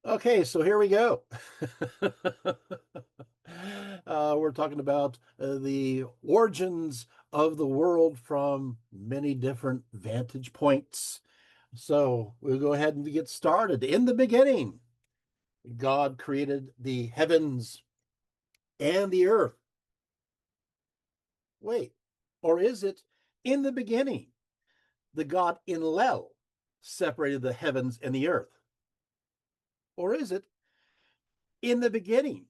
Okay, so here we go. We're talking about the origins of the world from many different vantage points. So we'll go ahead and get started. In the beginning, God created the heavens and the earth. Wait, or is it in the beginning, the God Enlil separated the heavens and the earth? Or is it in the beginning,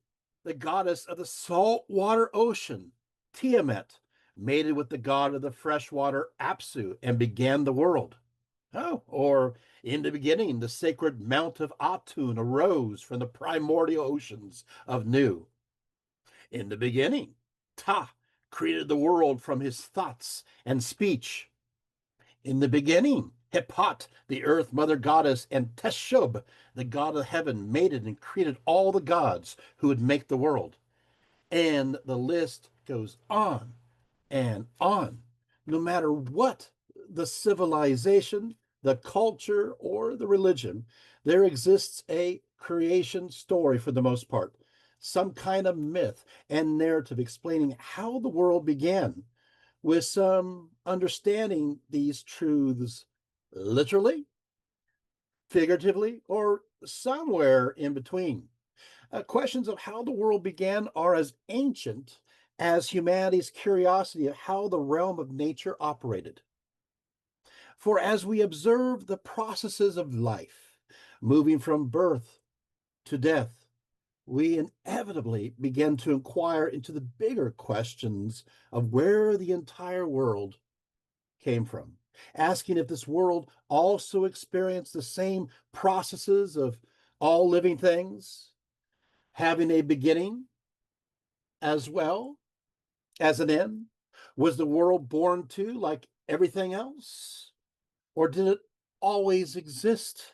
the goddess of the saltwater ocean, Tiamat, mated with the god of the freshwater, Apsu, and began the world? Oh, or in the beginning, the sacred mount of Atun arose from the primordial oceans of Nu. In the beginning, Ta created the world from his thoughts and speech. In the beginning, Hepat, the earth mother goddess, and Teshub, the god of heaven, mated and created all the gods who would make the world. And the list goes on and on. No matter what the civilization, the culture, or the religion, there exists a creation story for the most part, some kind of myth and narrative explaining how the world began, with some understanding these truths literally, figuratively, or somewhere in between. Questions of how the world began are as ancient as humanity's curiosity of how the realm of nature operated. For as we observe the processes of life, moving from birth to death, we inevitably begin to inquire into the bigger questions of where the entire world came from, asking if this world also experienced the same processes of all living things, having a beginning as well as an end? Was the world born to like everything else? Or did it always exist?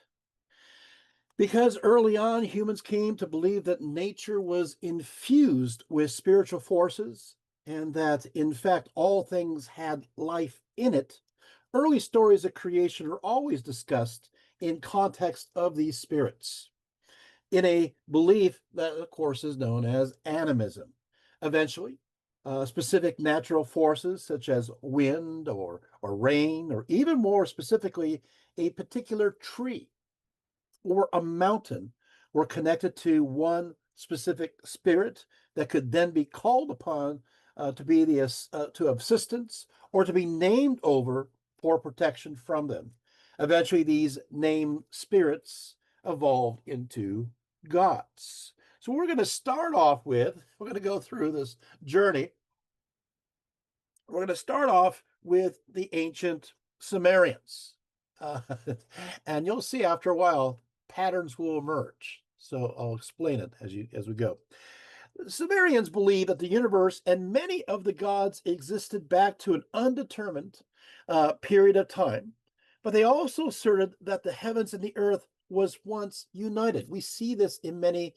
Because early on, humans came to believe that nature was infused with spiritual forces and that, in fact, all things had life in it. Early stories of creation are always discussed in context of these spirits, in a belief that, of course, is known as animism. Eventually, specific natural forces such as wind or rain, or even more specifically, a particular tree or a mountain were connected to one specific spirit that could then be called upon to be to assistance or to be named over for protection from them. Eventually, these named spirits evolved into gods. So we're going to start off with, we're going to go through this journey. We're going to start off with the ancient Sumerians. Uh, and you'll see after a while, patterns will emerge. So I'll explain it as we go. Sumerians believe that the universe and many of the gods existed back to an undetermined period of time, but they also asserted that the heavens and the earth was once united. We see this in many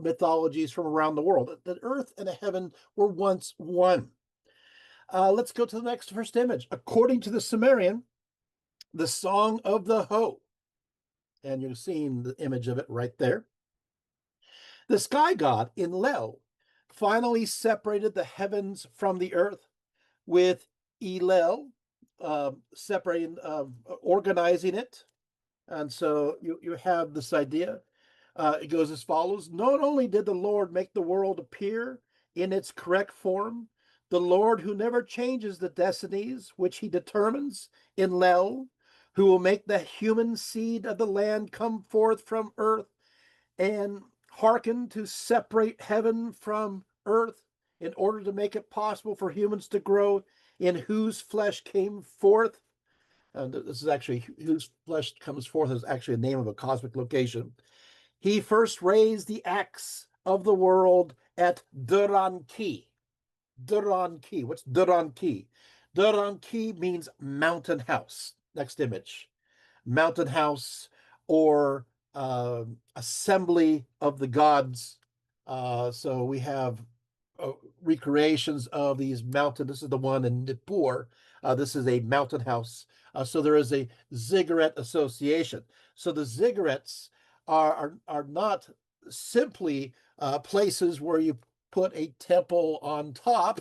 mythologies from around the world, that the earth and the heaven were once one. Let's go to the next first image. According to the Sumerian, the Song of the Hoe, and you're seeing the image of it right there. The sky god Enlil finally separated the heavens from the earth, with Elil separating, organizing it. And so you have this idea. It goes as follows. Not only did the Lord make the world appear in its correct form, the Lord who never changes the destinies which he determines, Enlil, who will make the human seed of the land come forth from earth and hearken to separate heaven from earth in order to make it possible for humans to grow, in whose flesh came forth. And this is actually, whose flesh comes forth is actually a name of a cosmic location. He first raised the axe of the world at Duranki. Duranki. What's Duranki? Duranki means mountain house. Next image. Mountain house, or assembly of the gods. So we have recreations of these mountains. This is the one in Nippur. This is a mountain house. So there is a ziggurat association. So the ziggurats are not simply places where you put a temple on top.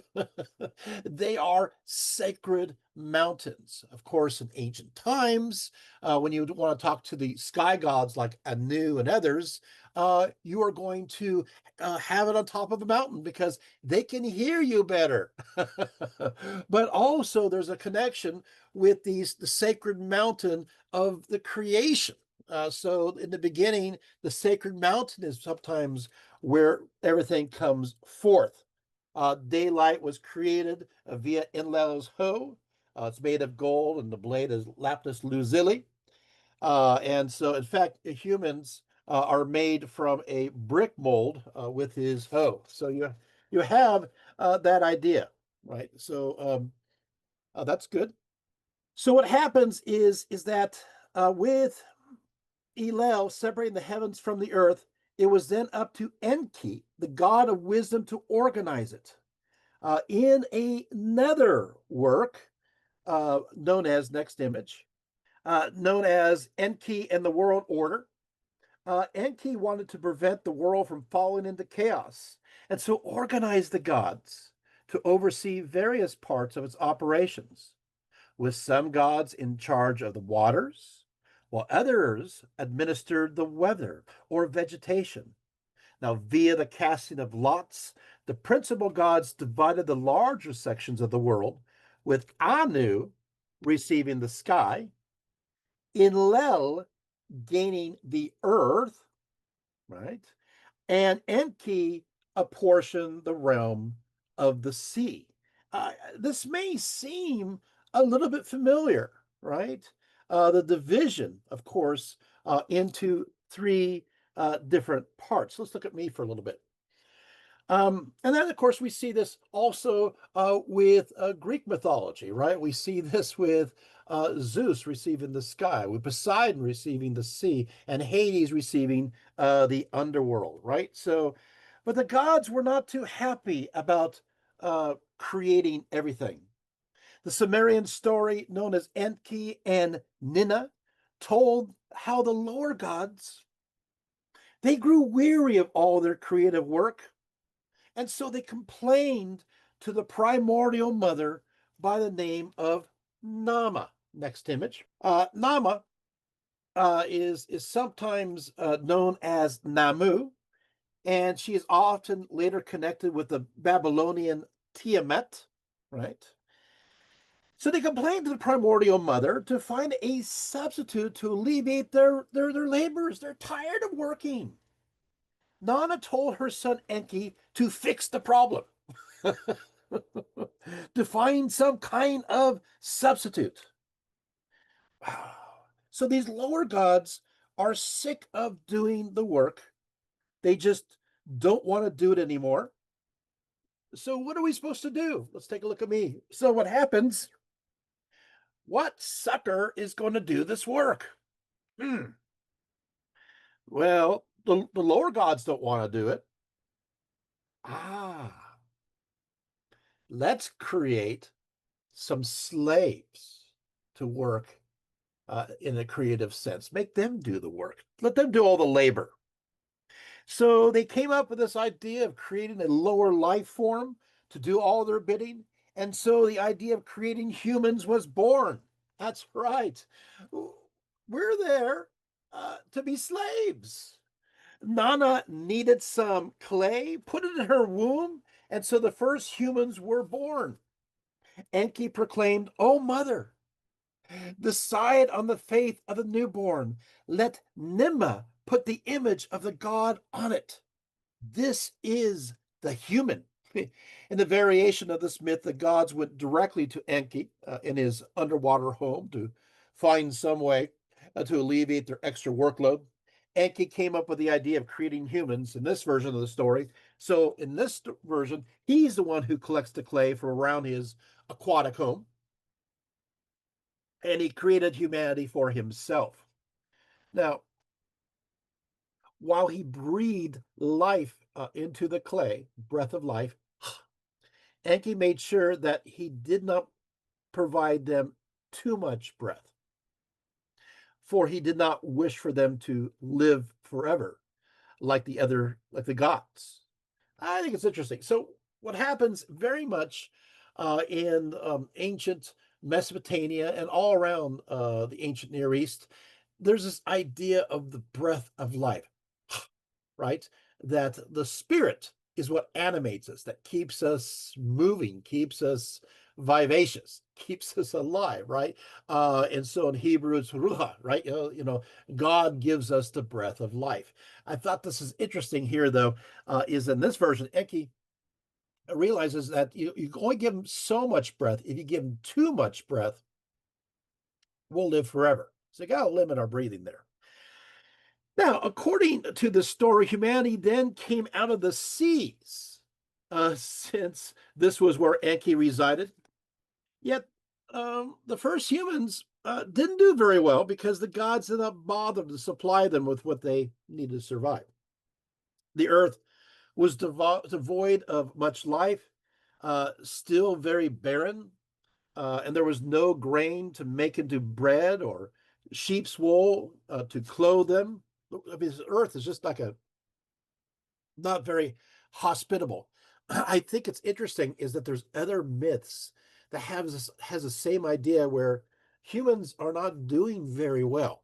They are sacred mountains. Of course, in ancient times, when you want to talk to the sky gods like Anu and others, you are going to have it on top of a mountain because they can hear you better. But also, there's a connection with the sacred mountain of the creation. So in the beginning, the sacred mountain is sometimes where everything comes forth. Daylight was created via Enlil's hoe. It's made of gold, and the blade is lapis lazuli. And so, in fact, humans are made from a brick mold with his hoe. So you have that idea, right? So that's good. So what happens is that with Elel separating the heavens from the earth, it was then up to Enki, the god of wisdom, to organize it. In another work known as Next Image, known as Enki and the World Order, Enki wanted to prevent the world from falling into chaos and so organized the gods to oversee various parts of its operations, with some gods in charge of the waters, while others administered the weather or vegetation. Now, via the casting of lots, the principal gods divided the larger sections of the world, with Anu receiving the sky, Enlil gaining the earth, right? And Enki apportioned the realm of the sea. This may seem a little bit familiar, right? The division, of course, into three different parts. Let's look at me for a little bit. And then, of course, we see this also with Greek mythology, right? We see this with Zeus receiving the sky, with Poseidon receiving the sea, and Hades receiving the underworld, right? So, but the gods were not too happy about creating everything. The Sumerian story known as Enki and Ninna told how the lower gods, they grew weary of all their creative work, and so they complained to the primordial mother by the name of Nama. Next image. Nama is sometimes known as Namu, and she is often later connected with the Babylonian Tiamat, right? So they complained to the primordial mother to find a substitute to alleviate their labors. They're tired of working. Nana told her son Enki to fix the problem, to find some kind of substitute. So these lower gods are sick of doing the work. They just don't want to do it anymore. So what are we supposed to do? Let's take a look at me. So what happens? What sucker is going to do this work? Well, the lower gods don't want to do it. Let's create some slaves to work in a creative sense. Make them do the work. Let them do all the labor. So they came up with this idea of creating a lower life form to do all their bidding. And so the idea of creating humans was born. That's right. We're there to be slaves. Nana needed some clay, put it in her womb, and so the first humans were born. Enki proclaimed, "O mother, decide on the faith of the newborn. Let Nimba put the image of the god on it. This is the human." In the variation of this myth, the gods went directly to Enki in his underwater home to find some way to alleviate their extra workload. Enki came up with the idea of creating humans in this version of the story. So, in this version, he's the one who collects the clay from around his aquatic home, and he created humanity for himself. Now, while he breathed life into the clay, breath of life, Enki made sure that he did not provide them too much breath, for he did not wish for them to live forever, like the gods. I think it's interesting. So what happens very much in ancient Mesopotamia and all around the ancient Near East, there's this idea of the breath of life, right? That the spirit is what animates us, that keeps us moving, keeps us vivacious, keeps us alive, right? And so in Hebrew, it's ruach, right? God gives us the breath of life. I thought this is interesting here, though, is in this version, Enki realizes that you can only give him so much breath. If you give him too much breath, we'll live forever. So you got to limit our breathing there. Now, according to the story, humanity then came out of the seas, since this was where Enki resided. Yet, the first humans didn't do very well because the gods did not bother to supply them with what they needed to survive. The earth was devoid of much life, still very barren, and there was no grain to make into bread or sheep's wool to clothe them. I mean, this earth is just like a not very hospitable. I think it's interesting is that there's other myths that has the same idea where humans are not doing very well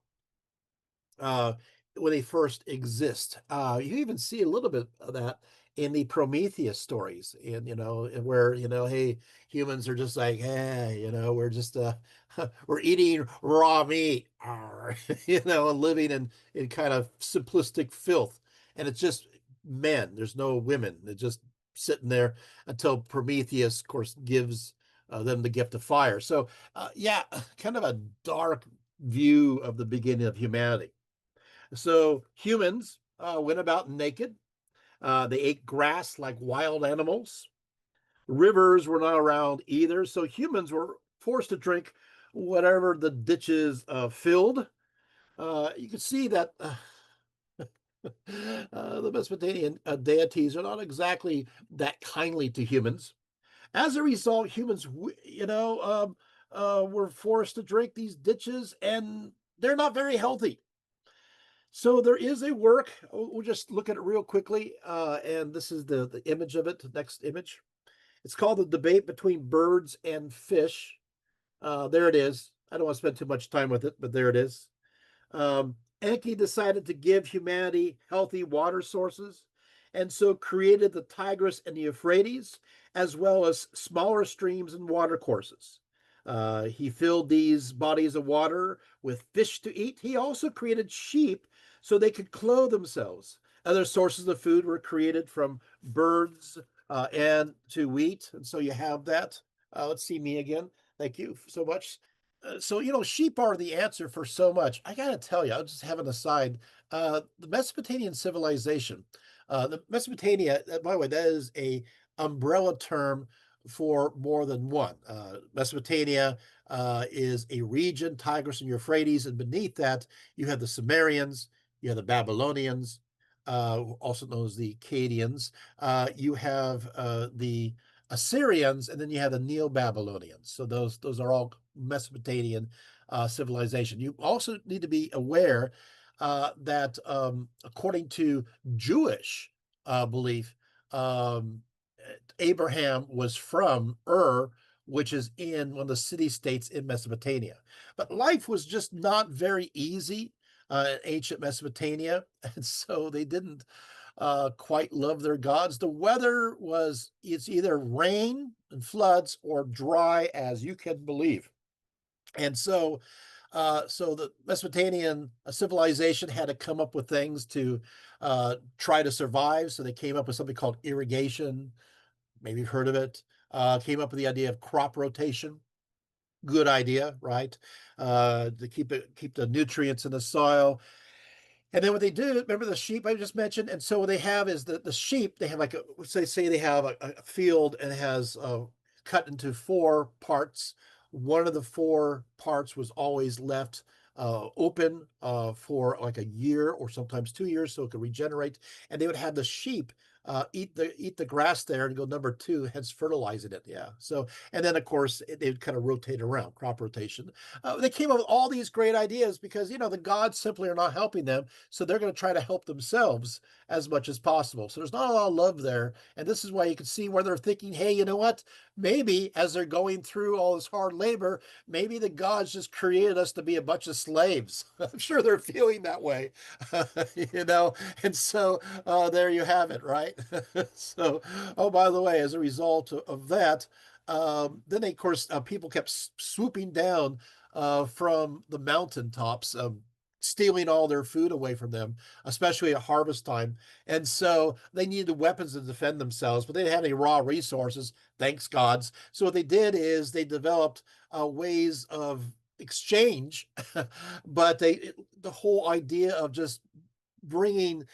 uh, when they first exist. You even see a little bit of that in the Prometheus stories, and where hey, humans are just like, hey, we're just we're eating raw meat, and living in kind of simplistic filth, and it's just men. There's no women. They're just sitting there until Prometheus, of course, gives them the gift of fire. So, yeah, kind of a dark view of the beginning of humanity. So humans went about naked. They ate grass like wild animals. Rivers were not around either. So humans were forced to drink whatever the ditches filled. You can see that the Mesopotamian deities are not exactly that kindly to humans. As a result, humans, were forced to drink these ditches, and they're not very healthy. So there is a work. We'll just look at it real quickly, and this is the image of it. The next image. It's called The Debate Between Birds and Fish. There it is. I don't want to spend too much time with it, but there it is. Enki decided to give humanity healthy water sources, and so created the Tigris and the Euphrates, as well as smaller streams and watercourses. He filled these bodies of water with fish to eat. He also created sheep so they could clothe themselves. Other sources of food were created from birds and to wheat. And so you have that. Let's see me again. Thank you so much. So, sheep are the answer for so much. I got to tell you, I'll just have an aside. The Mesopotamian civilization, the Mesopotamia, by the way, that is a umbrella term for more than one. Mesopotamia is a region, Tigris and Euphrates, and beneath that, you have the Sumerians, you have the Babylonians, also known as the Akkadians. You have the Assyrians, and then you have the Neo-Babylonians. So those are all Mesopotamian civilization. You also need to be aware that according to Jewish belief, Abraham was from Ur, which is in one of the city-states in Mesopotamia. But life was just not very easy in ancient Mesopotamia, and so they didn't quite love their gods. The weather it's either rain and floods or dry as you can believe. And so the Mesopotamian civilization had to come up with things to try to survive. So they came up with something called irrigation. Maybe you've heard of it. Came up with the idea of crop rotation. Good idea, right? To keep the nutrients in the soil. And then what they do, remember the sheep I just mentioned? And so what they have is the sheep, they have like say they have a field and it has cut into four parts. One of the four parts was always left open for like a year or sometimes 2 years so it could regenerate. And they would have the sheep eat the grass there and go number two, hence fertilizing it. Yeah. So, and then of course they would kind of rotate around, crop rotation. They came up with all these great ideas because the gods simply are not helping them, so they're going to try to help themselves as much as possible. So there's not a lot of love there, and this is why you can see where they're thinking, hey, you know what? Maybe as they're going through all this hard labor, maybe the gods just created us to be a bunch of slaves. I'm sure they're feeling that way, and so there you have it, right? So, oh, by the way, as a result of that, then of course people kept swooping down from the mountaintops, stealing all their food away from them, especially at harvest time. And so they needed weapons to defend themselves, but they didn't have any raw resources, thanks gods. So what they did is they developed ways of exchange, but the whole idea of just bringing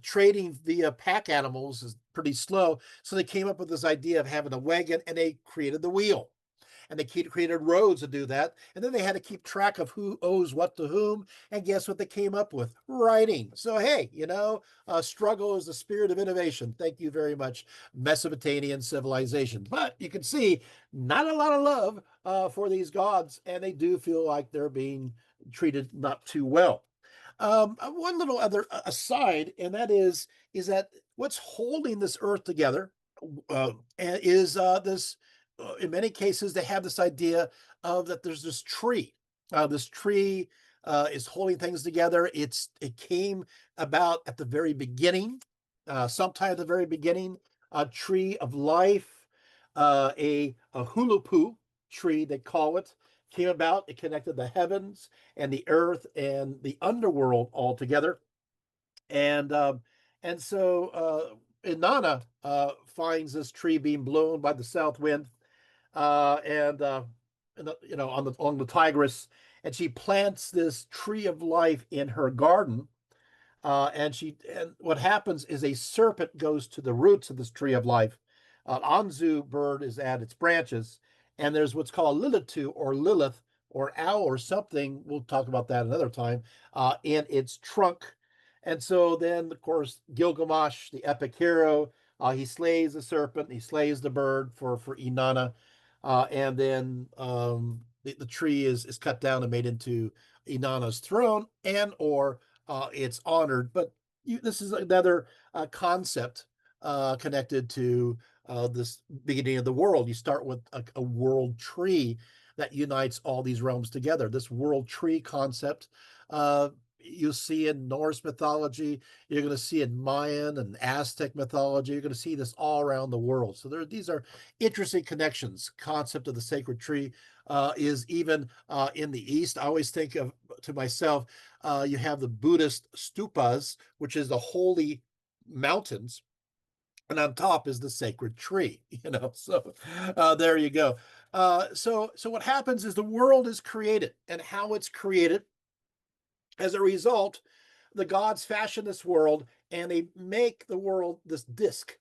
trading via pack animals is pretty slow. So they came up with this idea of having a wagon, and they created the wheel, and they created roads to do that. And then they had to keep track of who owes what to whom. And guess what they came up with? Writing. So, hey, struggle is the spirit of innovation. Thank you very much, Mesopotamian civilization. But you can see not a lot of love for these gods, and they do feel like they're being treated not too well. One little other aside, and that is that what's holding this earth together is this. In many cases, they have this idea of that there's this tree. This tree is holding things together. It came about at the very beginning, sometime at the very beginning, a tree of life, a hulupu tree, they call it, came about. It connected the heavens and the earth and the underworld all together. And so Inanna finds this tree being blown by the south wind, on the Tigris, and she plants this tree of life in her garden. And what happens is a serpent goes to the roots of this tree of life. An Anzu bird is at its branches, and there's what's called Lilitu or Lilith or owl or something. We'll talk about that another time. In its trunk, and so then of course Gilgamesh, the epic hero, he slays the serpent, he slays the bird for Inanna, and then the tree is cut down and made into Inanna's throne, and or it's honored. But this is another concept connected to this beginning of the world. You start with a world tree that unites all these realms together. This world tree concept you see in Norse mythology, you're going to see in Mayan and Aztec mythology, you're going to see this all around the world. So these are interesting connections. Concept of the sacred tree is even in the East. I always think of to myself, you have the Buddhist stupas, which is the holy mountains, and on top is the sacred tree. So there you go. So what happens is the world is created, and how it's created. As a result, the gods fashion this world, and they make the world this disc.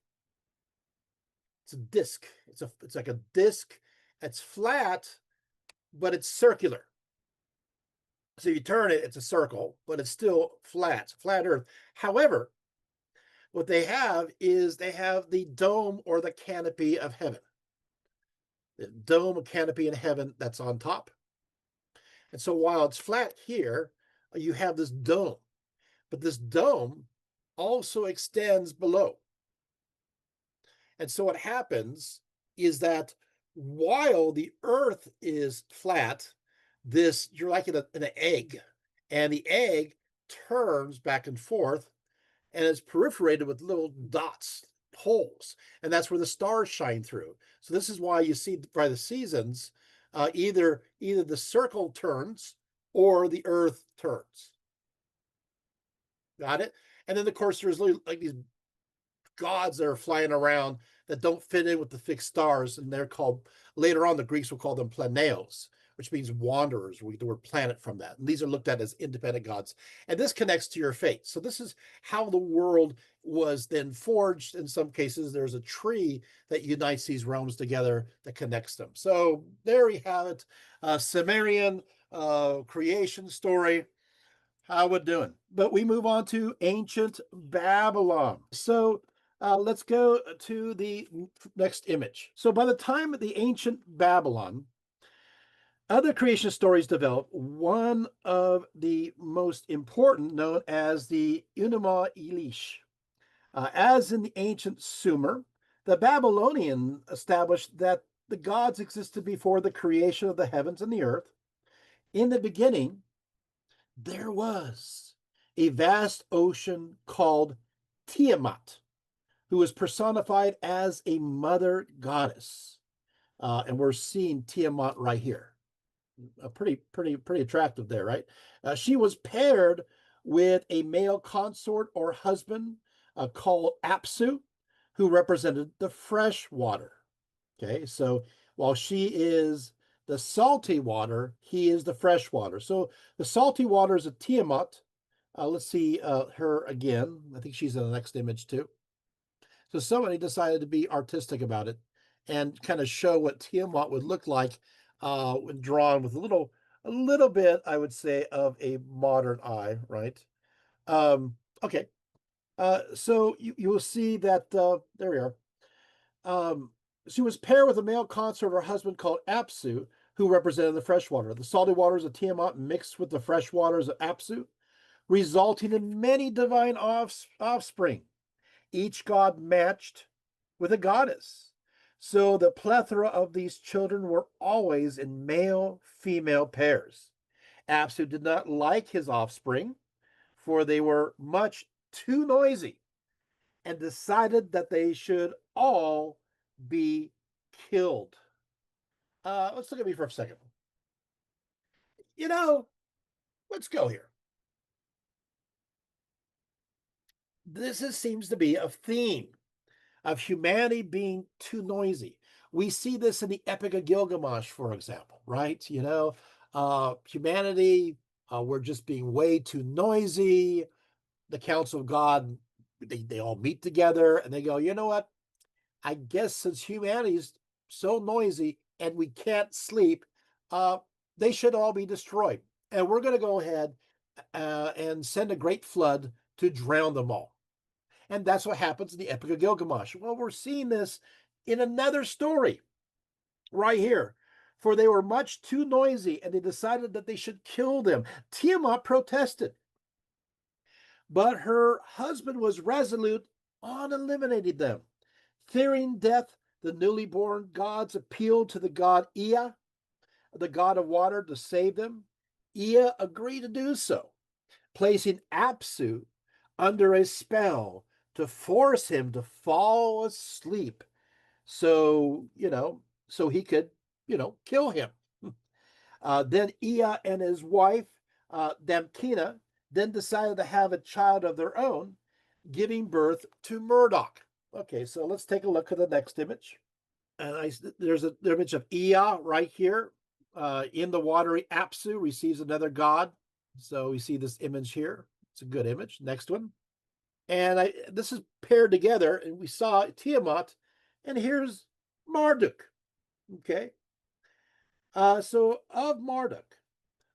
It's a disc. It's like a disc. It's flat, but it's circular. So you turn it, it's a circle, but it's still flat, flat Earth. However, what they have is they have the dome or the canopy of heaven. The dome or canopy in heaven that's on top. And so while it's flat here, you have this dome, but this dome also extends below. And so what happens is that while the earth is flat, you're like in an egg, and the egg turns back and forth, and it's perforated with little dots, holes, and that's where the stars shine through. So this is why you see by the seasons, either the circle turns or the earth turns. Got it? And then of course there's like these gods that are flying around that don't fit in with the fixed stars, and they're called, later on the Greeks will call them planeos, which means wanderers. We get the word planet from that. And these are looked at as independent gods. And this connects to your fate. So this is how the world was then forged. In some cases, there's a tree that unites these realms together that connects them. So there we have it. Sumerian creation story. How we doing? But we move on to ancient Babylon. So Let's go to the next image. So by the time of the ancient Babylon, other creation stories developed. One of the most important, known as the Enuma Elish. As in the ancient Sumer, the Babylonian established that the gods existed before the creation of the heavens and the earth. In the beginning, there was a vast ocean called Tiamat, who was personified as a mother goddess. And we're seeing Tiamat right here. Pretty attractive there, right? She was paired with a male consort or husband called Apsu, who represented the fresh water. Okay, so while she is the salty water, he is the fresh water. So the salty water is a Tiamat. Let's see her again. I think she's in the next image too. So somebody decided to be artistic about it and kind of show what Tiamat would look like when drawn with a little bit, I would say, of a modern eye, right? Okay. So you will see that there we are. She was paired with a male consort or husband called Apsu, who represented the freshwater. The salty waters of Tiamat mixed with the fresh waters of Apsu, resulting in many divine offspring, each god matched with a goddess. So the plethora of these children were always in male female pairs. Apsu did not like his offspring, for they were much too noisy, and decided that they should all be killed. Let's look at me for a second. You know, let's go here. Seems to be a theme of humanity being too noisy. We see this in the Epic of Gilgamesh, for example, right? Humanity, we're just being way too noisy. The Council of God, they all meet together and they go, you know what? I guess since humanity is so noisy and we can't sleep, uh, they should all be destroyed. And we're going to go ahead and send a great flood to drown them all. And that's what happens in the Epic of Gilgamesh. Well, we're seeing this in another story right here. For they were much too noisy, and they decided that they should kill them. Tiamat protested, but her husband was resolute on eliminating them. Fearing death, the newly born gods appealed to the god Ea, the god of water, to save them. Ea agreed to do so, placing Apsu under a spell to force him to fall asleep so so he could kill him. Then Ea and his wife Damkina then decided to have a child of their own, giving birth to Murdoch. Okay, so let's take a look at the next image. And there's an image of Ea right here. In the watery Apsu receives another god. So we see this image here. It's a good image. Next one. And this is paired together, and we saw Tiamat, and here's Marduk. Okay. So of Marduk,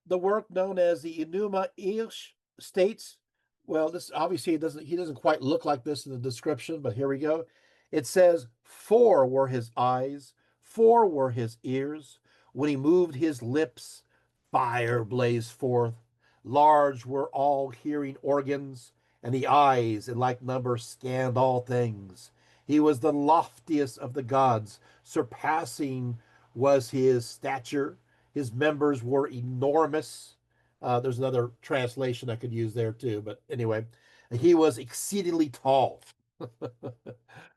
the work known as the Enuma Elish states, well, this obviously he doesn't quite look like this in the description, but here we go. It says, 4 were his eyes, 4 were his ears. When he moved his lips, fire blazed forth. Large were all hearing organs, and the eyes in like number scanned all things. He was the loftiest of the gods, surpassing was his stature. His members were enormous. There's another translation I could use there too, but anyway, he was exceedingly tall.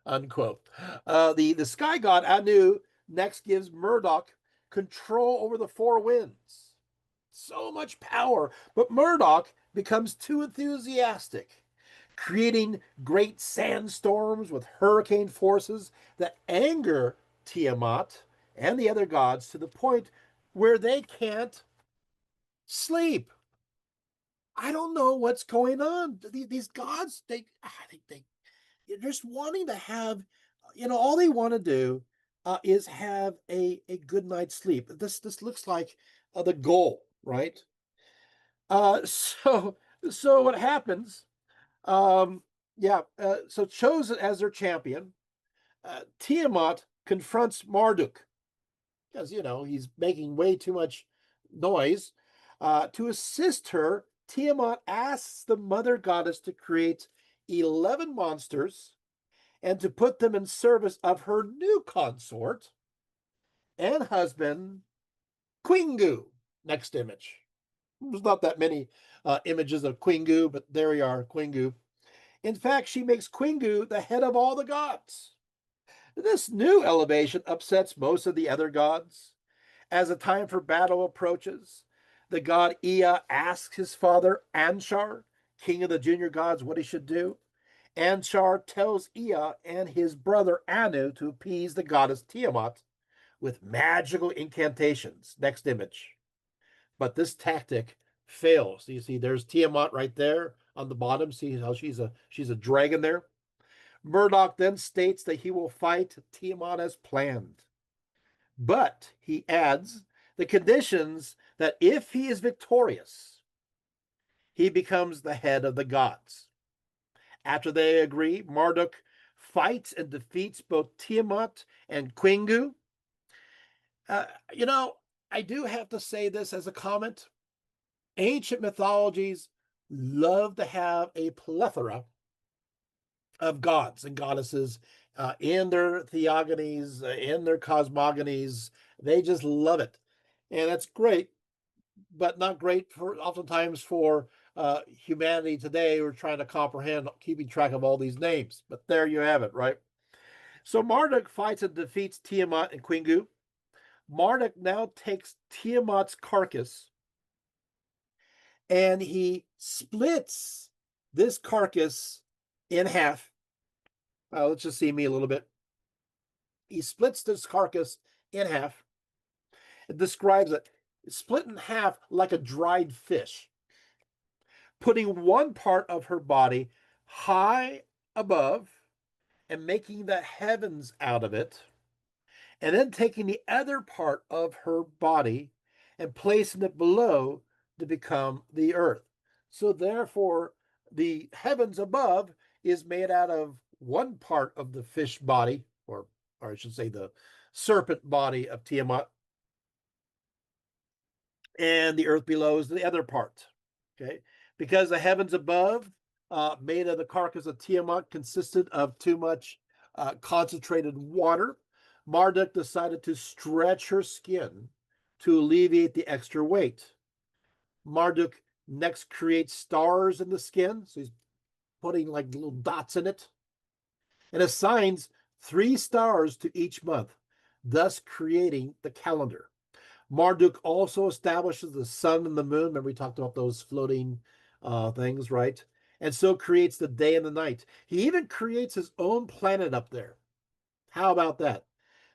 Unquote. The sky god Anu next gives Murdoch control over the 4 winds. So much power, but Murdoch becomes too enthusiastic, creating great sandstorms with hurricane forces that anger Tiamat and the other gods to the point where they can't sleep. I don't know what's going on. These gods, I think they're just wanting to have, all they want to do is have a good night's sleep. This looks like the goal, right? Uh, so so what happens? Um, Yeah, so chosen as their champion, Tiamat confronts Marduk because, he's making way too much noise. To assist her, Tiamat asks the mother goddess to create 11 monsters and to put them in service of her new consort and husband, Quingu. Next image. There's not that many images of Quingu, but there we are, Quingu. In fact, she makes Quingu the head of all the gods. This new elevation upsets most of the other gods. As the time for battle approaches, the god Ea asks his father Anshar, king of the junior gods, what he should do. Anshar tells Ea and his brother Anu to appease the goddess Tiamat with magical incantations. Next image. But this tactic fails. You see, there's Tiamat right there on the bottom. See how she's a dragon there. Murdoch then states that he will fight Tiamat as planned. But he adds the conditions that if he is victorious, he becomes the head of the gods. After they agree, Marduk fights and defeats both Tiamat and Quingu. Uh, you know, I do have to say this as a comment. Ancient mythologies love to have a plethora of gods and goddesses in their theogonies, in their cosmogonies. They just love it. And that's great, but not great for oftentimes for humanity today. We're trying to comprehend, keeping track of all these names. But there you have it, right? So Marduk fights and defeats Tiamat and Quingu. Marduk now takes Tiamat's carcass and he splits this carcass in half. Let's just see me a little bit. He splits this carcass in half. It describes it split in half like a dried fish, putting one part of her body high above and making the heavens out of it, and then taking the other part of her body and placing it below to become the earth. So therefore, the heavens above is made out of one part of the fish body, or I should say the serpent body of Tiamat, and the earth below is the other part. Okay, because the heavens above, made of the carcass of Tiamat, consisted of too much concentrated water. Marduk decided to stretch her skin to alleviate the extra weight. Marduk next creates stars in the skin, so he's putting like little dots in it, and assigns 3 stars to each month, thus creating the calendar. Marduk also establishes the sun and the moon. Remember, we talked about those floating things, right? And so creates the day and the night. He even creates his own planet up there. How about that?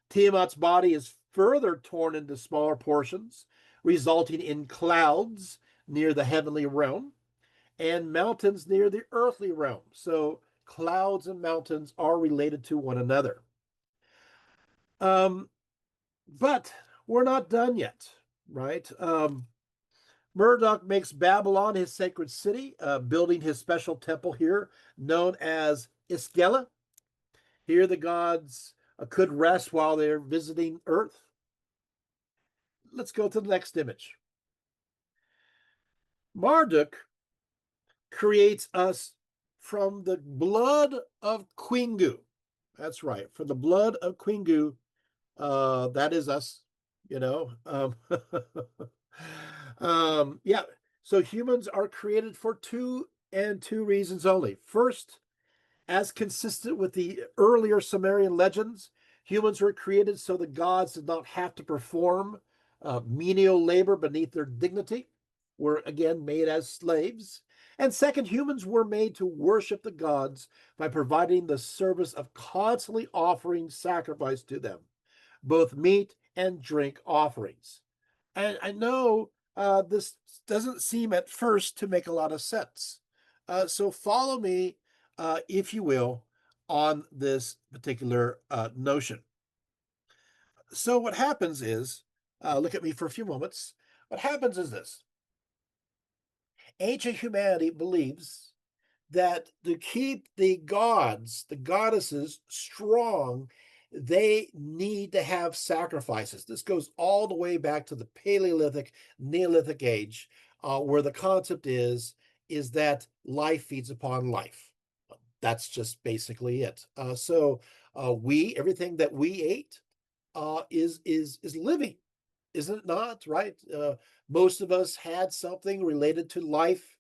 Tiamat's body is further torn into smaller portions, resulting in clouds near the heavenly realm and mountains near the earthly realm. So clouds and mountains are related to one another. But we're not done yet, right? Murdoch makes Babylon his sacred city, building his special temple here, known as Iskela. Here the gods could rest while they're visiting Earth. Let's go to the next image. Marduk creates us from the blood of Quingu. That's right, from the blood of Quingu. That is us, you know. Yeah, so humans are created for two reasons only. First, as consistent with the earlier Sumerian legends, humans were created so the gods did not have to perform menial labor beneath their dignity, were again made as slaves. And second, humans were made to worship the gods by providing the service of constantly offering sacrifice to them, both meat and drink offerings. And I know this doesn't seem at first to make a lot of sense. So follow me, if you will, on this particular notion. So what happens is, look at me for a few moments. What happens is this. Ancient humanity believes that to keep the gods, the goddesses strong, they need to have sacrifices. This goes all the way back to the Paleolithic, Neolithic age, where the concept is that life feeds upon life. That's just basically it. We everything that we ate is living, isn't it not? Right? Most of us had something related to life,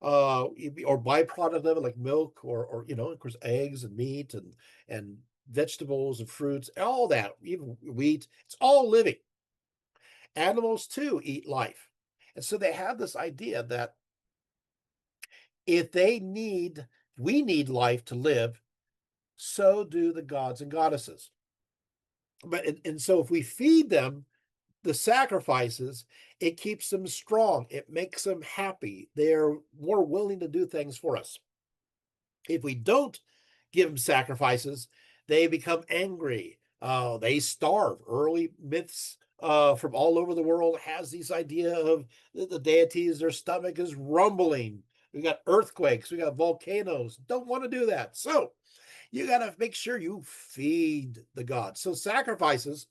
or byproduct of it, like milk, or of course, eggs and meat and vegetables and fruits, all that, even wheat. It's all living. Animals too eat life, and so they have this idea that if we need life to live, so do the gods and goddesses. And so if we feed them the sacrifices, it keeps them strong. It makes them happy. They're more willing to do things for us. If we don't give them sacrifices, they become angry. They starve. Early myths from all over the world has this idea of the deities, their stomach is rumbling. We got earthquakes. We got volcanoes. Don't want to do that. So you got to make sure you feed the gods. So sacrifices,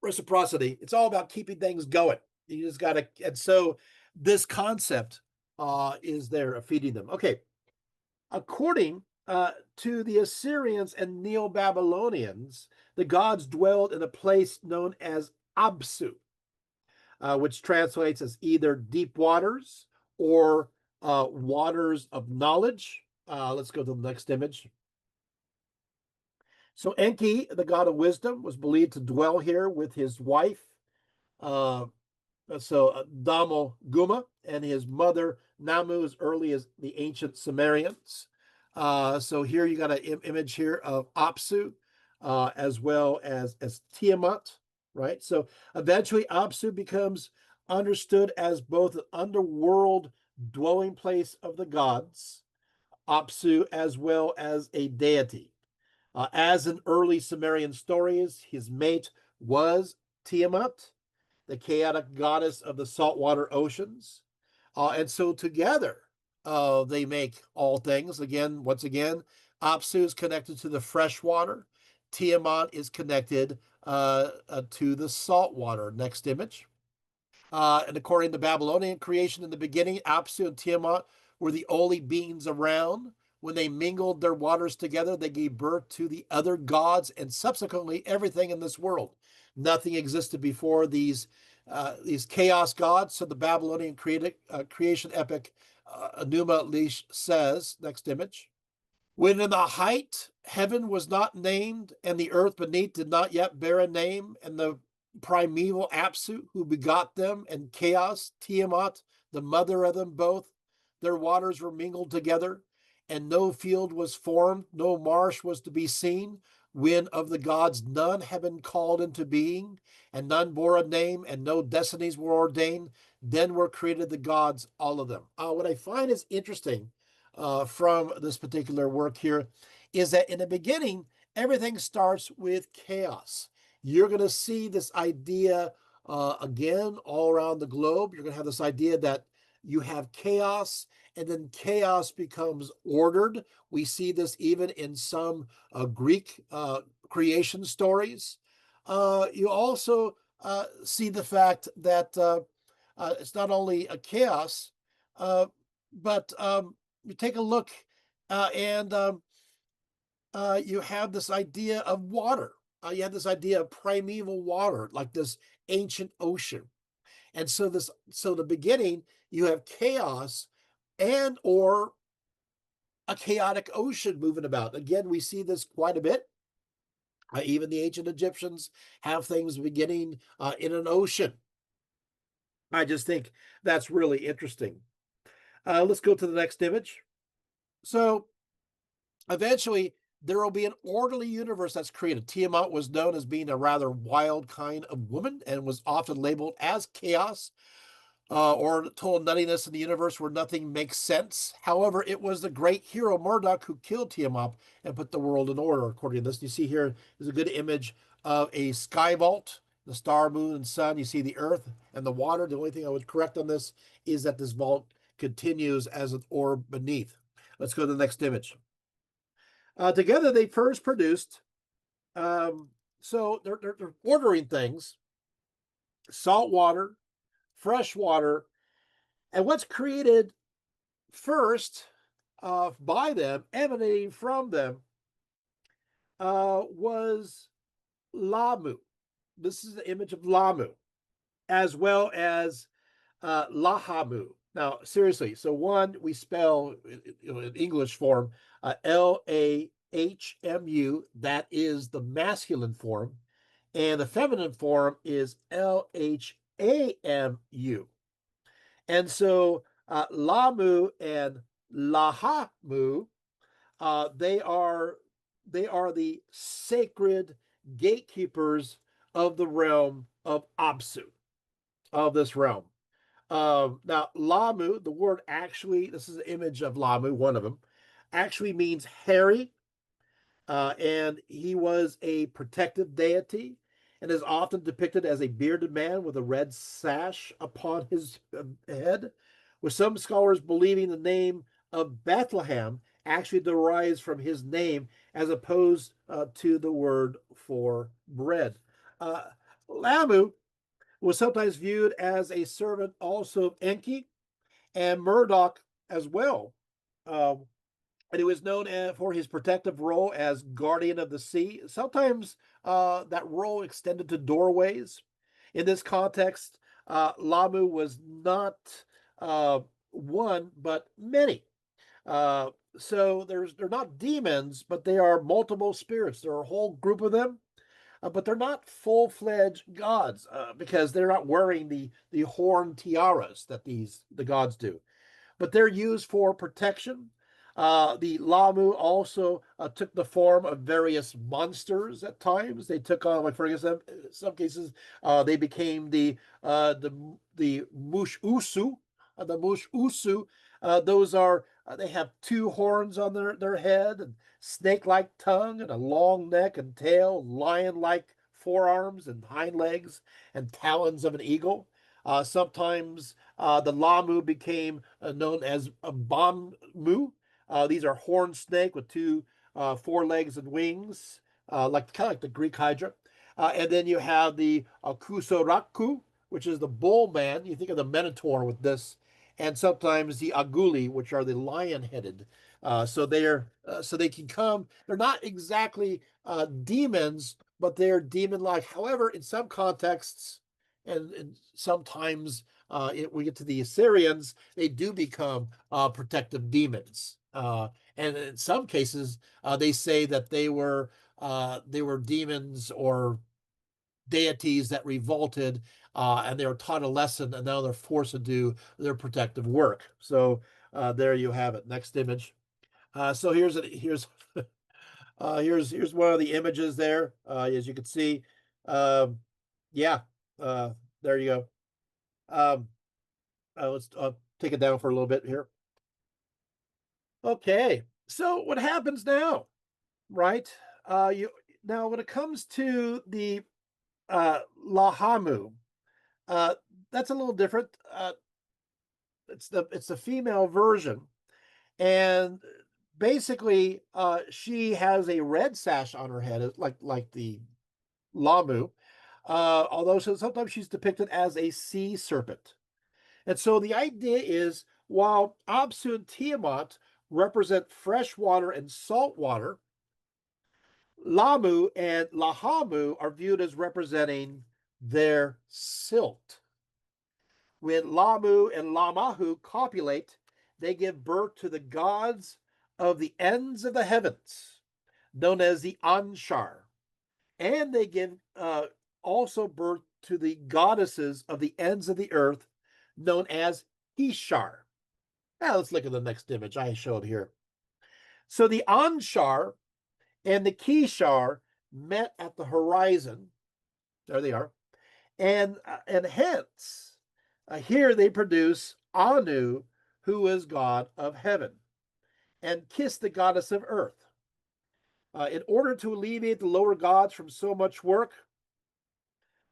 reciprocity, it's all about keeping things going. You just got to, and so this concept is there of feeding them. Okay. According to the Assyrians and Neo-Babylonians, the gods dwelled in a place known as Absu, which translates as either deep waters or waters of knowledge. Let's go to the next image. So Enki, the god of wisdom, was believed to dwell here with his wife, uh, Damo Guma, and his mother Namu, as early as the ancient Sumerians. So here you got an image here of Apsu, as well as Tiamat, right? So eventually Apsu becomes understood as both an underworld dwelling place of the gods, Apsu, as well as a deity. As in early Sumerian stories, his mate was Tiamat, the chaotic goddess of the saltwater oceans. And so together, they make all things. Once again, Apsu is connected to the fresh water. Tiamat is connected to the salt water. Next image. And according to Babylonian creation in the beginning, Apsu and Tiamat were the only beings around. When they mingled their waters together, they gave birth to the other gods and subsequently everything in this world. Nothing existed before these chaos gods. So the Babylonian creation epic Enuma Elish says, next image, when in the height heaven was not named, and the earth beneath did not yet bear a name, and the primeval Apsu, who begot them, and Chaos, Tiamat, the mother of them both, their waters were mingled together, and no field was formed, no marsh was to be seen, when of the gods none had been called into being, and none bore a name, and no destinies were ordained, then were created the gods, all of them. What I find is interesting from this particular work here is that in the beginning, everything starts with chaos. You're going to see this idea again all around the globe. You're going to have this idea that you have chaos, and then chaos becomes ordered. We see this even in some Greek creation stories. You also see the fact that it's not only a chaos, but you take a look and you have this idea of water. You have this idea of primeval water, like this ancient ocean. And so the beginning, you have chaos and or a chaotic ocean moving about. Again, we see this quite a bit. Even the ancient Egyptians have things beginning in an ocean. I just think that's really interesting. Let's go to the next image. So eventually, there will be an orderly universe that's created. Tiamat was known as being a rather wild kind of woman and was often labeled as chaos, or total nuttiness in the universe where nothing makes sense. However, it was the great hero Marduk who killed Tiamat and put the world in order, according to this. You see here is a good image of a sky vault, the star, moon, and sun. You see the earth and the water. The only thing I would correct on this is that this vault continues as an orb beneath. Let's go to the next image. Together, they first produced, so they're ordering things, salt water, fresh water, and what's created first by them, emanating from them, was Lamu. This is the image of Lamu, as well as Lahamu. Now, seriously, so one we spell in English form Lahmu. That is the masculine form, and the feminine form is Lhamu. And so Lamu and Lahamu, they are the sacred gatekeepers of the realm of Apsu, of this realm. Now, Lamu, the word actually, this is an image of Lamu, one of them, actually means hairy, and he was a protective deity and is often depicted as a bearded man with a red sash upon his head, with some scholars believing the name of Bethlehem actually derives from his name as opposed to the word for bread. Lamu was sometimes viewed as a servant also of Enki and Murdoch as well. And he was known for his protective role as guardian of the sea. Sometimes that role extended to doorways. In this context, Lamu was not one, but many. So they're not demons, but they are multiple spirits. There are a whole group of them, but they're not full-fledged gods because they're not wearing the horn tiaras that the gods do, but they're used for protection. The Lamu also took the form of various monsters at times. They took on, like for example, in some cases, they became the Mushusu. The Mushusu, those are they have two horns on their head and snake-like tongue and a long neck and tail, lion-like forearms and hind legs and talons of an eagle. Sometimes the Lamu became known as a Banmu. These are horned snake with two forelegs and wings, like kind of like the Greek Hydra. And then you have the Kusoraku, which is the bull man. You think of the Minotaur with this, and sometimes the Aguli, which are the lion-headed. So they can come. They're not exactly demons, but they're demon-like. However, in some contexts, and sometimes we get to the Assyrians, they do become protective demons. And in some cases, they say that they were demons or deities that revolted, and they were taught a lesson, and now they're forced to do their protective work. So there you have it. Next image. So here's here's one of the images there, as you can see. Yeah, there you go. Let's take it down for a little bit here. Okay, so what happens now, right? You now when it comes to the Lahamu, uh, that's a little different. It's the female version, and basically, she has a red sash on her head, like the Lamu. Although sometimes she's depicted as a sea serpent. And so the idea is while Apsu and Tiamat represent fresh water and salt water, Lamu and Lahamu are viewed as representing their silt. When Lamu and Lamahu copulate, they give birth to the gods of the ends of the heavens, known as the Anshar. And they give also birth to the goddesses of the ends of the earth, known as Ishar. Now let's look at the next image I showed here. So the Anshar and the Kishar met at the horizon. There they are. And hence, here they produce Anu, who is god of heaven, and Kis, the goddess of earth. In order to alleviate the lower gods from so much work,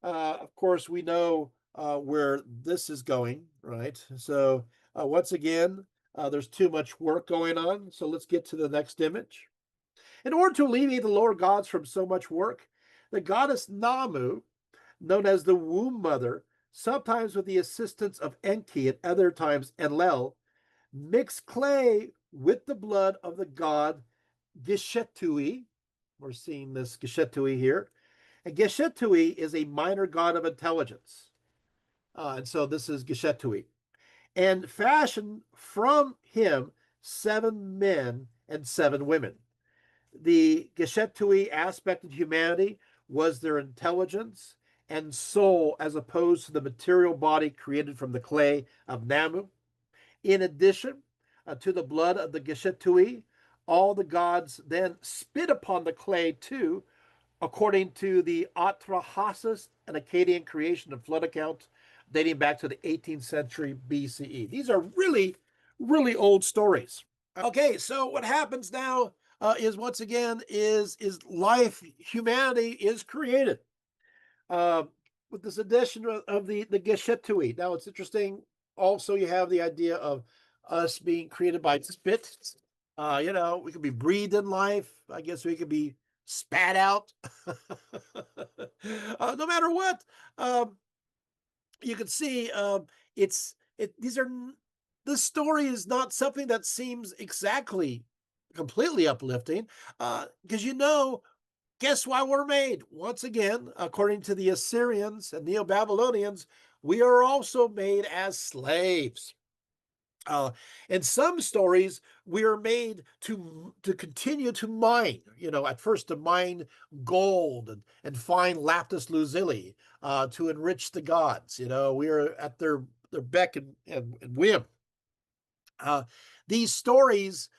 of course, we know where this is going, right? So Once again, there's too much work going on. So let's get to the next image. In order to alleviate the lower gods from so much work, the goddess Namu, known as the womb mother, sometimes with the assistance of Enki and other times Enlil, mixed clay with the blood of the god Geshetui. We're seeing this Geshetui here. And Geshetui is a minor god of intelligence. And so this is Geshetui. And fashioned from him 7 men and 7 women. The Geshetui aspect of humanity was their intelligence and soul as opposed to the material body created from the clay of Namu. In addition to the blood of the Geshetui, all the gods then spit upon the clay too, according to the Atrahasis, an Akkadian creation of flood account dating back to the 18th century BCE. These are really, really old stories. Okay, so what happens now is once again is life, humanity is created uh, with this addition of the Geshetui. Now it's interesting. Also, you have the idea of us being created by spit. We could be breathed in life. I guess we could be spat out. No matter what, you can see it's it. These are this story is not something that seems exactly completely uplifting, because guess why we're made? Once again, according to the Assyrians and Neo-Babylonians, we are also made as slaves. In some stories, we are made to continue to mine. At first to mine gold and find lapis lazuli to enrich the gods. We are at their beck and whim. These stories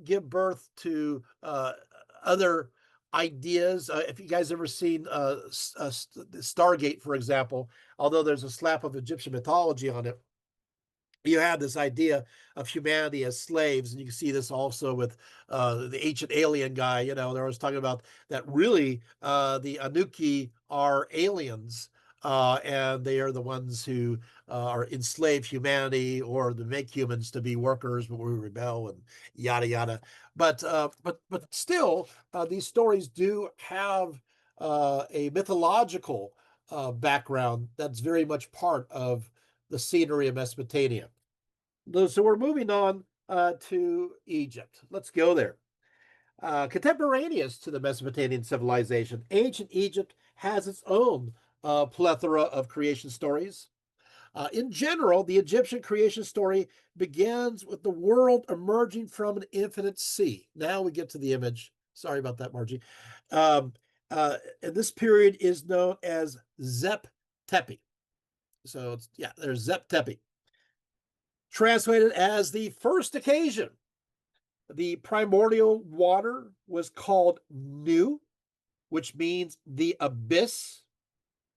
give birth to other ideas. If you guys ever seen Stargate, for example, although there's a slap of Egyptian mythology on it, you have this idea of humanity as slaves, and you can see this also with the ancient alien guy. They're always talking about that really the Anunnaki are aliens, and they are the ones who are enslave humanity or to make humans to be workers, but we rebel and yada yada. But still, these stories do have a mythological background that's very much part of the scenery of Mesopotamia. So we're moving on to Egypt. Let's go there. Contemporaneous to the Mesopotamian civilization, ancient Egypt has its own plethora of creation stories. In general, the Egyptian creation story begins with the world emerging from an infinite sea. Now we get to the image. Sorry about that, Margie. And this period is known as Zep Tepi. So there's Zep Tepi. Translated as the first occasion. The primordial water was called Nu, which means the abyss,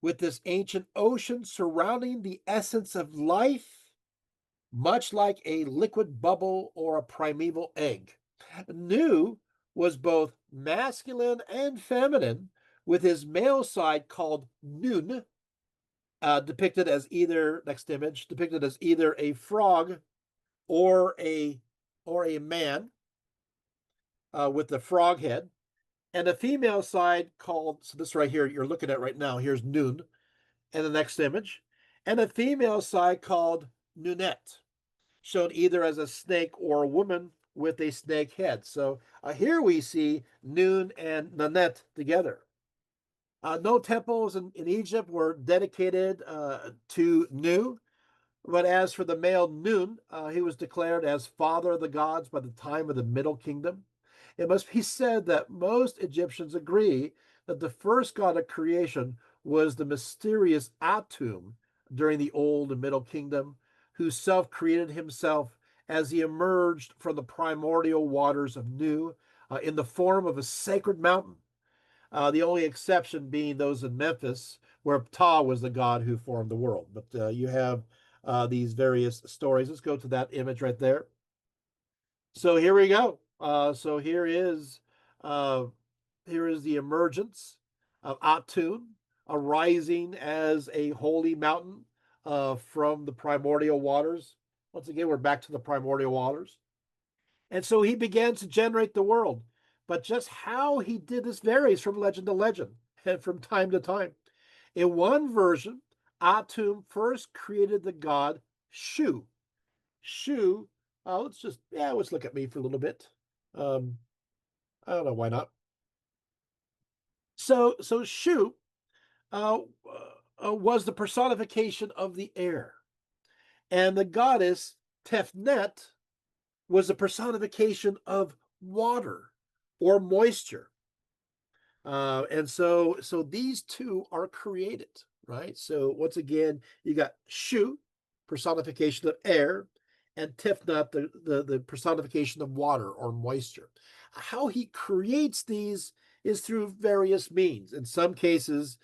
with this ancient ocean surrounding the essence of life, much like a liquid bubble or a primeval egg. Nu was both masculine and feminine, with his male side called Nun, depicted as either, next image, depicted as either a frog or a man with the frog head, and a female side called, so this right here you're looking at right now, here's Nun, and the next image, and a female side called Nunette, shown either as a snake or a woman with a snake head. So here we see Nun and Nanette together. No temples in Egypt were dedicated to Nu, but as for the male Nun, he was declared as father of the gods by the time of the Middle Kingdom. It must be said that most Egyptians agree that the first god of creation was the mysterious Atum during the Old and Middle Kingdom, who self created himself as he emerged from the primordial waters of Nu in the form of a sacred mountain. The only exception being those in Memphis, where Ptah was the god who formed the world. But you have these various stories. Let's go to that image right there. So here we go. So here is the emergence of Atun, arising as a holy mountain from the primordial waters. Once again, we're back to the primordial waters. And so he began to generate the world. But just how he did this varies from legend to legend and from time to time. In one version, Atum first created the god Shu. Shu, let's look at me for a little bit. I don't know, why not? So Shu was the personification of the air, and the goddess Tefnet was the personification of water or moisture. And so these two are created, right? So once again, you got Shu, personification of air, and Tifnut, the personification of water or moisture. How he creates these is through various means. In some cases,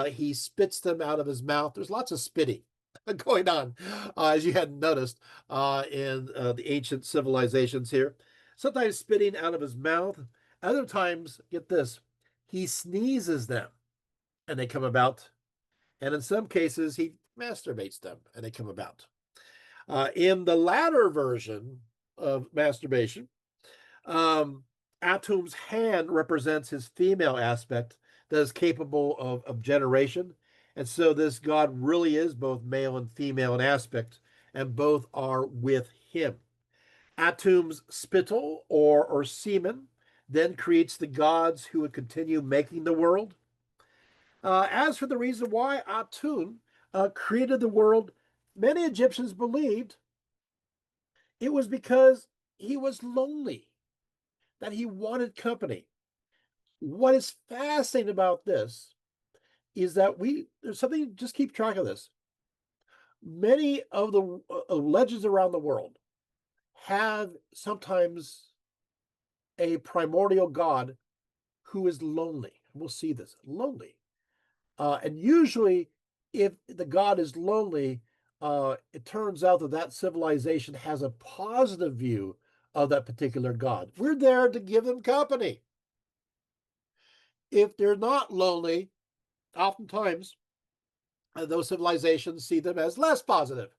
he spits them out of his mouth. There's lots of spitting going on, as you hadn't noticed in the ancient civilizations here. Sometimes spitting out of his mouth. Other times, get this, he sneezes them and they come about. And in some cases, he masturbates them and they come about. In the latter version of masturbation, Atum's hand represents his female aspect that is capable of generation. And so this god really is both male and female in aspect, and both are with him. Atum's spittle or semen then creates the gods who would continue making the world. As for the reason why Atum created the world, many Egyptians believed it was because he was lonely, that he wanted company. What is fascinating about this is that there's something, just keep track of this. Many of the legends around the world have sometimes a primordial god who is lonely. We'll see this, lonely. And usually, if the god is lonely, it turns out that civilization has a positive view of that particular god. We're there to give them company. If they're not lonely, oftentimes those civilizations see them as less positive.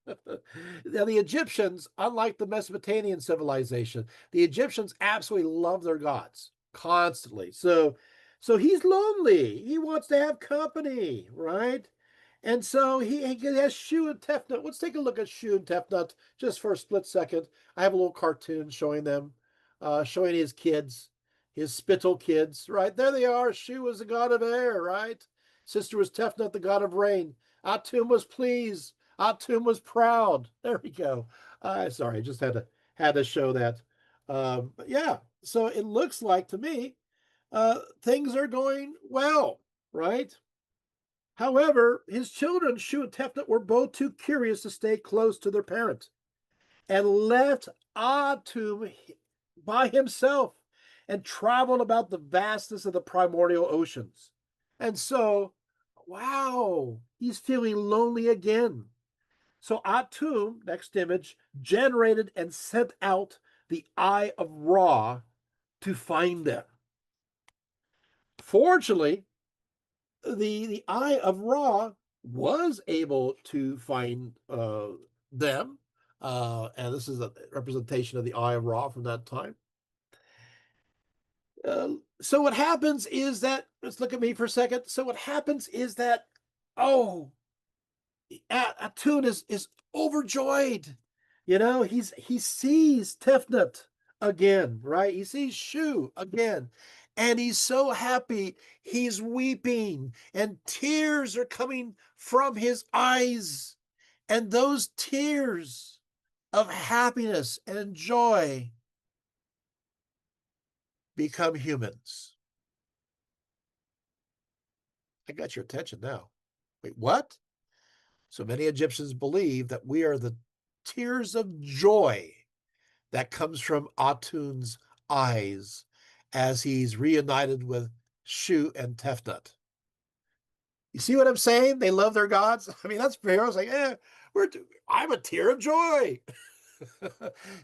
Now, the Egyptians, unlike the Mesopotamian civilization, the Egyptians absolutely love their gods constantly. So he's lonely. He wants to have company, right? And so he has Shu and Tefnut. Let's take a look at Shu and Tefnut just for a split second. I have a little cartoon showing them, showing his kids, his spittle kids, right? There they are. Shu was the god of air, right? Sister was Tefnut, the god of rain. Atum was pleased. Atum was proud. There we go. Sorry, I just had to show that. But yeah, so it looks like to me things are going well, right? However, his children, Shu and Tefnut, were both too curious to stay close to their parent and left Atum by himself and traveled about the vastness of the primordial oceans. And so, wow, he's feeling lonely again. So Atum, next image, generated and sent out the Eye of Ra to find them. Fortunately, the Eye of Ra was able to find them, and this is a representation of the Eye of Ra from that time. So what happens is that, let's look at me for a second. So what happens is that, oh, Atun is overjoyed. You know, he sees Tefnut again, right? He sees Shu again, and he's so happy. He's weeping, and tears are coming from his eyes, and those tears of happiness and joy become humans. I got your attention now. Wait, what? So many Egyptians believe that we are the tears of joy that comes from Atun's eyes as he's reunited with Shu and Tefnut. You see what I'm saying? They love their gods. I mean, that's fair. I was like, I'm a tear of joy.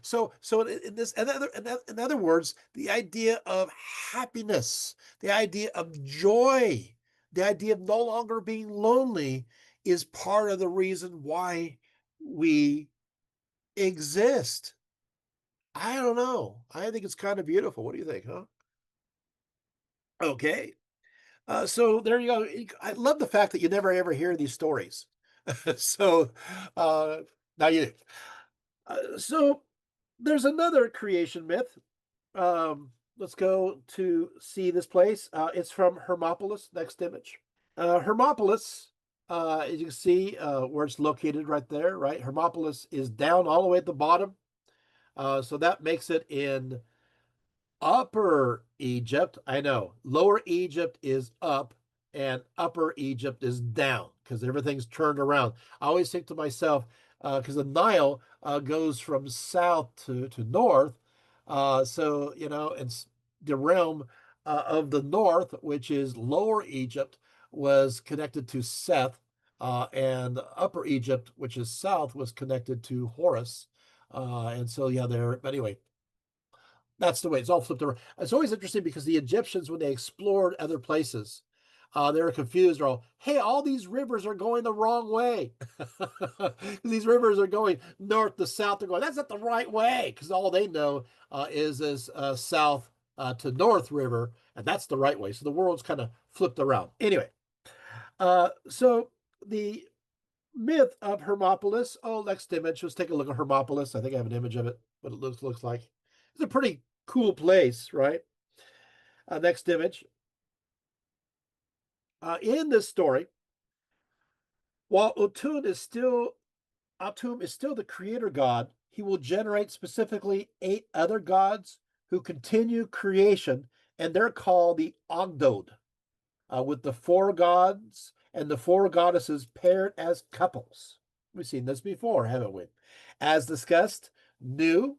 So in this, in other words, the idea of happiness, the idea of joy, the idea of no longer being lonely is part of the reason why we exist. I don't know. I think it's kind of beautiful. What do you think, huh? Okay. So there you go. I love the fact that you never ever hear these stories. So uh, now you do. So there's another creation myth. Let's go to see this place. It's from Hermopolis. Next image. Hermopolis, as you can see where it's located right there, right? Hermopolis is down all the way at the bottom. So that makes it in Upper Egypt. I know. Lower Egypt is up and Upper Egypt is down because everything's turned around. I always think to myself, because the Nile goes from south to north. So, it's the realm of the north, which is Lower Egypt, was connected to Seth, and Upper Egypt, which is south, was connected to Horus. And so, yeah, but anyway, that's the way it's all flipped around. It's always interesting because the Egyptians, when they explored other places, they were confused. They're all, hey, all these rivers are going the wrong way. These rivers are going north to south. They're going, that's not the right way, because all they know is south to north river, and that's the right way. So the world's kind of flipped around. Anyway, so the myth of Hermopolis. Oh, next image. Let's take a look at Hermopolis. I think I have an image of it, what it looks like. It's a pretty cool place, right? Next image. In this story, while Atum is still the creator god, he will generate specifically 8 other gods who continue creation, and they're called the Ogdod, with the 4 gods and the 4 goddesses paired as couples. We've seen this before, haven't we? As discussed, Nu,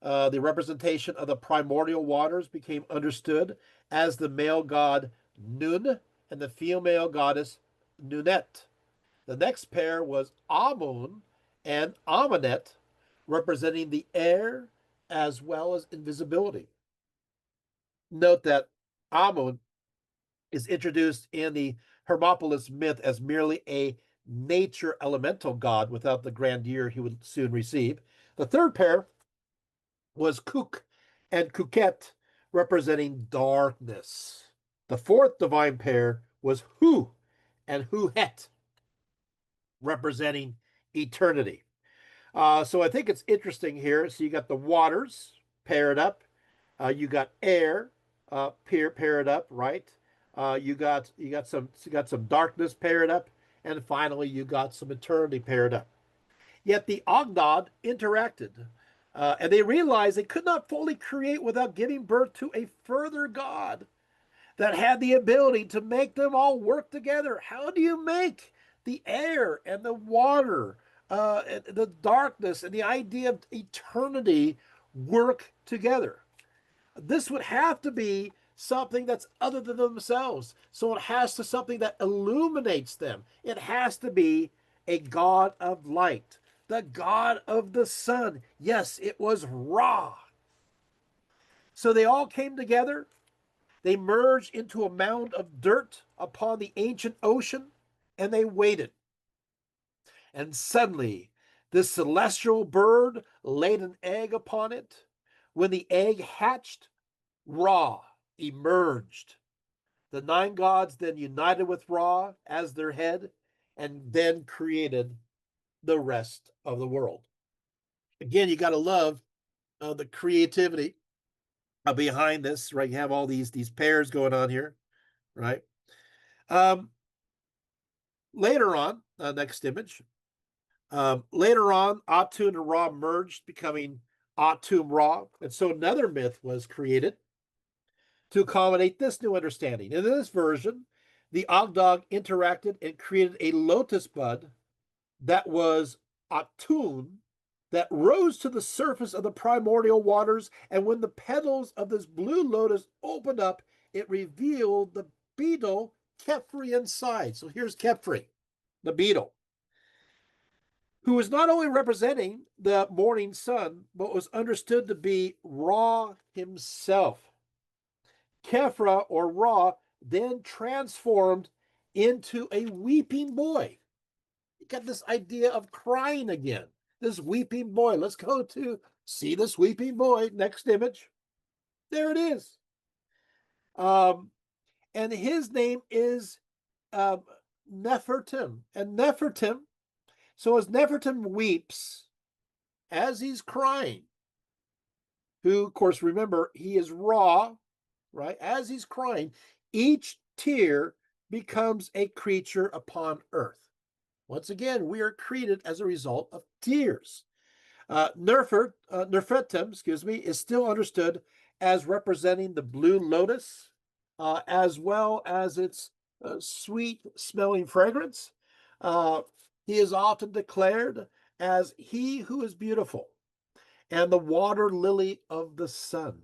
the representation of the primordial waters, became understood as the male god Nun and the female goddess Nunet. The next pair was Amun and Amenet, representing the air as well as invisibility. Note that Amun is introduced in the Hermopolis myth as merely a nature elemental god without the grandeur he would soon receive. The third pair was Kuk and Kuket, representing darkness. The fourth divine pair was Hu and Huhet, representing eternity. So I think it's interesting here. So you got the waters paired up, you got air paired up, right? You got some darkness paired up, and finally you got some eternity paired up. Yet the Ogdod interacted, and they realized they could not fully create without giving birth to a further god that had the ability to make them all work together. How do you make the air and the water, and the darkness and the idea of eternity work together? This would have to be something that's other than themselves. So it has to something that illuminates them. It has to be a god of light, the god of the sun. Yes, it was Ra. So they all came together. They merged into a mound of dirt upon the ancient ocean, and they waited. And suddenly, this celestial bird laid an egg upon it. When the egg hatched, Ra emerged. The 9 gods then united with Ra as their head and then created the rest of the world. Again, you got to love the creativity behind this, right? You have all these pairs going on here, right? Um, Later on, next image. Later on, Atum and Ra merged, becoming Atum Ra. And so another myth was created to accommodate this new understanding. In this version, the Ogdog interacted and created a lotus bud that was Atun, that rose to the surface of the primordial waters. And when the petals of this blue lotus opened up, it revealed the beetle Khepri inside. So here's Khepri, the beetle, who was not only representing the morning sun, but was understood to be Ra himself. Khepra, or Ra, then transformed into a weeping boy. You got this idea of crying again. this weeping boy. Let's go to see this weeping boy. Next image. There it is. And his name is um, Nefertim. And Nefertim, so as Nefertim weeps, as he's crying, who, of course, remember, he is Ra, right? As he's crying, each tear becomes a creature upon earth. Once again, we are created as a result of tears. Nefertum, is still understood as representing the blue lotus, as well as its sweet-smelling fragrance. Uh, he is often declared as he who is beautiful and the water lily of the sun,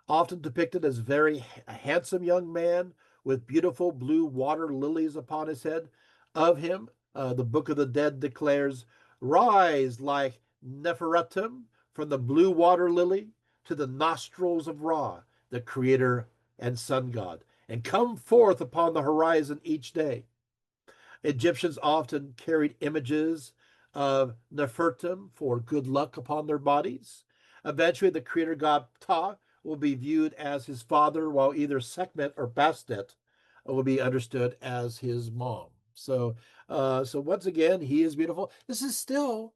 often depicted as a handsome young man with beautiful blue water lilies upon his head. Of him, the Book of the Dead declares, rise like Neferutim from the blue water lily to the nostrils of Ra, the creator and sun god, and come forth upon the horizon each day. Egyptians often carried images of Nefertum for good luck upon their bodies. Eventually, the creator god Ptah will be viewed as his father, while either Sekhmet or Bastet will be understood as his mom. So once again, he is beautiful. This is still,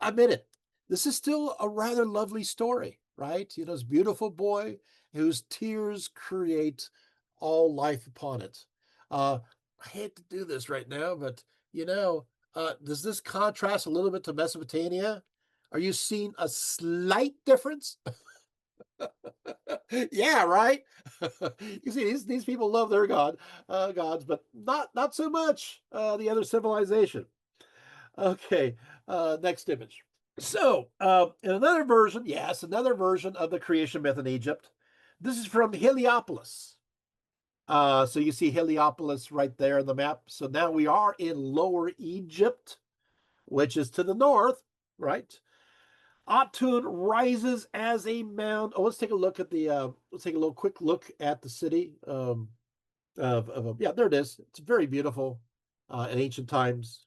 admit it, this is still a rather lovely story, right? This beautiful boy whose tears create all life upon it. I hate to do this right now, but does this contrast a little bit to Mesopotamia? Are you seeing a slight difference? Yeah, right. You see, these people love their gods, but not so much the other civilization. Okay, next image. So, in another version, yes, another version of the creation myth in Egypt. This is from Heliopolis. So you see Heliopolis right there in the map. So now we are in Lower Egypt, which is to the north, right? Atun rises as a mound. Oh, let's take a look at the. Let's take a little quick look at the city. Yeah, there it is. It's very beautiful in ancient times.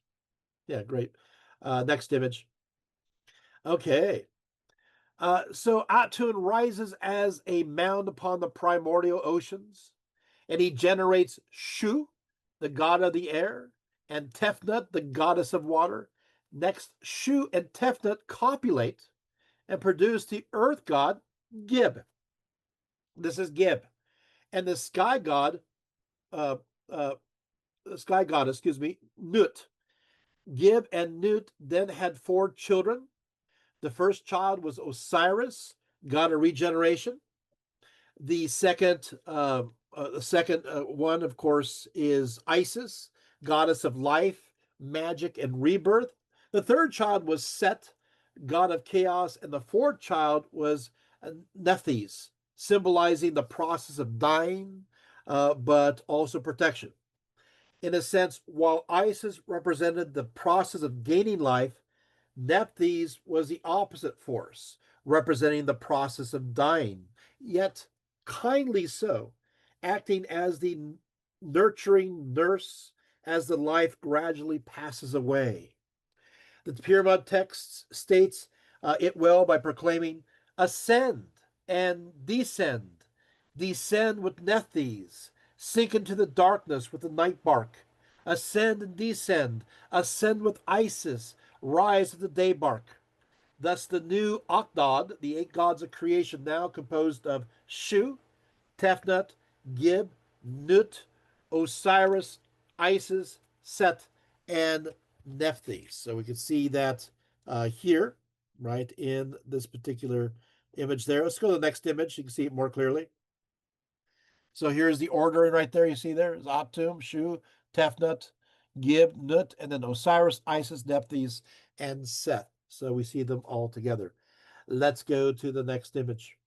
Yeah, great. Next image. Okay. So Atun rises as a mound upon the primordial oceans, and he generates Shu, the god of the air, and Tefnut, the goddess of water. Next, Shu and Tefnut copulate and produce the earth god Gib. This is Gib, and the sky god, uh, uh, sky goddess, Nut. Gib and Nut then had 4 children. The first child was Osiris, god of regeneration. The second one, of course, is Isis, goddess of life, magic, and rebirth. The third child was Set, god of chaos, and the fourth child was Nephthys, symbolizing the process of dying, but also protection. In a sense, while Isis represented the process of gaining life, Nephthys was the opposite force, representing the process of dying, yet kindly so, acting as the nurturing nurse as the life gradually passes away. The Pyramid text states it well by proclaiming, ascend and descend, descend with Nephthys, sink into the darkness with the night bark, ascend and descend, ascend with Isis, rise with the day bark. Thus, the new Akdad, the 8 gods of creation, now composed of Shu, Tefnut, Gib, Nut, Osiris, Isis, Set, and Nephthys. So we can see that here, right, in this particular image there. Let's go to the next image. You can see it more clearly. So here's the ordering right there. You see there is Atum, Shu, Tefnut, Gib, Nut, and then Osiris, Isis, Nephthys, and Seth. So we see them all together. Let's go to the next image.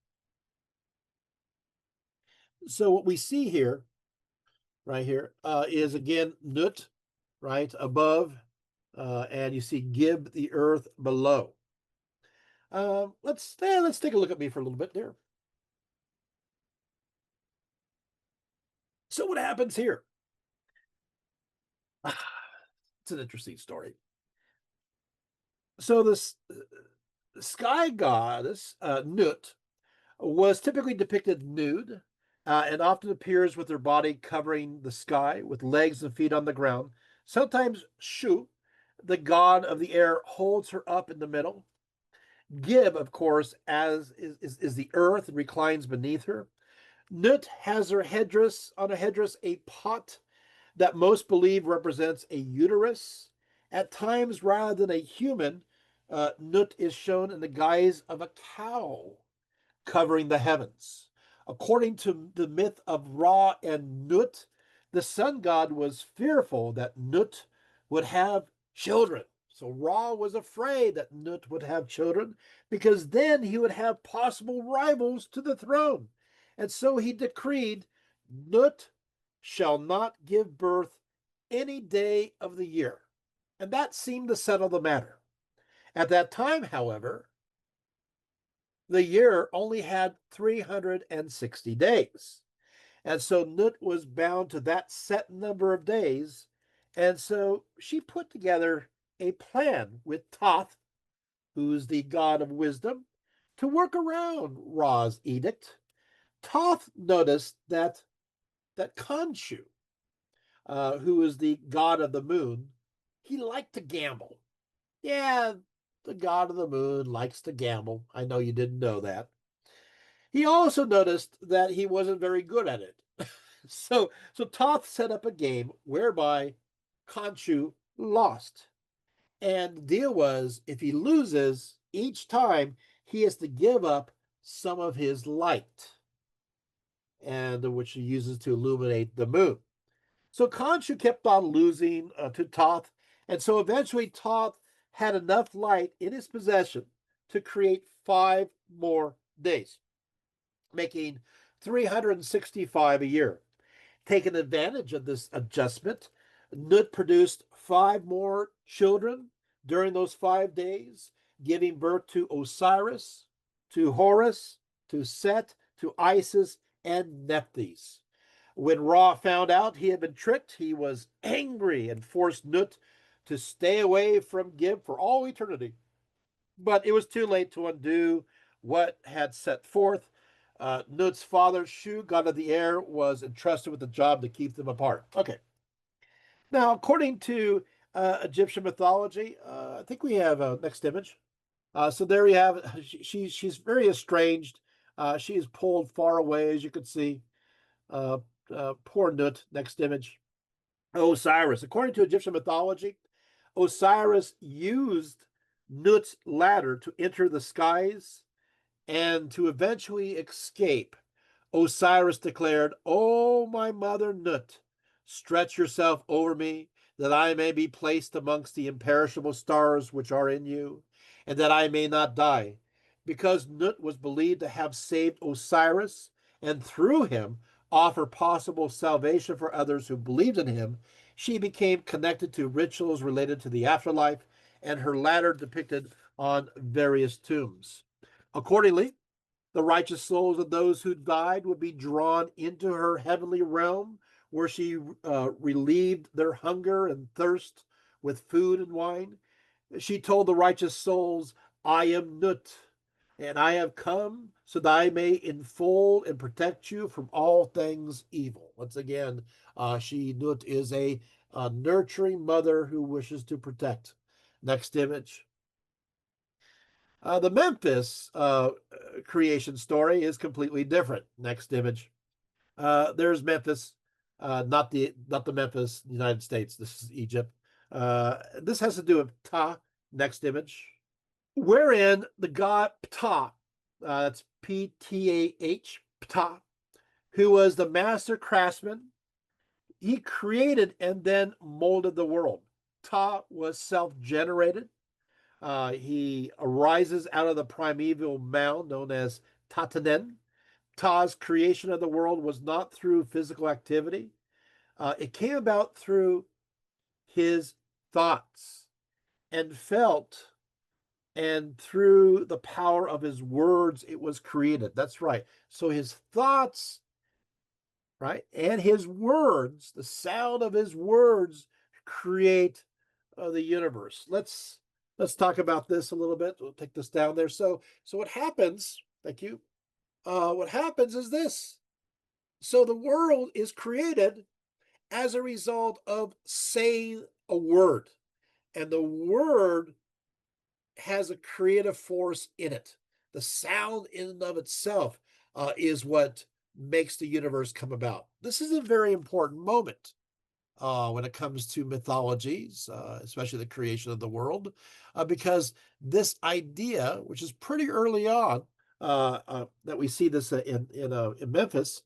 So what we see here, right here, is again Nut, right, above, and you see Gib, the earth, below. Let's take a look at me for a little bit there. So what happens here? It's an interesting story. So the sky goddess, Nut, was typically depicted nude and often appears with her body covering the sky with legs and feet on the ground. Sometimes Shu, the god of the air, holds her up in the middle. Gib, of course, as is the earth and reclines beneath her. Nut has her headdress on a headdress a pot that most believe represents a uterus. At times, rather than a human, Nut is shown in the guise of a cow covering the heavens. According to the myth of Ra and Nut, the sun god was fearful that Nut would have children. So Ra was afraid that Nut would have children because then he would have possible rivals to the throne. And so he decreed Nut shall not give birth any day of the year. And that seemed to settle the matter. At that time, however, the year only had 360 days. And so Nut was bound to that set number of days. And so she put together a plan with Thoth, who's the god of wisdom, to work around Ra's edict. Thoth noticed that Khonshu, who is the god of the moon, he liked to gamble. Yeah, the god of the moon likes to gamble. I know you didn't know that. He also noticed that he wasn't very good at it. So Toth set up a game whereby Khonshu lost. And the deal was if he loses each time, he has to give up some of his light, and which he uses to illuminate the moon. So Khonshu kept on losing to Toth, and so eventually Toth had enough light in his possession to create 5 more days, making 365 a year. Taking advantage of this adjustment, Nut produced 5 more children during those 5 days, giving birth to Osiris, to Horus, to Set, to Isis, and Nephthys. When Ra found out he had been tricked, he was angry and forced Nut to stay away from Gib for all eternity. But it was too late to undo what had set forth. Nut's father, Shu, god of the air, was entrusted with the job to keep them apart. Okay. Now, according to Egyptian mythology, I think we have a next image. So there you have it. She's very estranged. She is pulled far away, as you can see. Uh, poor Nut. Next image. Osiris. According to Egyptian mythology, Osiris used Nut's ladder to enter the skies and to eventually escape. Osiris declared, "O my mother Nut, stretch yourself over me, that I may be placed amongst the imperishable stars which are in you, and that I may not die." Because Nut was believed to have saved Osiris, and through him offer possible salvation for others who believed in him, she became connected to rituals related to the afterlife, and her ladder depicted on various tombs. Accordingly, the righteous souls of those who died would be drawn into her heavenly realm, where she relieved their hunger and thirst with food and wine. She told the righteous souls, "I am Nut, and I have come so that I may enfold and protect you from all things evil." Once again, Nut is a nurturing mother who wishes to protect. Next image. The Memphis creation story is completely different. Next image. There's Memphis, not the Memphis, United States. This is Egypt. This has to do with Ptah. Next image. Wherein the god Ptah, that's Ptah, Ptah, who was the master craftsman, he created and then molded the world. Ptah was self-generated. He arises out of the primeval mound known as Tatanen. Ptah's creation of the world was not through physical activity. It came about through his thoughts and felt, and through the power of his words, it was created. That's right. So his thoughts, right, and his words, the sound of his words create the universe. Let's let's talk about this a little bit. We'll take this down there. So what happens, thank you. What happens is this. So the world is created as a result of saying a word, and the word has a creative force in it. The sound in and of itself is what makes the universe come about. This is a very important moment when it comes to mythologies, especially the creation of the world, because this idea, which is pretty early on, that we see this in Memphis,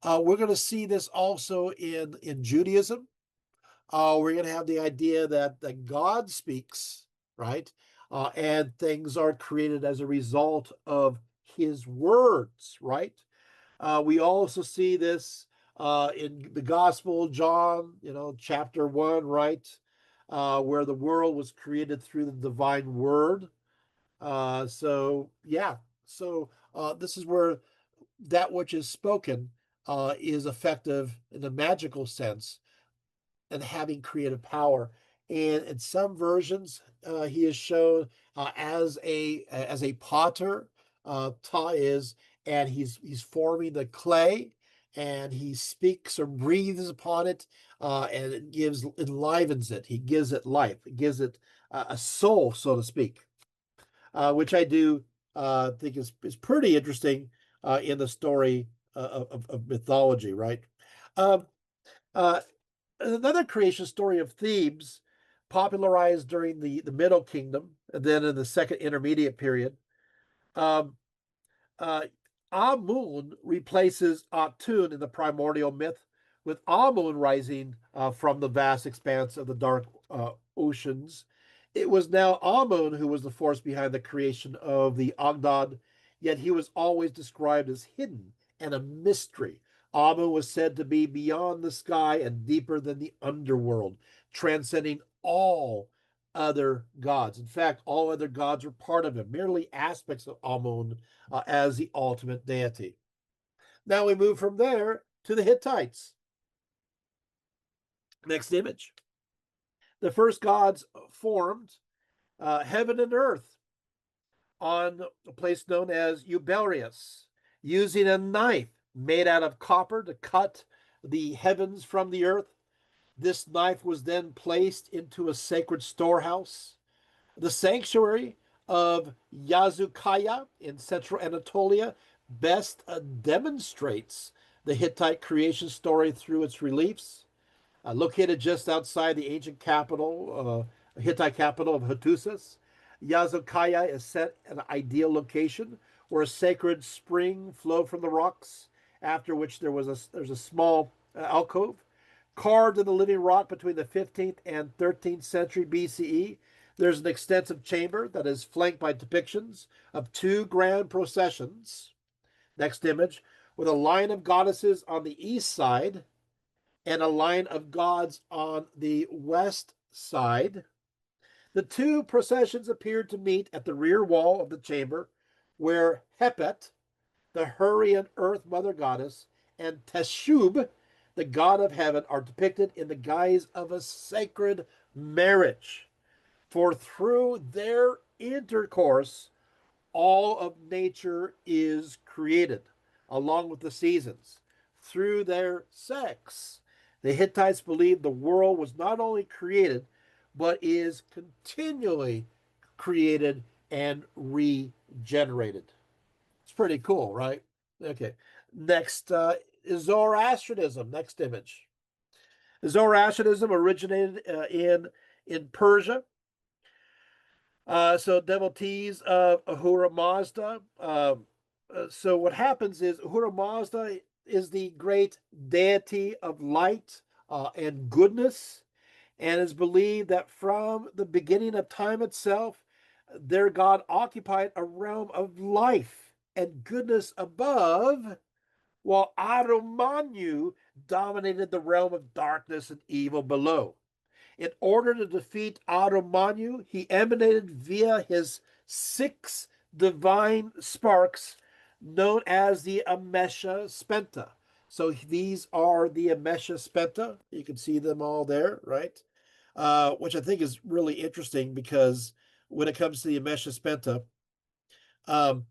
we're going to see this also in Judaism. We're going to have the idea that God speaks, right? And things are created as a result of his words, right? We also see this in the Gospel, John, chapter 1, right? Where the world was created through the divine word. Yeah. This is where that which is spoken is effective in a magical sense and having creative power. And in some versions, he is shown as a potter. Ta is, and he's forming the clay, and he speaks or breathes upon it, and it enlivens it. He gives it life. It gives it a soul, so to speak, which I do think is pretty interesting in the story of mythology, right? Um, uh, Another creation story of Thebes, popularized during the Middle Kingdom and then in the Second Intermediate Period. Um, uh, Amun replaces Atun in the primordial myth, with Amun rising from the vast expanse of the dark oceans. It was now Amun who was the force behind the creation of the Agdad, yet he was always described as hidden and a mystery. Amun was said to be beyond the sky and deeper than the underworld, transcending all other gods. In fact, all other gods were part of him, merely aspects of Amun as the ultimate deity. Now we move from there to the Hittites. Next image. The first gods formed heaven and earth on a place known as Eubelius, using a knife made out of copper to cut the heavens from the earth. This knife was then placed into a sacred storehouse. The sanctuary of Yazukaya in central Anatolia best demonstrates the Hittite creation story through its reliefs. Located just outside the ancient capital, Hittite capital of Hattusas, Yazukaya is set at an ideal location where a sacred spring flowed from the rocks, after which there's a small alcove. Carved in the living rock between the 15th and 13th century BCE, there's an extensive chamber that is flanked by depictions of two grand processions. Next image, with a line of goddesses on the east side and a line of gods on the west side. The two processions appeared to meet at the rear wall of the chamber, where Hepet, the Hurrian earth mother goddess, and Teshub, the god of heaven, are depicted in the guise of a sacred marriage. For through their intercourse, all of nature is created, along with the seasons. Through their sex, the Hittites believed the world was not only created, but is continually created and regenerated. It's pretty cool, right? Okay. Next is Zoroastrianism. Next image. Zoroastrianism originated in Persia. So devotees of Ahura Mazda. So what happens is Ahura Mazda is the great deity of light and goodness, and is believed that from the beginning of time itself, their god occupied a realm of life and goodness above, while Arumanyu dominated the realm of darkness and evil below. In order to defeat Arumanyu, he emanated via his 6 divine sparks, known as the Amesha Spenta. So these are the Amesha Spenta. You can see them all there, right? Which I think is really interesting because when it comes to the Amesha um,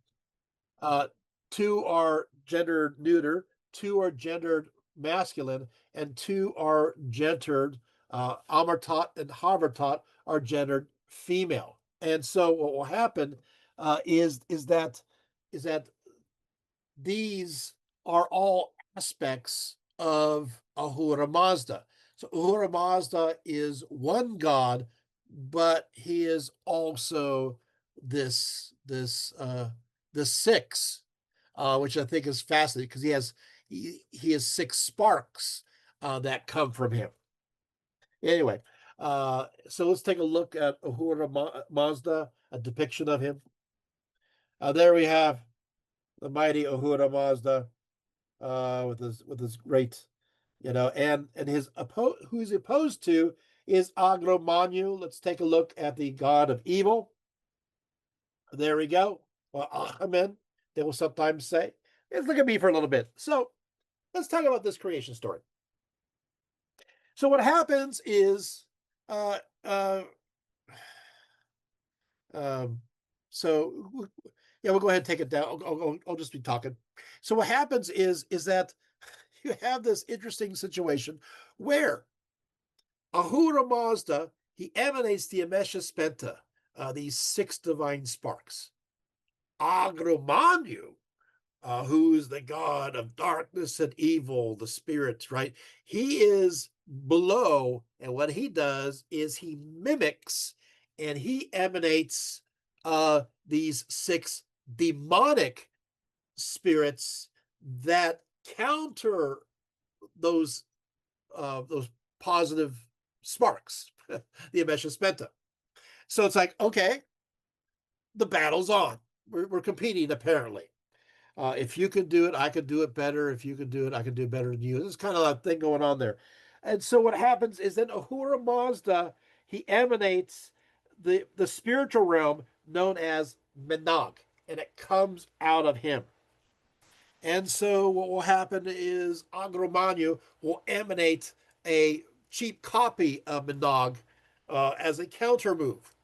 uh, two are gendered neuter, two are gendered masculine, and two are gendered Amartot and Harvartot are gendered female. And so what will happen is that these are all aspects of Ahura Mazda. So Ahura Mazda is one god, but he is also this six, which I think is fascinating because he has six sparks that come from him. Anyway, so let's take a look at Ahura Mazda, a depiction of him. There we have the mighty Ahura Mazda with his great, and who he's opposed to is Agromanyu. Let's take a look at the god of evil. There we go. Or Amen, they will sometimes say. Let's look at me for a little bit. So let's talk about this creation story. So what happens is, uh, uh, um, so yeah, we'll go ahead and take it down. I'll just be talking. So what happens is that you have this interesting situation where Ahura Mazda, he emanates the Amesha Spenta, these six divine sparks. Agromanyu, who's the god of darkness and evil, the spirits, right? He is below, and what he does is he mimics and he emanates these six demonic spirits that counter those positive sparks, the Amesha Spenta. So it's like, okay, the battle's on. We're competing, apparently. If you could do it, I could do it better. If you could do it, I could do better than you. There's kind of a thing going on there. And so what happens is that Ahura Mazda, he emanates the spiritual realm known as Menog, and it comes out of him. And so what will happen is Agromanyu will emanate a cheap copy of Menog as a counter move.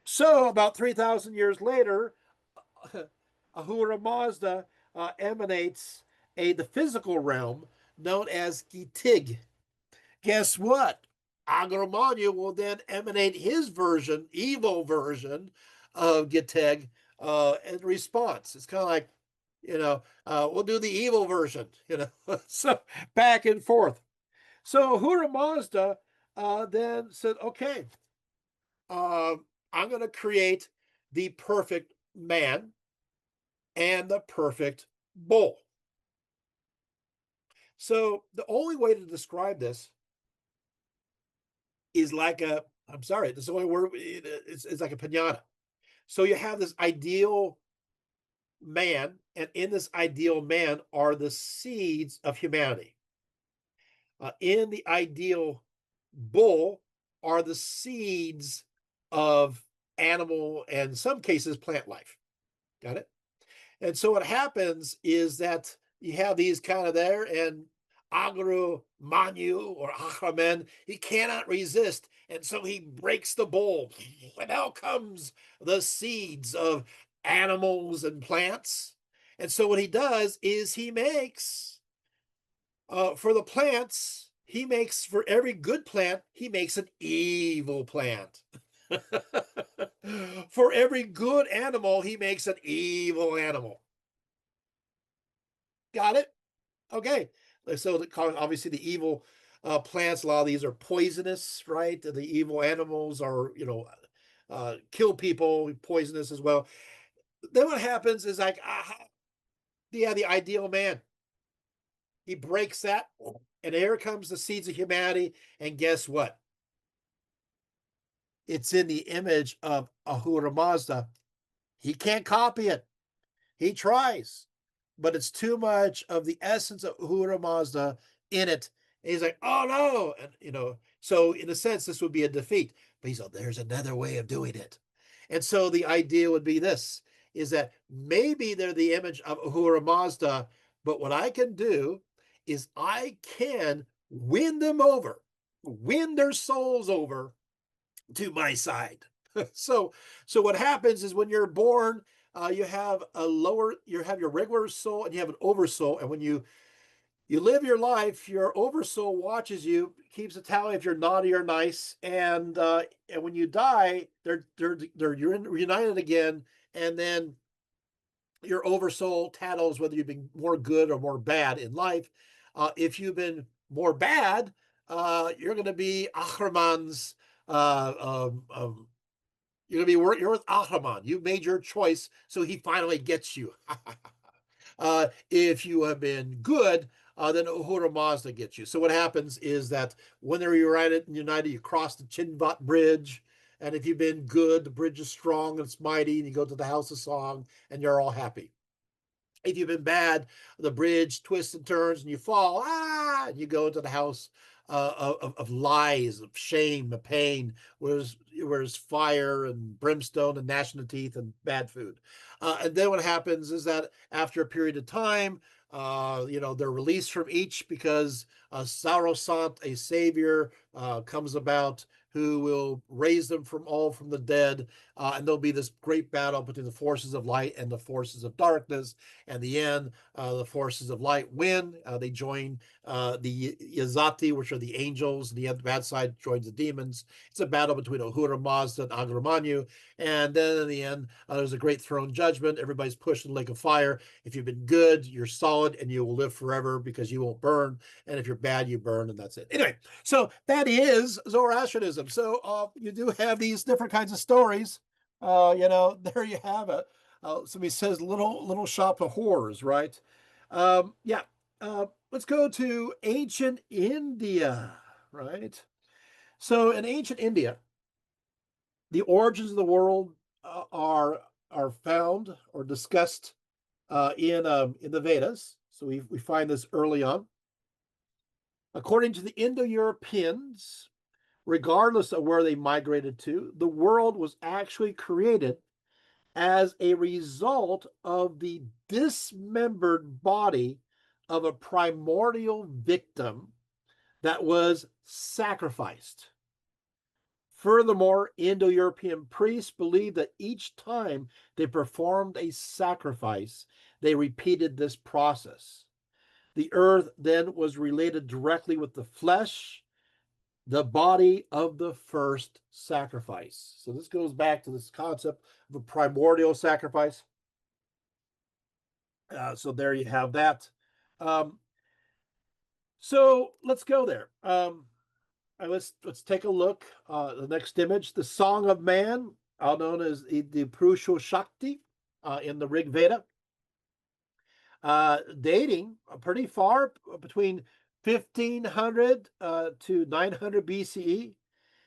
So about 3,000 years later, Ahura Mazda emanates the physical realm known as Gitig. Guess what? Agromanyu will then emanate his version, evil version of Gitig in response. It's kind of like, we'll do the evil version, so back and forth. So Ahura Mazda then said, okay, I'm going to create the perfect man and the perfect bull. So the only way to describe this is like I'm sorry, this is the only word, it's like a pinata. So you have this ideal man, and in this ideal man are the seeds of humanity. In the ideal bull are the seeds of animal and in some cases plant life. Got it? And so what happens is that you have these kind of there, and Agro Manu or Achamen, he cannot resist. And so he breaks the bowl. And out comes the seeds of animals and plants. And so what he does is he makes, for the plants, he makes for every good plant, he makes an evil plant. For every good animal, he makes an evil animal. Got it? Okay. So obviously the evil plants, a lot of these are poisonous, right? The evil animals are, kill people, poisonous as well. Then what happens is like, the ideal man. He breaks that, and here comes the seeds of humanity. And guess what? It's in the image of Ahura Mazda. He can't copy it. He tries, but it's too much of the essence of Ahura Mazda in it. And he's like, oh no. And, so in a sense, this would be a defeat. But he's like, there's another way of doing it. And so the idea would be this, is that maybe they're the image of Ahura Mazda, but what I can do is I can win them over, win their souls over to my side. So what happens is when you're born, you have you have your regular soul and you have an oversoul. And when you live your life, your oversoul watches you, keeps a tally if you're naughty or nice, and when you die, they're reunited again, and then your oversoul tattles whether you've been more good or more bad in life. If you've been more bad, you're going to be Ahriman's. You're going to be you're with Ahriman. You made your choice, so he finally gets you. If you have been good, then Uhura Mazda gets you. So what happens is that when they're united, you cross the Chinvat Bridge. And if you've been good, the bridge is strong and it's mighty, and you go to the House of Song, and you're all happy. If you've been bad, the bridge twists and turns, and you fall, and you go into the house of lies, of shame, of pain, where there's fire and brimstone and gnashing of teeth and bad food. And then what happens is that after a period of time, they're released from each because Sarosant, a savior, comes about who will raise them from the dead. And there'll be this great battle between the forces of light and the forces of darkness. And the end, the forces of light win. They join the Yazati, which are the angels, and the bad side joins the demons. It's a battle between Ahura Mazda and Agramanyu. And then in the end, there's a great throne judgment. Everybody's pushed in the lake of fire. If you've been good, you're solid and you will live forever because you won't burn. And if you're bad, you burn, and that's it. Anyway, so that is Zoroastrianism. So you do have these different kinds of stories. There you have it. Somebody says little shop of horrors, right? Yeah. Let's go to ancient India, right? So in ancient India, the origins of the world are found or discussed in the Vedas. So we find this early on. According to the Indo-Europeans, regardless of where they migrated to, the world was actually created as a result of the dismembered body of a primordial victim that was sacrificed. Furthermore, Indo-European priests believed that each time they performed a sacrifice, they repeated this process. The earth then was related directly with the flesh, the body of the first sacrifice. So this goes back to this concept of a primordial sacrifice. So there you have that. So let's go there. Let's take a look. The next image, the Song of Man, known as the Purusha Shakti in the Rig Veda, dating pretty far, between 1500 to 900 BCE.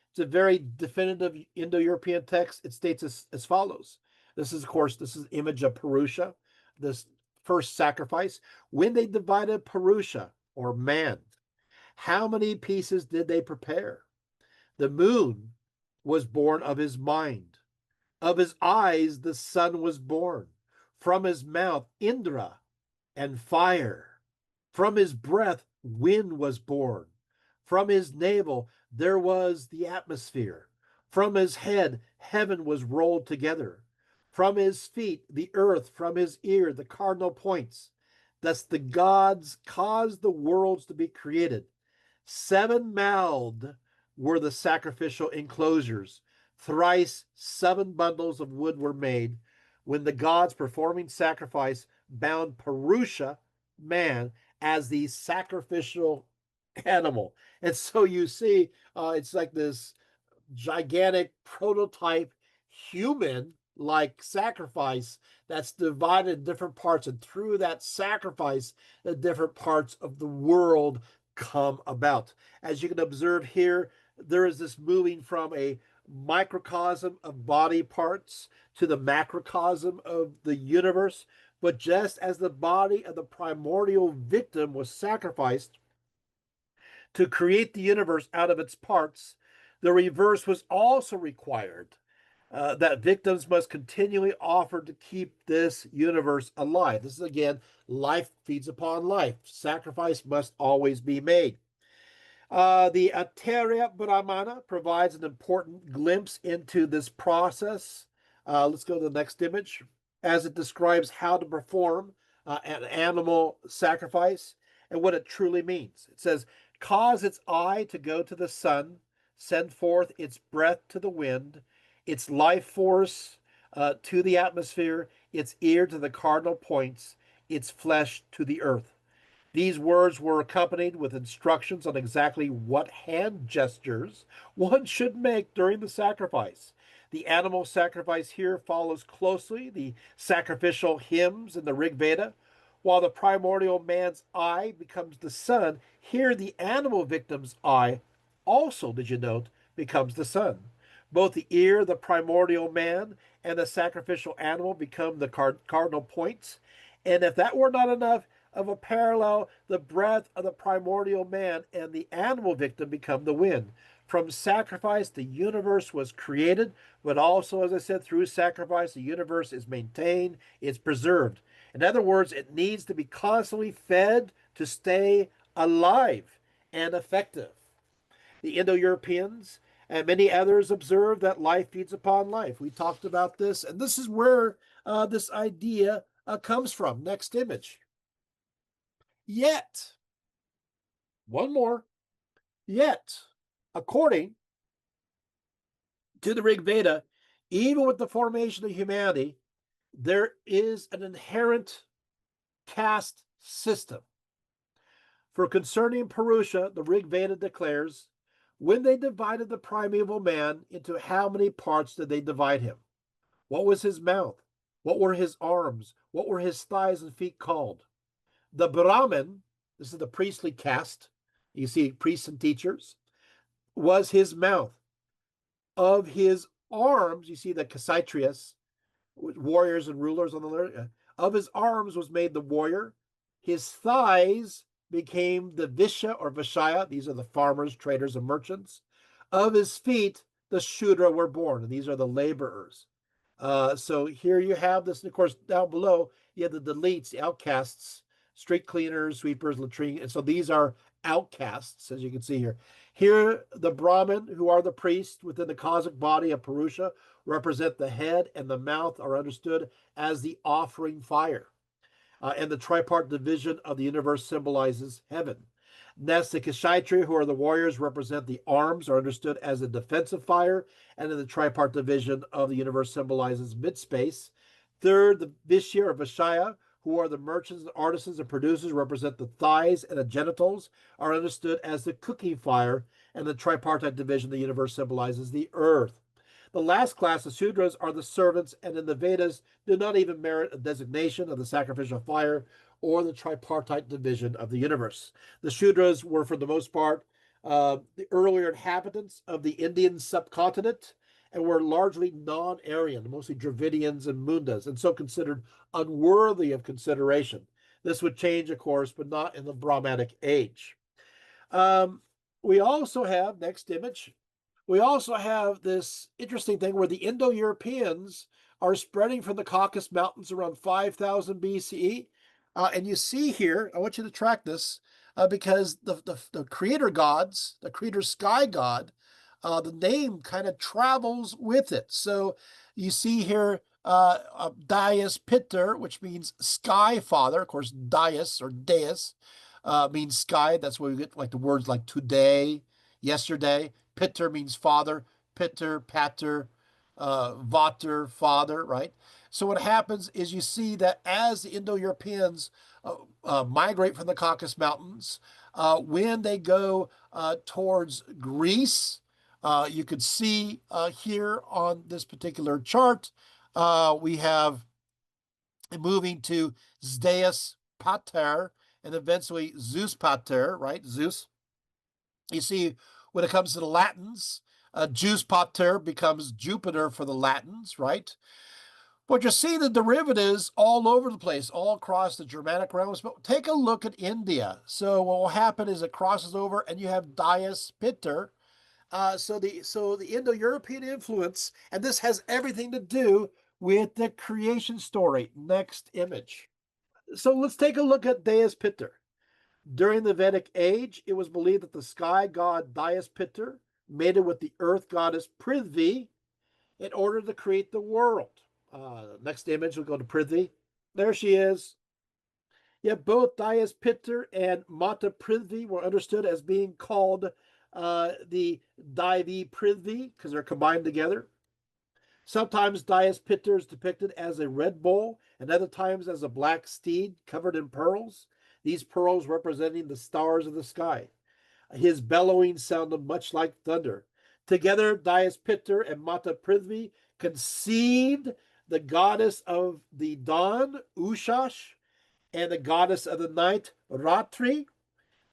It's a very definitive Indo-European text. It states as follows. This is image of Purusha, this first sacrifice. When they divided Purusha, or man, how many pieces did they prepare? The moon was born of his mind. Of his eyes, the sun was born. From his mouth, Indra and fire. From his breath, wind was born. From his navel, there was the atmosphere. From his head, heaven was rolled together. From his feet, the earth. From his ear, the cardinal points. Thus the gods caused the worlds to be created. 7-mouthed were the sacrificial enclosures. Thrice 7 bundles of wood were made. When the gods performing sacrifice bound Purusha, man, as the sacrificial animal. And so you see, it's like this gigantic prototype human like sacrifice that's divided in different parts. And through that sacrifice, the different parts of the world come about. As you can observe here, there is this moving from a microcosm of body parts to the macrocosm of the universe. But just as the body of the primordial victim was sacrificed to create the universe out of its parts, the reverse was also required. That victims must continually offer to keep this universe alive. This is, again, life feeds upon life. Sacrifice must always be made. The Ateria Brahmana provides an important glimpse into this process. Let's go to the next image, as it describes how to perform an animal sacrifice and what it truly means. It says, cause its eye to go to the sun, send forth its breath to the wind, its life force to the atmosphere, its ear to the cardinal points, its flesh to the earth. These words were accompanied with instructions on exactly what hand gestures one should make during the sacrifice. The animal sacrifice here follows closely the sacrificial hymns in the Rig Veda. While the primordial man's eye becomes the sun, here the animal victim's eye also, did you note, becomes the sun. Both the ear of the primordial man and the sacrificial animal become the cardinal points. And if that were not enough of a parallel, the breath of the primordial man and the animal victim become the wind. From sacrifice, the universe was created, but also, as I said, through sacrifice, the universe is maintained, it's preserved. In other words, it needs to be constantly fed to stay alive and effective. The Indo Europeans and many others observe that life feeds upon life. We talked about this, and this is where this idea comes from. Next image. Yet, one more, yet, according to the Rig Veda, even with the formation of humanity, there is an inherent caste system. For concerning Purusha, the Rig Veda declares, when they divided the primeval man, into how many parts did they divide him? What was his mouth? What were his arms? What were his thighs and feet called? The Brahmin, this is the priestly caste, you see priests and teachers, was his mouth. Of his arms, you see the Cassitrius, warriors and rulers on the left. Of his arms was made the warrior. His thighs became the Visha or Vishaya. These are the farmers, traders, and merchants. Of his feet, the Shudra were born, and these are the laborers. So here you have this, and of course, down below, you have the deletes, the outcasts, street cleaners, sweepers, latrine. And so these are outcasts, as you can see here. Here, the Brahmin, who are the priests within the cosmic body of Purusha, represent the head, and the mouth are understood as the offering fire. And the tripart division of the universe symbolizes heaven. Next, the Kshatriya, who are the warriors, represent the arms, are understood as a defensive fire, and in the tripart division of the universe symbolizes mid-space. Third, the Vishya or Vishaya, who are the merchants, artisans, and producers, represent the thighs and the genitals, are understood as the cooking fire, and the tripartite division of the universe symbolizes the earth. The last class, the Sudras, are the servants, and in the Vedas do not even merit a designation of the sacrificial fire or the tripartite division of the universe. The Shudras were, for the most part, the earlier inhabitants of the Indian subcontinent and were largely non-Aryan, mostly Dravidians and Mundas, and so considered unworthy of consideration. This would change, of course, but not in the Brahmanic age. We also have, next image, we also have this interesting thing where the Indo-Europeans are spreading from the Caucasus Mountains around 5000 BCE. And you see here, I want you to track this because the creator gods, the creator sky god, the name kind of travels with it. So you see here Daius Pitter, which means sky father. Of course, Daius or Deus means sky. That's where we get like the words like today, yesterday. Pitter means father. Pitter, pater, vater, father, right? So what happens is you see that as the Indo-Europeans migrate from the Caucasus Mountains, when they go towards Greece, you could see here on this particular chart, we have moving to Zeus Pater and eventually Zeus Pater, right? Zeus. You see, when it comes to the Latins, Zeus Pater becomes Jupiter for the Latins, right? But you're seeing the derivatives all over the place, all across the Germanic realms. But take a look at India. So what will happen is it crosses over, and you have Daius Pitter. So the Indo-European influence, and this has everything to do with the creation story. Next image. So let's take a look at Daius Pitter. During the Vedic age, it was believed that the sky god Dyaspiter mated with the earth goddess Prithvi in order to create the world. Next image, we'll go to Prithvi. There she is. Yet both Dyaspiter and Mata Prithvi were understood as being called the Daivi Prithvi because they're combined together. Sometimes Dyaspiter is depicted as a red bull, and other times as a black steed covered in pearls, these pearls representing the stars of the sky. His bellowing sounded much like thunder. Together, Dyaspiter and Mata Prithvi conceived the goddess of the dawn, Ushash, and the goddess of the night, Ratri.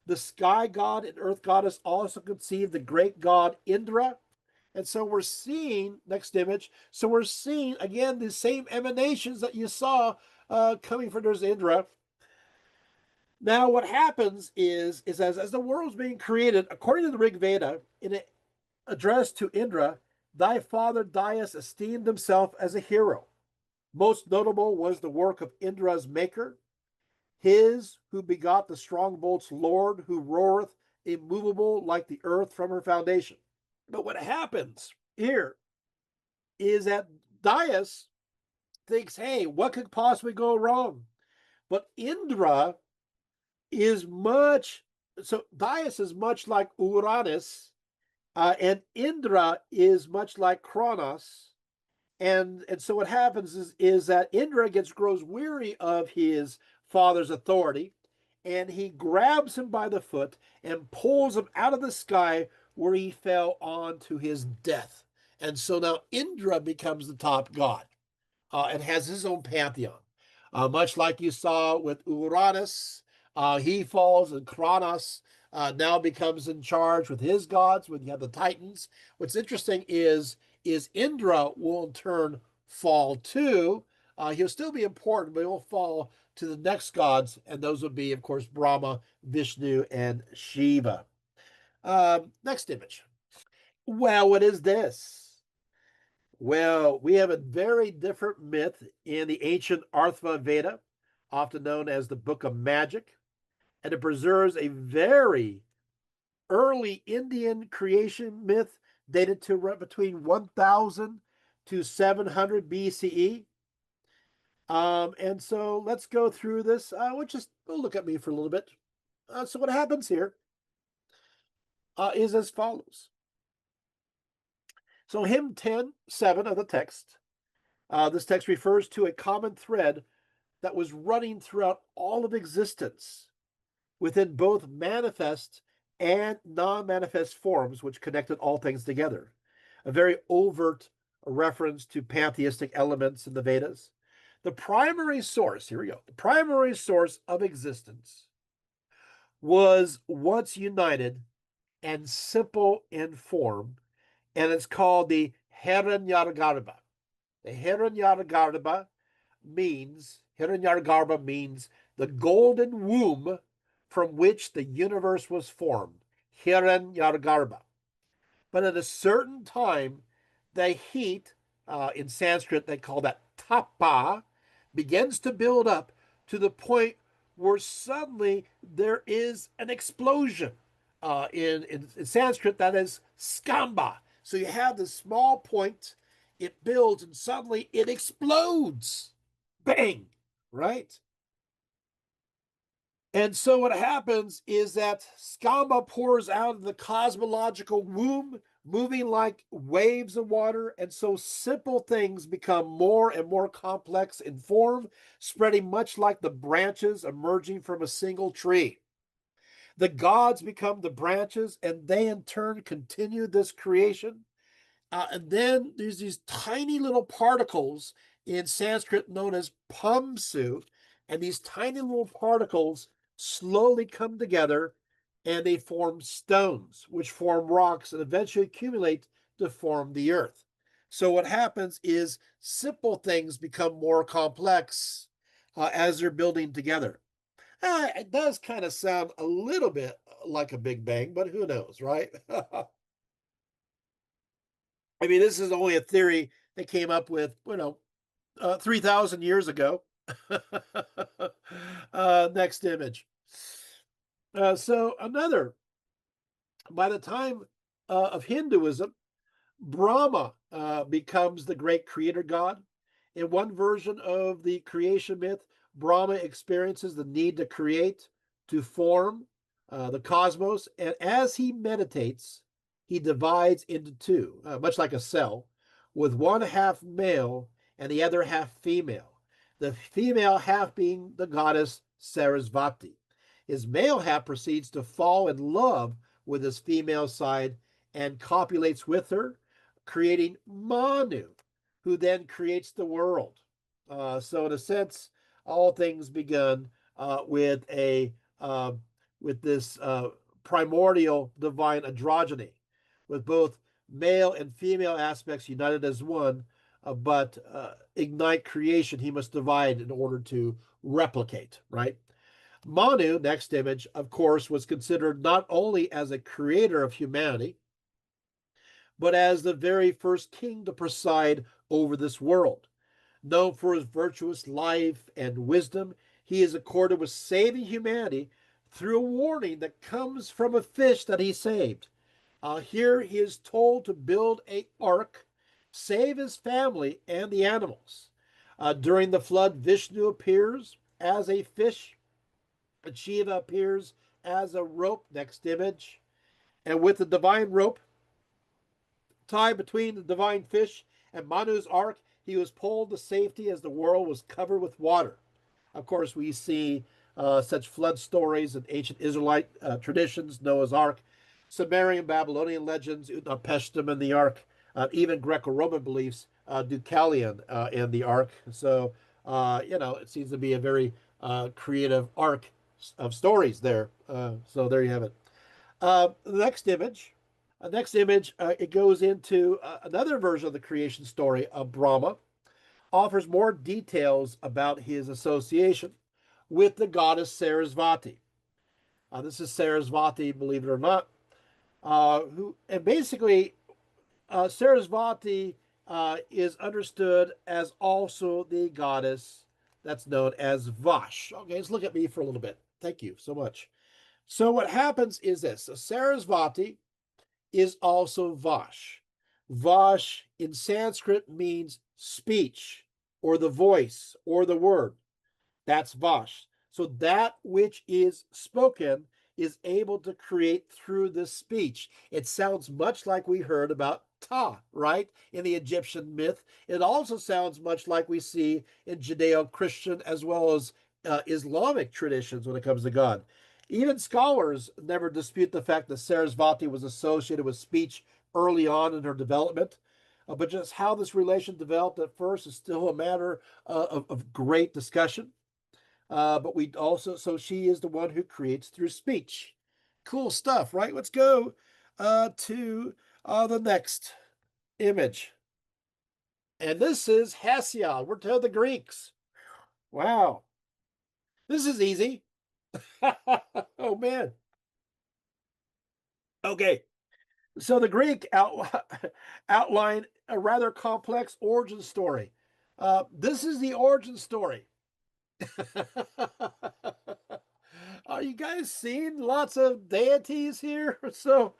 The sky god and earth goddess also conceived the great god Indra. And so we're seeing, next image, so we're seeing again the same emanations that you saw coming from there's Indra. Now, what happens is as the world's being created, according to the Rig Veda, in an address to Indra, thy father Dyaus esteemed himself as a hero. Most notable was the work of Indra's maker, his who begot the strong bolt's lord, who roareth immovable like the earth from her foundation. But what happens here is that Dyaus thinks, hey, what could possibly go wrong? But Indra is much, so Dyaus is much like Uranus, and Indra is much like Kronos. And so what happens is that Indra grows weary of his father's authority, and he grabs him by the foot and pulls him out of the sky where he fell on to his death. And so now Indra becomes the top god and has his own pantheon. Much like you saw with Uranus, he falls and Kronos now becomes in charge with his gods when you have the Titans. What's interesting is Indra will in turn fall too. He'll still be important, but he'll fall to the next gods, and those would be, of course, Brahma, Vishnu, and Shiva. Next image. Well, what is this? Well, we have a very different myth in the ancient Artha Veda, often known as the Book of Magic, and it preserves a very early Indian creation myth dated to between 1000 to 700 BCE. And so let's go through this. We'll look at me for a little bit. So what happens here is as follows. So hymn 10:7 of the text, this text refers to a common thread that was running throughout all of existence within both manifest and non-manifest forms, which connected all things together. A very overt reference to pantheistic elements in the Vedas. The primary source, here we go, the primary source of existence was once united and simple in form, and it's called the Hiranyagarbha. The Hiranyagarbha means the golden womb from which the universe was formed. Hiranyagarbha. But at a certain time, the heat, in Sanskrit, they call that tapa, begins to build up to the point where suddenly there is an explosion. In Sanskrit, that is skamba. So you have this small point, it builds, and suddenly it explodes. Bang, right? And so what happens is that skamba pours out of the cosmological womb, moving like waves of water. And so simple things become more and more complex in form, spreading much like the branches emerging from a single tree. The gods become the branches, and they in turn continue this creation. And then there's these tiny little particles in Sanskrit known as pamsu, and these tiny little particles slowly come together and they form stones, which form rocks and eventually accumulate to form the earth. So what happens is simple things become more complex as they're building together. It does kind of sound a little bit like a Big Bang, but who knows, right? I mean, this is only a theory they came up with, 3,000 years ago. Next image. So another, by the time of Hinduism, Brahma becomes the great creator god. In one version of the creation myth, Brahma experiences the need to create, to form the cosmos, and as he meditates, he divides into two, much like a cell, with one half male and the other half female. The female half being the goddess Sarasvati. His male half proceeds to fall in love with his female side and copulates with her, creating Manu, who then creates the world. So, in a sense, all things begun with a with this primordial divine androgyny, with both male and female aspects united as one. But ignite creation, he must divide in order to replicate. Right. Manu, next image, of course, was considered not only as a creator of humanity, but as the very first king to preside over this world. Known for his virtuous life and wisdom, he is accorded with saving humanity through a warning that comes from a fish that he saved. Here he is told to build an ark, save his family and the animals. During the flood, Vishnu appears as a fish, and Shiva appears as a rope, next image. And with the divine rope, tied between the divine fish and Manu's ark, he was pulled to safety as the world was covered with water. Of course, we see such flood stories in ancient Israelite traditions, Noah's Ark, Sumerian, Babylonian legends, Utnapishtim and the Ark, even Greco-Roman beliefs, Deucalion and the Ark. So, it seems to be a very creative arc of stories there. So there you have it. The next image. It goes into another version of the creation story of Brahma, offers more details about his association with the goddess Sarasvati. This is Sarasvati, believe it or not, who and basically Sarasvati is understood as also the goddess that's known as Vash. Okay, let's look at me for a little bit. Thank you so much. So what happens is this: so Sarasvati is also Vash. Vash in Sanskrit means speech or the voice or the word. That's Vash. So that which is spoken is able to create through this speech. It sounds much like we heard about Ta, right? In the Egyptian myth. It also sounds much like we see in Judeo Christian as well as Islamic traditions when it comes to God. Even scholars never dispute the fact that Sarasvati was associated with speech early on in her development. But just how this relation developed at first is still a matter of great discussion. But we also, so she is the one who creates through speech. Cool stuff, right? Let's go to the next image. And this is Hesiod. We're to the Greeks. Wow. This is easy. Oh, man. Okay. So the Greek outlined a rather complex origin story. This is the origin story. Are you guys seeing lots of deities here? So,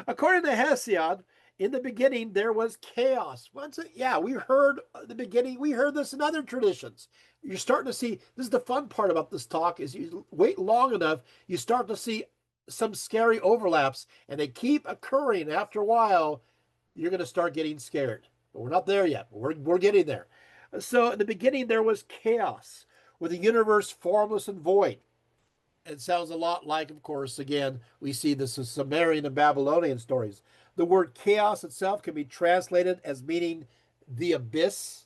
according to Hesiod, in the beginning there was chaos. Yeah, we heard the beginning. We heard this in other traditions. You're starting to see. This is the fun part about this talk: is you wait long enough, you start to see some scary overlaps, and they keep occurring. After a while, you're going to start getting scared. But we're not there yet. But we're getting there. So, in the beginning, there was chaos, with the universe formless and void. It sounds a lot like, of course, again, we see this in Sumerian and Babylonian stories. The word chaos itself can be translated as meaning the abyss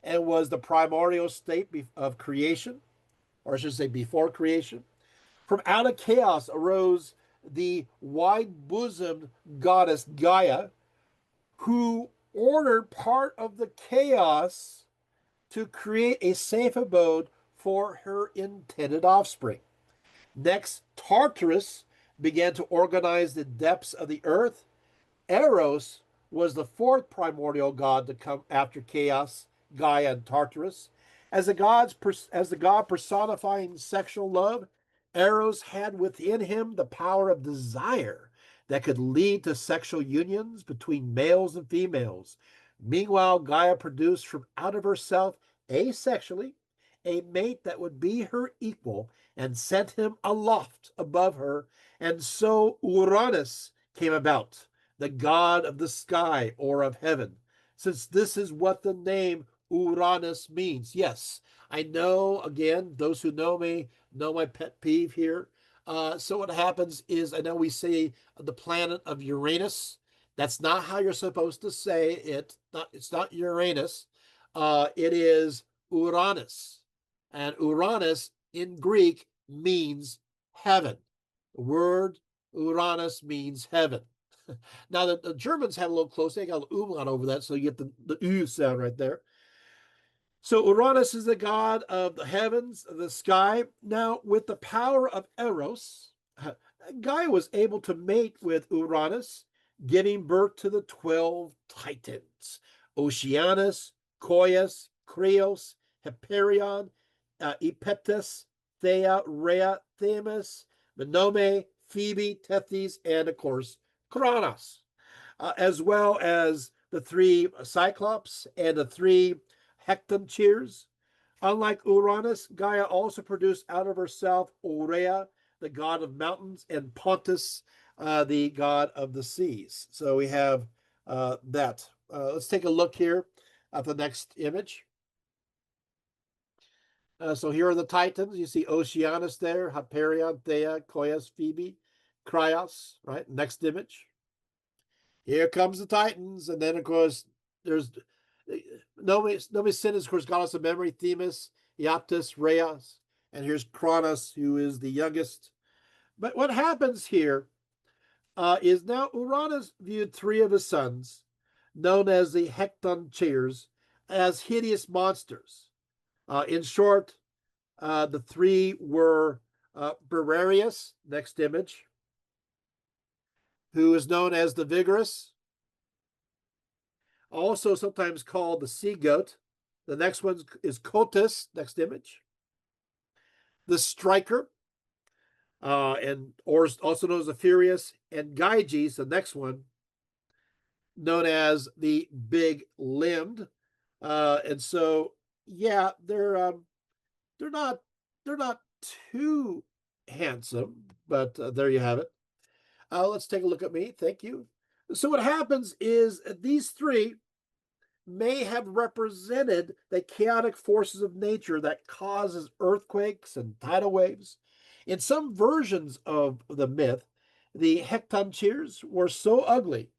and was the primordial state of creation, or I should say before creation. From out of chaos arose the wide bosomed goddess Gaia, who ordered part of the chaos to create a safe abode for her intended offspring. Next, Tartarus began to organize the depths of the earth. Eros was the fourth primordial god to come after Chaos, Gaia, and Tartarus. As the god personifying sexual love, Eros had within him the power of desire that could lead to sexual unions between males and females. Meanwhile, Gaia produced from out of herself asexually a mate that would be her equal and sent him aloft above her. And so Uranus came about, the god of the sky or of heaven, since this is what the name Uranus means. Yes, I know, again, those who know me know my pet peeve here. So what happens is, I know we say the planet of Uranus. That's not how you're supposed to say it. It's not Uranus. It is Uranus. And Uranus in Greek means heaven. The word Uranus means heaven. Now, the Germans had a little close. They got an umlaut over that, so you get the U sound right there. So Uranus is the god of the heavens, the sky. Now, with the power of Eros, Gaia was able to mate with Uranus, giving birth to the 12 Titans: Oceanus, Coeus, Creos, Hyperion, Ipetus, Thea, Rhea, Themis, Menome, Phoebe, Tethys, and of course, Kronos, as well as the 3 Cyclops and the 3 hectoncheires. Unlike Uranus, Gaia also produced out of herself Ourea, the god of mountains, and Pontus, the god of the seas. So we have that. Let's take a look here at the next image. So here are the Titans. You see Oceanus there, Hyperion, Thea, Coeus, Phoebe, Cryos, right? Next image. Here comes the Titans. And then, of course, there's Nomi Sin is, of course, goddess of memory, Themis, Iaptis, Rheas. And here's Kronos, who is the youngest. But what happens here is now Uranus viewed 3 of his sons, known as the hectoncheires, as hideous monsters. In short, the 3 were Berarius, next image, who is known as the vigorous, also sometimes called the sea goat. The next one is Cotus, next image, the striker, and or also known as the furious, and Gyges, the next one, known as the big limbed. And so, yeah, they're not too handsome, but there you have it. Let's take a look at me. Thank you. So what happens is these 3 may have represented the chaotic forces of nature that causes earthquakes and tidal waves. In some versions of the myth, the hectoncheires were so ugly.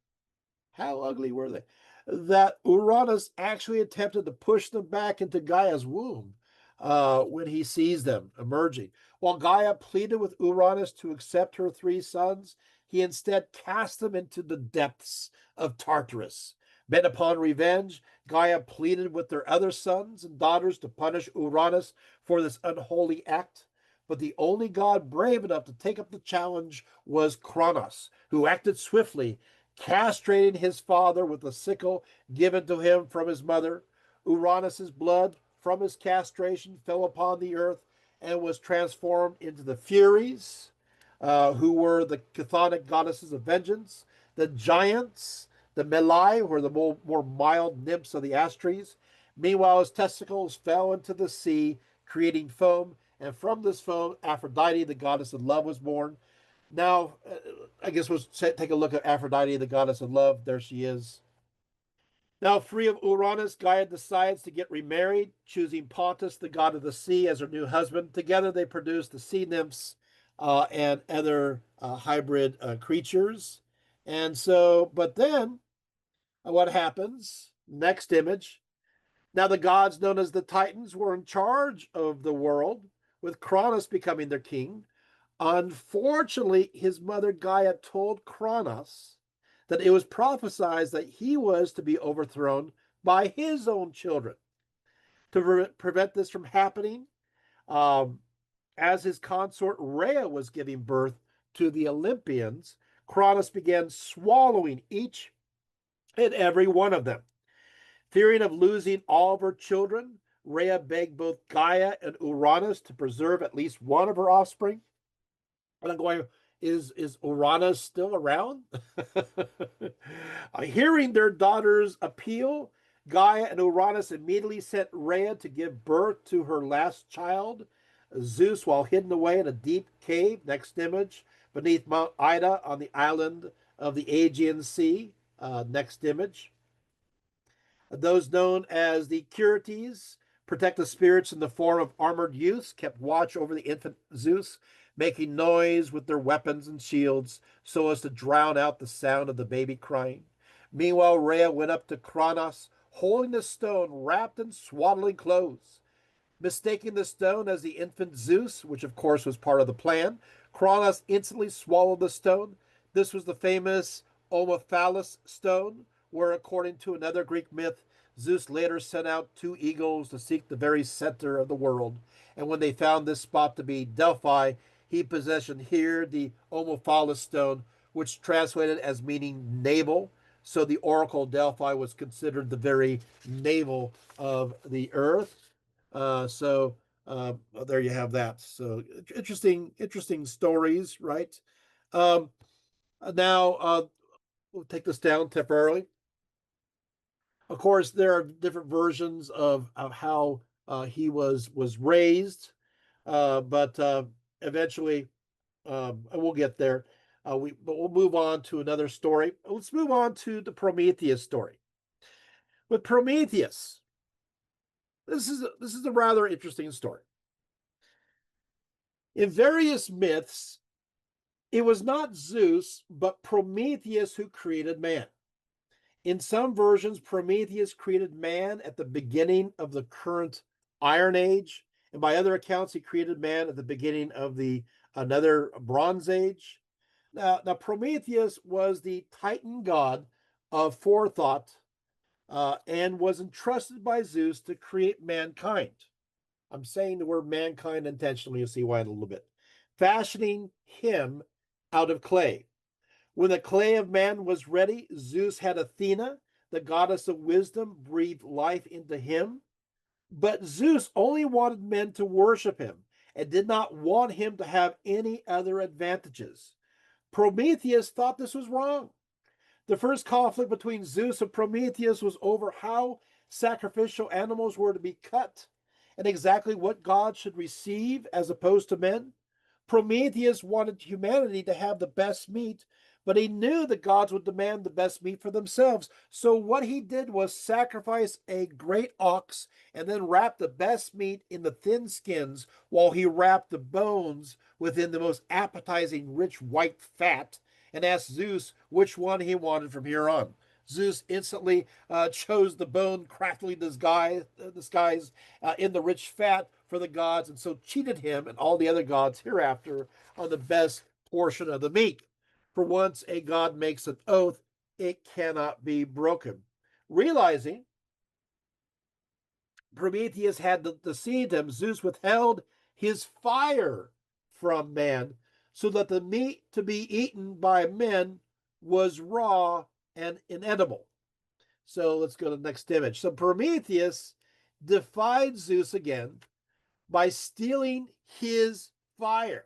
How ugly were they? That Uranus actually attempted to push them back into Gaia's womb when he sees them emerging. While Gaia pleaded with Uranus to accept her 3 sons, he instead cast them into the depths of Tartarus. Bent upon revenge, Gaia pleaded with their other sons and daughters to punish Uranus for this unholy act. But the only god brave enough to take up the challenge was Kronos, who acted swiftly, castrating his father with a sickle given to him from his mother. Uranus's blood from his castration fell upon the earth and was transformed into the Furies, who were the chthonic goddesses of vengeance, the giants, the Melai, who were the more mild nymphs of the Astries. Meanwhile, his testicles fell into the sea, creating foam, and from this foam, Aphrodite, the goddess of love, was born. Now, I guess we'll take a look at Aphrodite, the goddess of love. There she is. Now, free of Uranus, Gaia decides to get remarried, choosing Pontus, the god of the sea, as her new husband. Together, they produce the sea nymphs and other hybrid creatures. And so, but then what happens? Next image. Now, the gods known as the Titans were in charge of the world, with Kronos becoming their king. Unfortunately, his mother Gaia told Kronos that it was prophesied that he was to be overthrown by his own children. To prevent this from happening, as his consort Rhea was giving birth to the Olympians, Kronos began swallowing each and every one of them. Fearing of losing all of her children, Rhea begged both Gaia and Uranus to preserve at least one of her offspring. And I'm going, is Uranus still around? Hearing their daughter's appeal, Gaia and Uranus immediately sent Rhea to give birth to her last child, Zeus, while hidden away in a deep cave, next image, beneath Mount Ida on the island of the Aegean Sea, next image. Those known as the Curites protect the spirits in the form of armored youths, kept watch over the infant Zeus, making noise with their weapons and shields so as to drown out the sound of the baby crying. Meanwhile, Rhea went up to Kronos, holding the stone wrapped in swaddling clothes. Mistaking the stone as the infant Zeus, which of course was part of the plan, Kronos instantly swallowed the stone. This was the famous Omphalos stone, where, according to another Greek myth, Zeus later sent out two eagles to seek the very center of the world. And when they found this spot to be Delphi, he positioned here the Omphalos stone, which translated as meaning navel. So the Oracle Delphi was considered the very navel of the earth. So there you have that. So interesting stories, right? Um, now we'll take this down temporarily. Of course, there are different versions of how he was raised, but eventually, we'll get there. But we'll move on to another story. Let's move on to the Prometheus story. With Prometheus, this is a rather interesting story. In various myths, it was not Zeus, but Prometheus who created man. In some versions, Prometheus created man at the beginning of the current Iron Age, and by other accounts, he created man at the beginning of the another Bronze Age. Now Prometheus was the Titan god of forethought and was entrusted by Zeus to create mankind. I'm saying the word mankind intentionally. You'll see why in a little bit. Fashioning him out of clay. When the clay of man was ready, Zeus had Athena, the goddess of wisdom, breathe life into him. But Zeus only wanted men to worship him and did not want him to have any other advantages. Prometheus thought this was wrong. The first conflict between Zeus and Prometheus was over how sacrificial animals were to be cut and exactly what God should receive as opposed to men. Prometheus wanted humanity to have the best meat, but he knew the gods would demand the best meat for themselves. So what he did was sacrifice a great ox and then wrap the best meat in the thin skins while he wrapped the bones within the most appetizing rich white fat and asked Zeus which one he wanted from here on. Zeus instantly chose the bone craftily disguised in the rich fat for the gods, and so cheated him and all the other gods hereafter on the best portion of the meat. For once a god makes an oath, it cannot be broken. Realizing Prometheus had deceived him, Zeus withheld his fire from man so that the meat to be eaten by men was raw and inedible. So let's go to the next image. So Prometheus defied Zeus again by stealing his fire,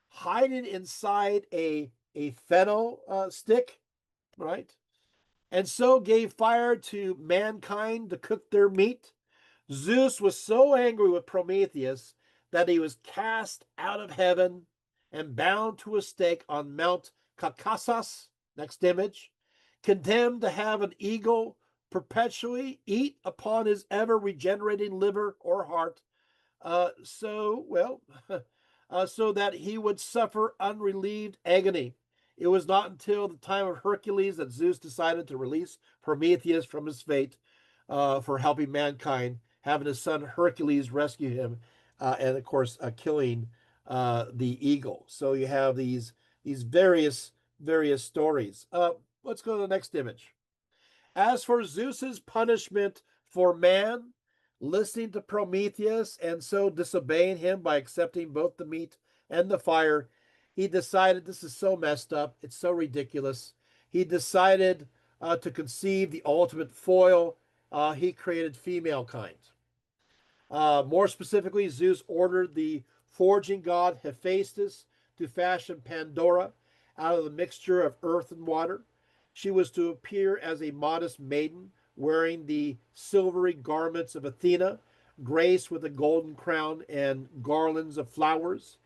hiding inside a fennel stick, right? And so gave fire to mankind to cook their meat. Zeus was so angry with Prometheus that he was cast out of heaven and bound to a stake on Mount Caucasus, next image, condemned to have an eagle perpetually eat upon his ever regenerating liver or heart, so that he would suffer unrelieved agony. It was not until the time of Hercules that Zeus decided to release Prometheus from his fate for helping mankind, having his son Hercules rescue him, and of course killing the eagle. So you have these various stories. Let's go to the next image. As for Zeus's punishment for man, listening to Prometheus and so disobeying him by accepting both the meat and the fire, he decided this is so messed up. It's so ridiculous. He decided to conceive the ultimate foil. He created female kind. More specifically, Zeus ordered the forging god Hephaestus to fashion Pandora out of the mixture of earth and water. She was to appear as a modest maiden wearing the silvery garments of Athena, graced with a golden crown and garlands of flowers.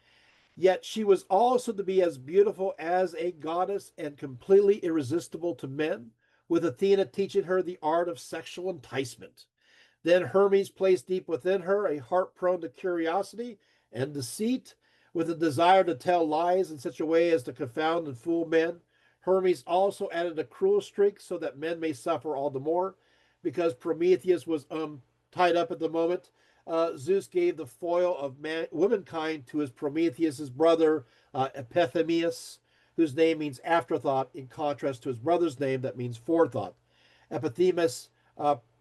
Yet she was also to be as beautiful as a goddess and completely irresistible to men, with Athena teaching her the art of sexual enticement. Then Hermes placed deep within her a heart prone to curiosity and deceit, with a desire to tell lies in such a way as to confound and fool men. Hermes also added a cruel streak so that men may suffer all the more. Because Prometheus was tied up at the moment, Zeus gave the foil of womankind to his Prometheus's brother, Epithemius, whose name means afterthought, in contrast to his brother's name that means forethought. Epithemius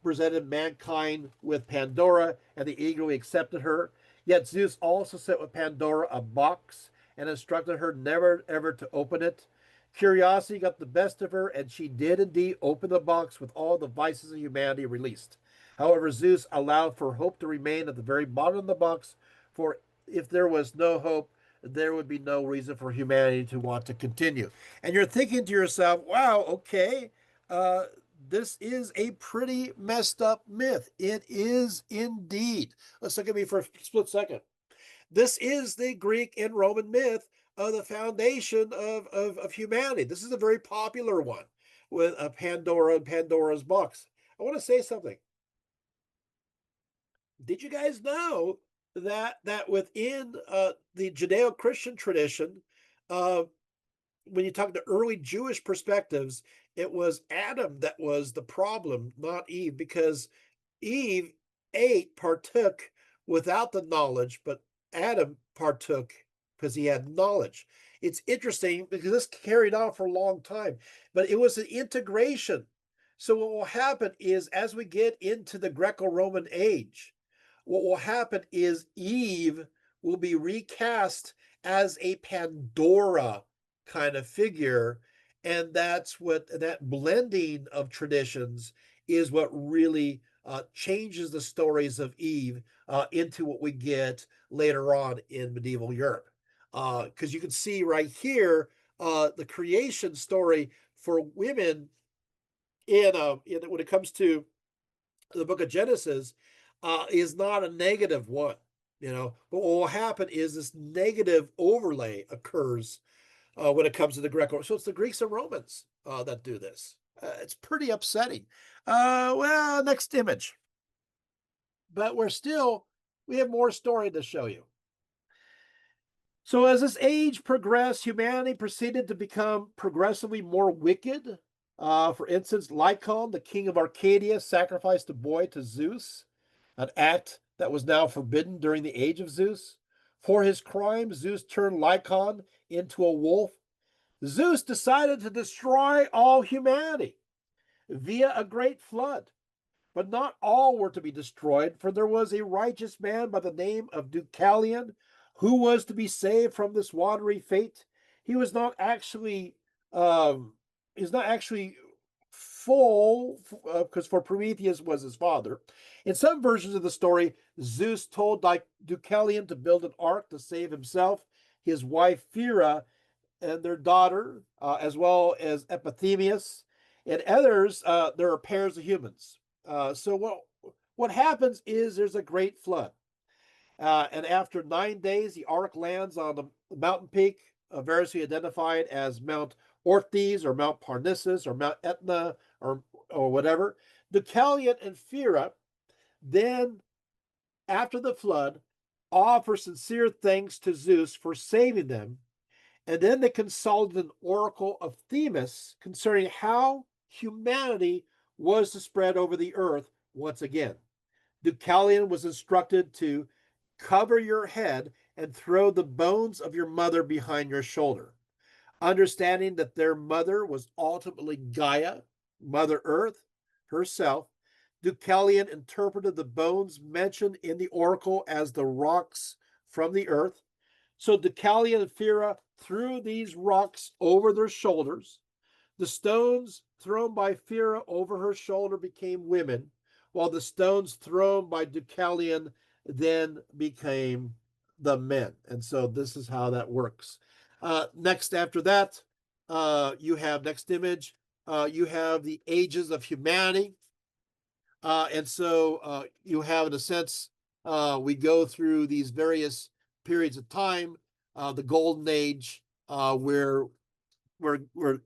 presented mankind with Pandora, and they eagerly accepted her. Yet Zeus also sent with Pandora a box and instructed her never ever to open it. Curiosity got the best of her, and she did indeed open the box with all the vices of humanity released. However, Zeus allowed for hope to remain at the very bottom of the box, for if there was no hope, there would be no reason for humanity to want to continue. And you're thinking to yourself, wow, okay, uh, this is a pretty messed up myth. It is indeed. Let's look at me for a split second. This is the Greek and Roman myth of the foundation of humanity. This is a very popular one with Pandora and Pandora's box. I want to say something. Did you guys know that within the Judeo-Christian tradition, uh, when you talk to early Jewish perspectives, it was Adam that was the problem, not Eve, because Eve partook without the knowledge, but Adam partook because he had knowledge. It's interesting because this carried on for a long time, but it was an integration. So what will happen is as we get into the Greco-Roman age, what will happen is Eve will be recast as a Pandora kind of figure. And that's what that blending of traditions is what really changes the stories of Eve into what we get later on in medieval Europe. Because you can see right here the creation story for women when it comes to the book of Genesis is not a negative one, But what will happen is this negative overlay occurs when it comes to the Greco. So it's the Greeks and Romans that do this. It's pretty upsetting. Well, next image. But we have more story to show you. So as this age progressed, humanity proceeded to become progressively more wicked. For instance, Lycon, the king of Arcadia, sacrificed a boy to Zeus, an act that was now forbidden during the age of Zeus. For his crime, Zeus turned Lycon into a wolf. Zeus decided to destroy all humanity via a great flood. But not all were to be destroyed, for there was a righteous man by the name of Deucalion who was to be saved from this watery fate. He was not actually is not actually full because for Prometheus was his father. In some versions of the story, Zeus told Deucalion to build an ark to save himself, his wife Phaera, and their daughter, as well as Epithemius. And others, there are pairs of humans. So what happens is there's a great flood. And after 9 days, the ark lands on the mountain peak, variously identified as Mount Orthes or Mount Parnassus or Mount Etna or whatever. Deucalion and Phaera then, after the flood, offer sincere thanks to Zeus for saving them. And then they consulted an oracle of Themis concerning how humanity was to spread over the earth once again. Deucalion was instructed to cover your head and throw the bones of your mother behind your shoulder. Understanding that their mother was ultimately Gaia, Mother Earth herself, Deucalion interpreted the bones mentioned in the oracle as the rocks from the earth. So Deucalion and Phaera threw these rocks over their shoulders. The stones thrown by Phaera over her shoulder became women, while the stones thrown by Deucalion then became the men. And so this is how that works. Next after that, you have next image, you have the ages of humanity. And so you have, in a sense, we go through these various periods of time, the golden age, where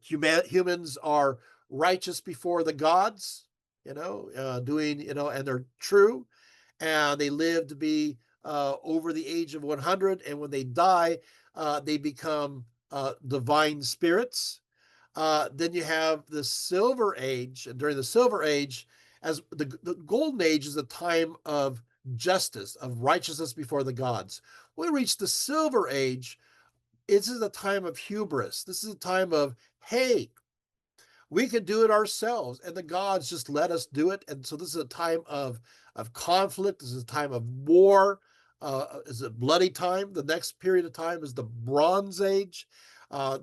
humans are righteous before the gods, doing, and they're true, and they live to be over the age of 100, and when they die, they become divine spirits. Then you have the Silver Age, and during the Silver Age, as the Golden Age is a time of justice, of righteousness before the gods. When we reach the Silver Age, this is a time of hubris. This is a time of, hey, we can do it ourselves, and the gods just let us do it. And so this is a time of conflict. This is a time of war. Is a bloody time. The next period of time is the Bronze Age.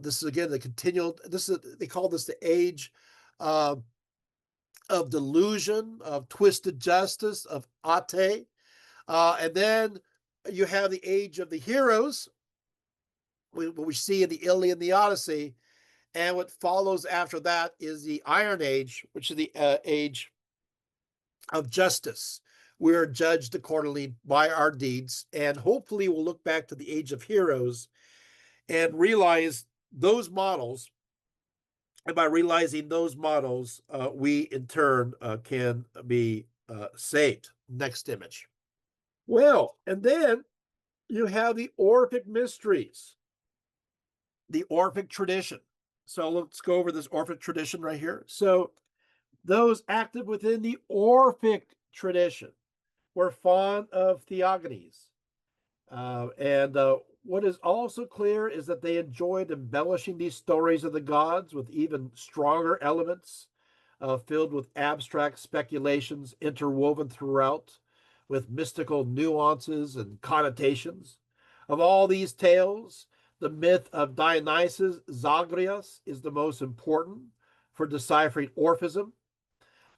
This is again the continual. They call this the age uh, of delusion, of twisted justice, of ate. And then you have the age of the heroes, what we see in the Iliad and the Odyssey. And what follows after that is the Iron Age, which is the age of justice. We're judged accordingly by our deeds. And hopefully we'll look back to the age of heroes and realize those models. And by realizing those models, we in turn can be saved. Next image. Well, and then you have the Orphic mysteries, the Orphic tradition. So let's go over this Orphic tradition right here. So those active within the Orphic tradition were fond of theogonies. And what is also clear is that they enjoyed embellishing these stories of the gods with even stronger elements, filled with abstract speculations interwoven throughout, with mystical nuances and connotations. Of all these tales, the myth of Dionysus Zagreus is the most important for deciphering Orphism.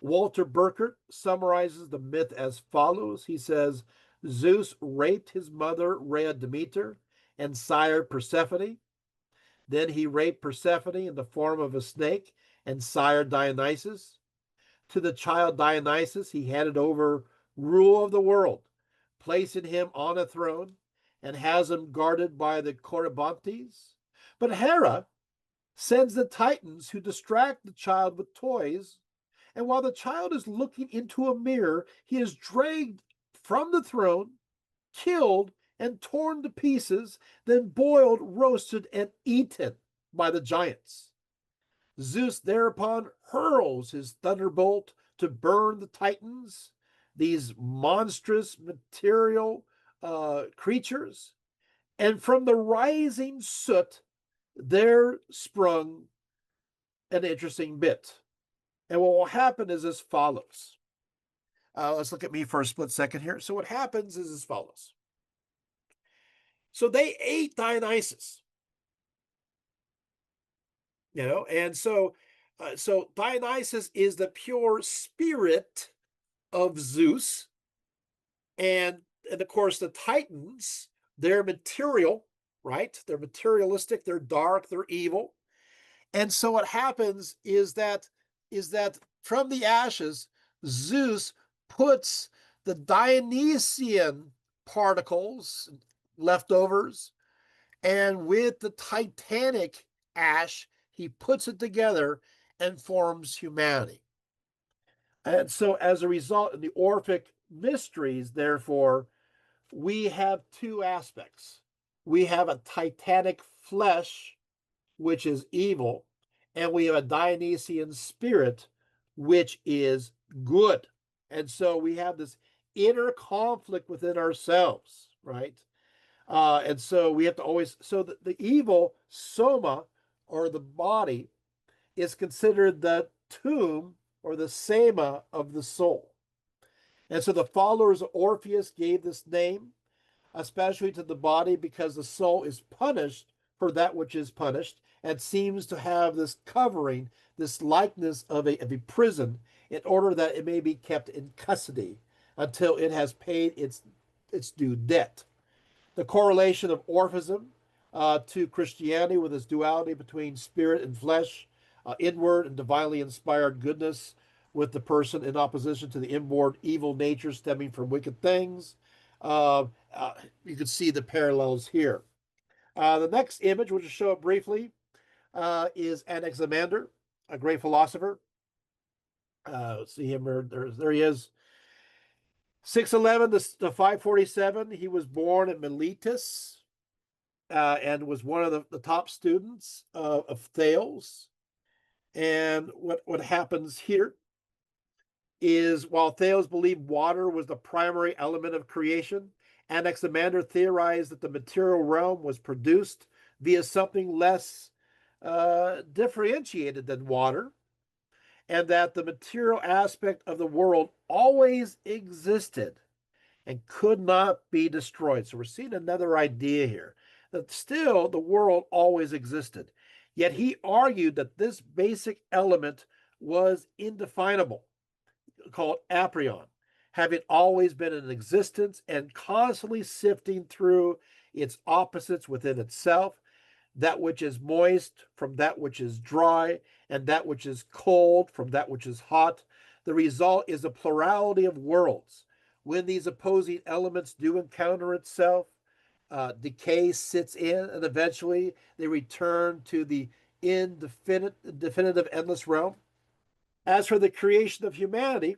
Walter Burkert summarizes the myth as follows. He says, Zeus raped his mother, Rhea Demeter, and sired Persephone. Then he raped Persephone in the form of a snake and sired Dionysus. To the child Dionysus, he handed over rule of the world, placing him on a throne, and has him guarded by the Corybantes. But Hera sends the Titans who distract the child with toys, and while the child is looking into a mirror, he is dragged from the throne, killed, and torn to pieces, then boiled, roasted, and eaten by the giants. Zeus thereupon hurls his thunderbolt to burn the Titans, these monstrous material creatures, and from the rising soot there sprung an interesting bit. And what will happen is as follows. Let's look at me for a split second here. So what happens is as follows. So they ate Dionysus, and so Dionysus is the pure spirit of Zeus, and of course the Titans, they're material, right? They're materialistic, they're dark, they're evil. And so what happens is that from the ashes, Zeus puts the Dionysian particles, leftovers, and with the Titanic ash, he puts it together and forms humanity. And so as a result, in the Orphic mysteries, therefore, we have two aspects. We have a Titanic flesh, which is evil, and we have a Dionysian spirit, which is good. And so we have this inner conflict within ourselves, right? And so we have to always, so the evil soma, or the body, is considered the tomb or the sema of the soul. And so the followers of Orpheus gave this name, especially to the body, because the soul is punished for that which is punished, and seems to have this covering, this likeness of a prison, in order that it may be kept in custody until it has paid its due debt. The correlation of Orphism to Christianity with its duality between spirit and flesh, inward and divinely inspired goodness with the person in opposition to the inborn evil nature stemming from wicked things. Uh, you can see the parallels here. The next image, we'll just show it briefly, is Anaximander, a great philosopher. See him there he is. 611 to 547. He was born at Miletus and was one of the top students of Thales. And what happens here is while Thales believed water was the primary element of creation, Anaximander theorized that the material realm was produced via something less differentiated than water, and that the material aspect of the world always existed and could not be destroyed. So we're seeing another idea here that still the world always existed. Yet he argued that this basic element was indefinable, called aprion, having always been in existence and constantly sifting through its opposites within itself, that which is moist from that which is dry, and that which is cold from that which is hot. The result is a plurality of worlds. When these opposing elements do encounter itself, decay sits in, and eventually they return to the definitive endless realm. As for the creation of humanity,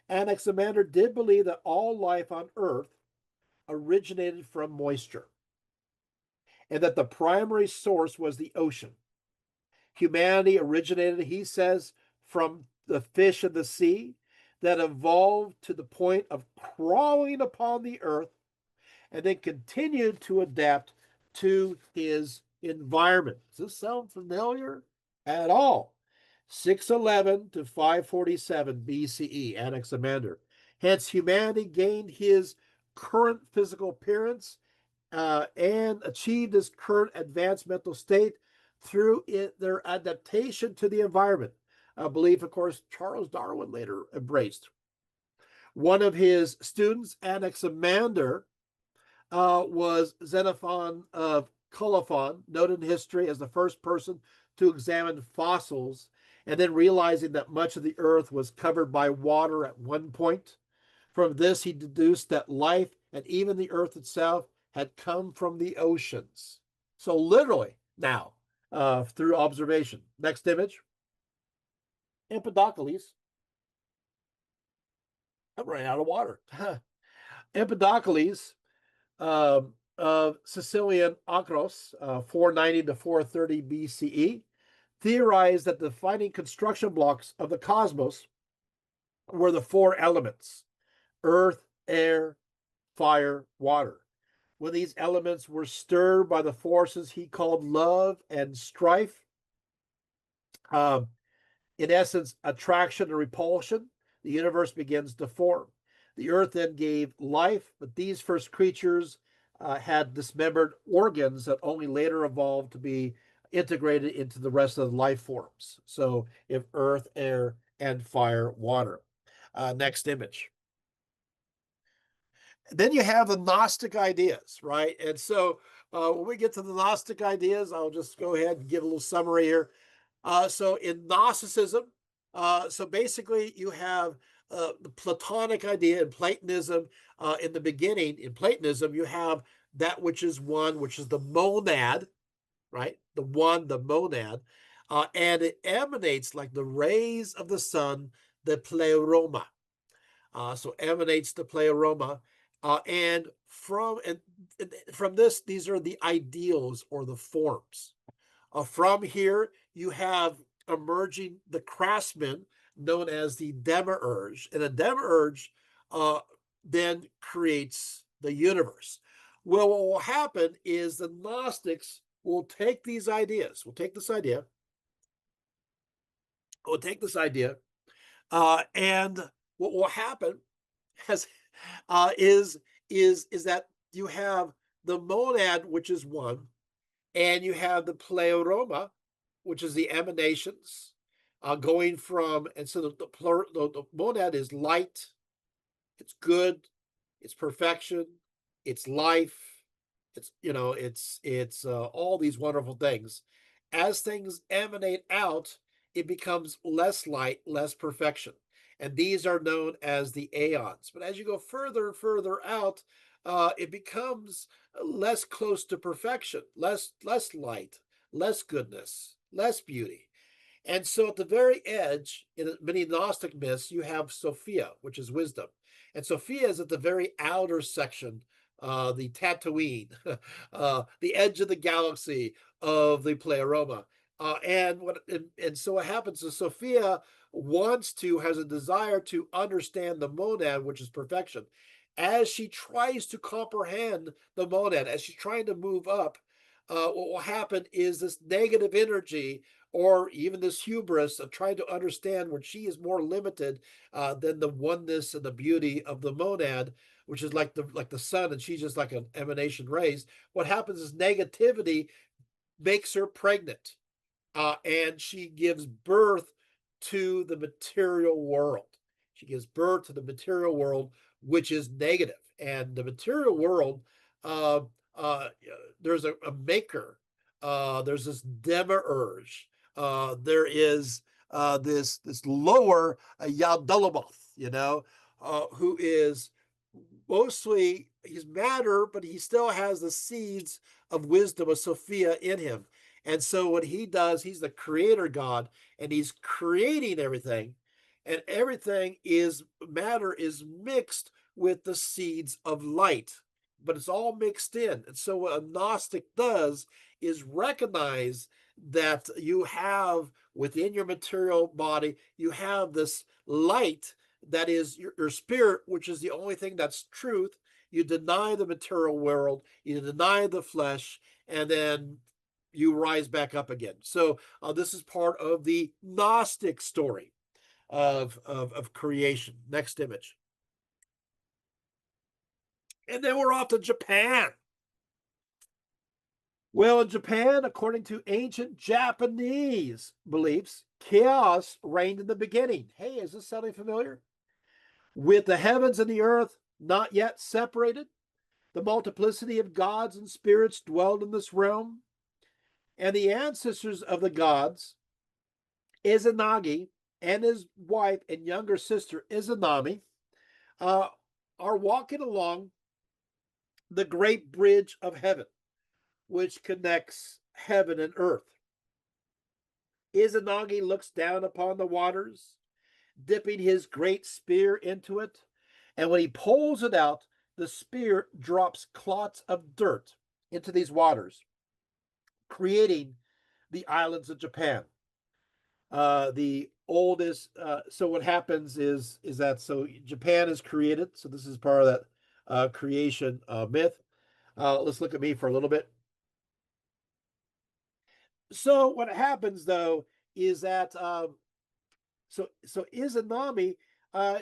Anaximander did believe that all life on Earth originated from moisture, and that the primary source was the ocean. Humanity originated, he says, from the fish of the sea that evolved to the point of crawling upon the earth and then continued to adapt to his environment. Does this sound familiar at all? 611 to 547 BCE, Anaximander. Hence, humanity gained his current physical appearance and achieved this current advanced mental state through their adaptation to the environment, a belief, of course, Charles Darwin later embraced. One of his students, Anaximander, was Xenophon of Colophon, noted in history as the first person to examine fossils, and then realizing that much of the earth was covered by water at one point. From this, he deduced that life and even the earth itself had come from the oceans. So literally now, through observation. Next image. Empedocles. I'm running out of water. Empedocles of Sicilian Acros, 490 to 430 BCE, theorized that the defining construction blocks of the cosmos were the four elements: earth, air, fire, water. When these elements were stirred by the forces he called love and strife, in essence, attraction and repulsion, the universe begins to form. The earth then gave life, but these first creatures had dismembered organs that only later evolved to be integrated into the rest of the life forms. So, if earth, air, and fire, water. Next image. Then you have the Gnostic ideas, right? And so when we get to the Gnostic ideas, I'll just go ahead and give a little summary here. So in Gnosticism, so basically you have the Platonic idea in Platonism. In the beginning, in Platonism, you have that which is one, which is the monad, right? The one, the monad. And it emanates like the rays of the sun, the pleroma. So emanates the pleroma. And from this, these are the ideals or the forms. From here, you have emerging the craftsman known as the demiurge. And the demiurge then creates the universe. Well, what will happen is the Gnostics will take these ideas, we'll take this idea, and what will happen has, is that you have the monad, which is one, and you have the pleroma, which is the emanations going from, and so the monad is light, it's good, it's perfection, it's life, It's all these wonderful things. As things emanate out, it becomes less light, less perfection. And these are known as the aeons. But as you go further and further out, it becomes less close to perfection, less light, less goodness, less beauty. And so at the very edge, in many Gnostic myths, you have Sophia, which is wisdom. And Sophia is at the very outer section, the Tatooine, the edge of the galaxy of the Pleroma. And so what happens is Sophia has a desire to understand the monad, which is perfection. As she tries to comprehend the monad, as she's trying to move up, what will happen is this negative energy or even this hubris of trying to understand when she is more limited than the oneness and the beauty of the monad, which is like the sun, and she's just like an emanation rays. What happens is negativity makes her pregnant, and she gives birth to the material world. She gives birth to the material world, which is negative. And the material world, uh, uh, there's a maker. There's this demiurge. There is this lower Yaldabaoth, who is mostly he's matter, but he still has the seeds of wisdom of Sophia in him. And so what he does, he's the creator God, and he's creating everything, and everything is matter is mixed with the seeds of light, but it's all mixed in. And so what a Gnostic does is recognize that you have within your material body, you have this light that is your spirit, which is the only thing that's truth. You deny the material world, you deny the flesh, and then you rise back up again. So this is part of the Gnostic story of creation. Next image. And then we're off to Japan. Well, in Japan, according to ancient Japanese beliefs, chaos reigned in the beginning. Hey, is this sounding familiar? With the heavens and the earth not yet separated, the multiplicity of gods and spirits dwelled in this realm, and the ancestors of the gods, Izanagi, and his wife and younger sister Izanami, are walking along the great bridge of heaven, which connects heaven and earth. Izanagi looks down upon the waters, dipping his great spear into it, and when he pulls it out, the spear drops clots of dirt into these waters, creating the islands of Japan. The oldest. So what happens is that so Japan is created. So this is part of that creation myth. Let's look at me for a little bit. So what happens though is that so Izanami,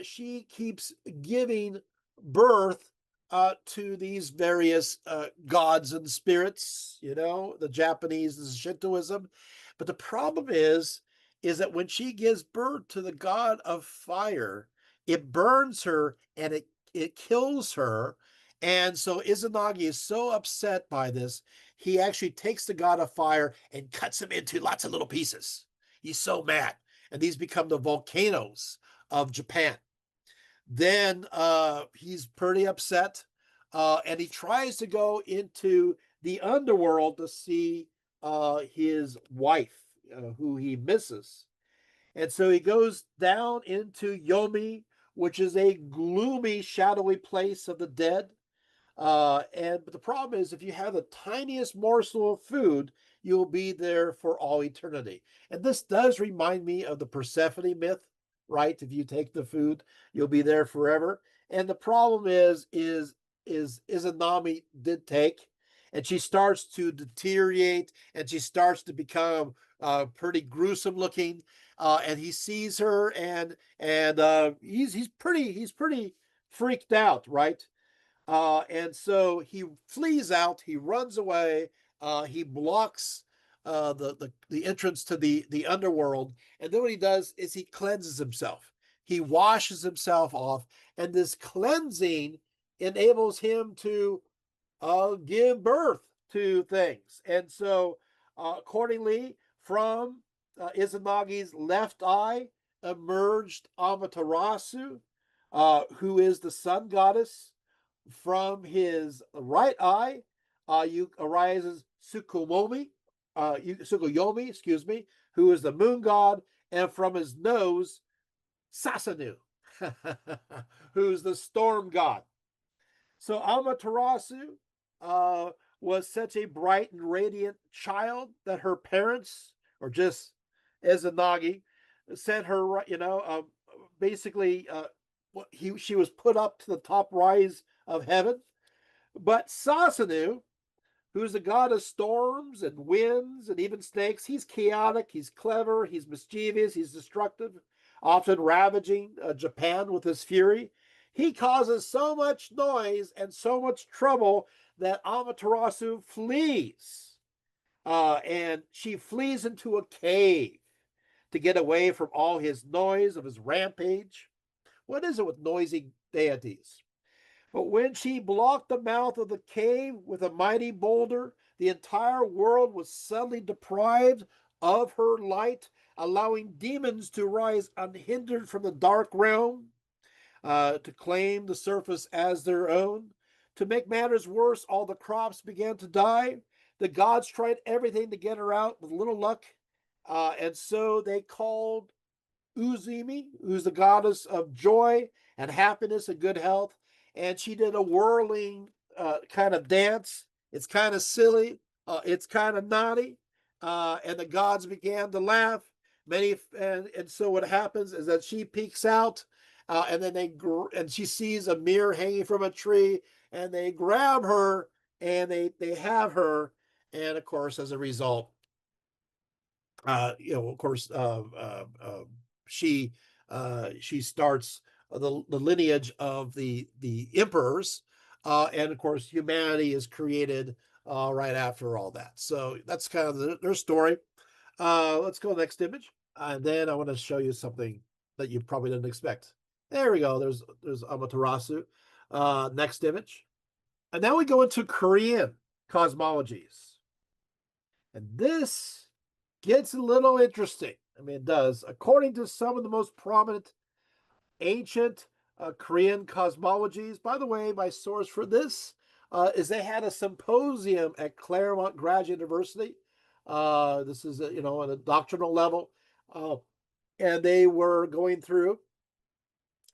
she keeps giving birth to these various gods and spirits. The Japanese is Shintoism, but the problem is that when she gives birth to the god of fire, it burns her and it kills her. And so Izanagi is so upset by this, he actually takes the god of fire and cuts him into lots of little pieces. He's so mad. And these become the volcanoes of Japan. Then he's pretty upset, and he tries to go into the underworld to see his wife, who he misses. And so he goes down into Yomi, which is a gloomy, shadowy place of the dead. But the problem is, if you have the tiniest morsel of food, you'll be there for all eternity. And this does remind me of the Persephone myth, right? If you take the food, you'll be there forever. And the problem is Izanami did take, and she starts to deteriorate, and she starts to become pretty gruesome looking. And he sees her, and he's pretty freaked out, right? And so he flees out, he runs away, he blocks the entrance to the underworld, and then what he does is he cleanses himself. He washes himself off, and this cleansing enables him to give birth to things. And so, accordingly, from Izanagi's left eye emerged Amaterasu, who is the sun goddess. From his right eye, arises Tsukuyomi, excuse me, who is the moon god, and from his nose, Sasanu, who's the storm god. So Amaterasu was such a bright and radiant child that her parents, or just Izanagi, sent her, basically, she was put up to the top rise of heaven. But Sasanu, who's the god of storms and winds and even snakes, he's chaotic, he's clever, he's mischievous, he's destructive, often ravaging Japan with his fury. He causes so much noise and so much trouble that Amaterasu flees. And she flees into a cave to get away from all his noise of his rampage. What is it with noisy deities? But when she blocked the mouth of the cave with a mighty boulder, the entire world was suddenly deprived of her light, allowing demons to rise unhindered from the dark realm, to claim the surface as their own. To make matters worse, all the crops began to die. The gods tried everything to get her out with little luck. And so they called Uzumi, who's the goddess of joy and happiness and good health. And she did a whirling kind of dance. It's kind of silly. It's kind of naughty. And the gods began to laugh. And so what happens is that she peeks out, and then and she sees a mirror hanging from a tree, and they grab her and they have her. And of course, as a result, of course, she starts the lineage of the emperors, and of course, humanity is created right after all that. So that's kind of their story. Let's go next image, and then I want to show you something that you probably didn't expect. There we go. There's Amaterasu. Next image, and now we go into Korean cosmologies, and this gets a little interesting. I mean, it does. According to some of the most prominent ancient Korean cosmologies, by the way, my source for this is they had a symposium at Claremont Graduate University. This is, on a doctrinal level. And they were going through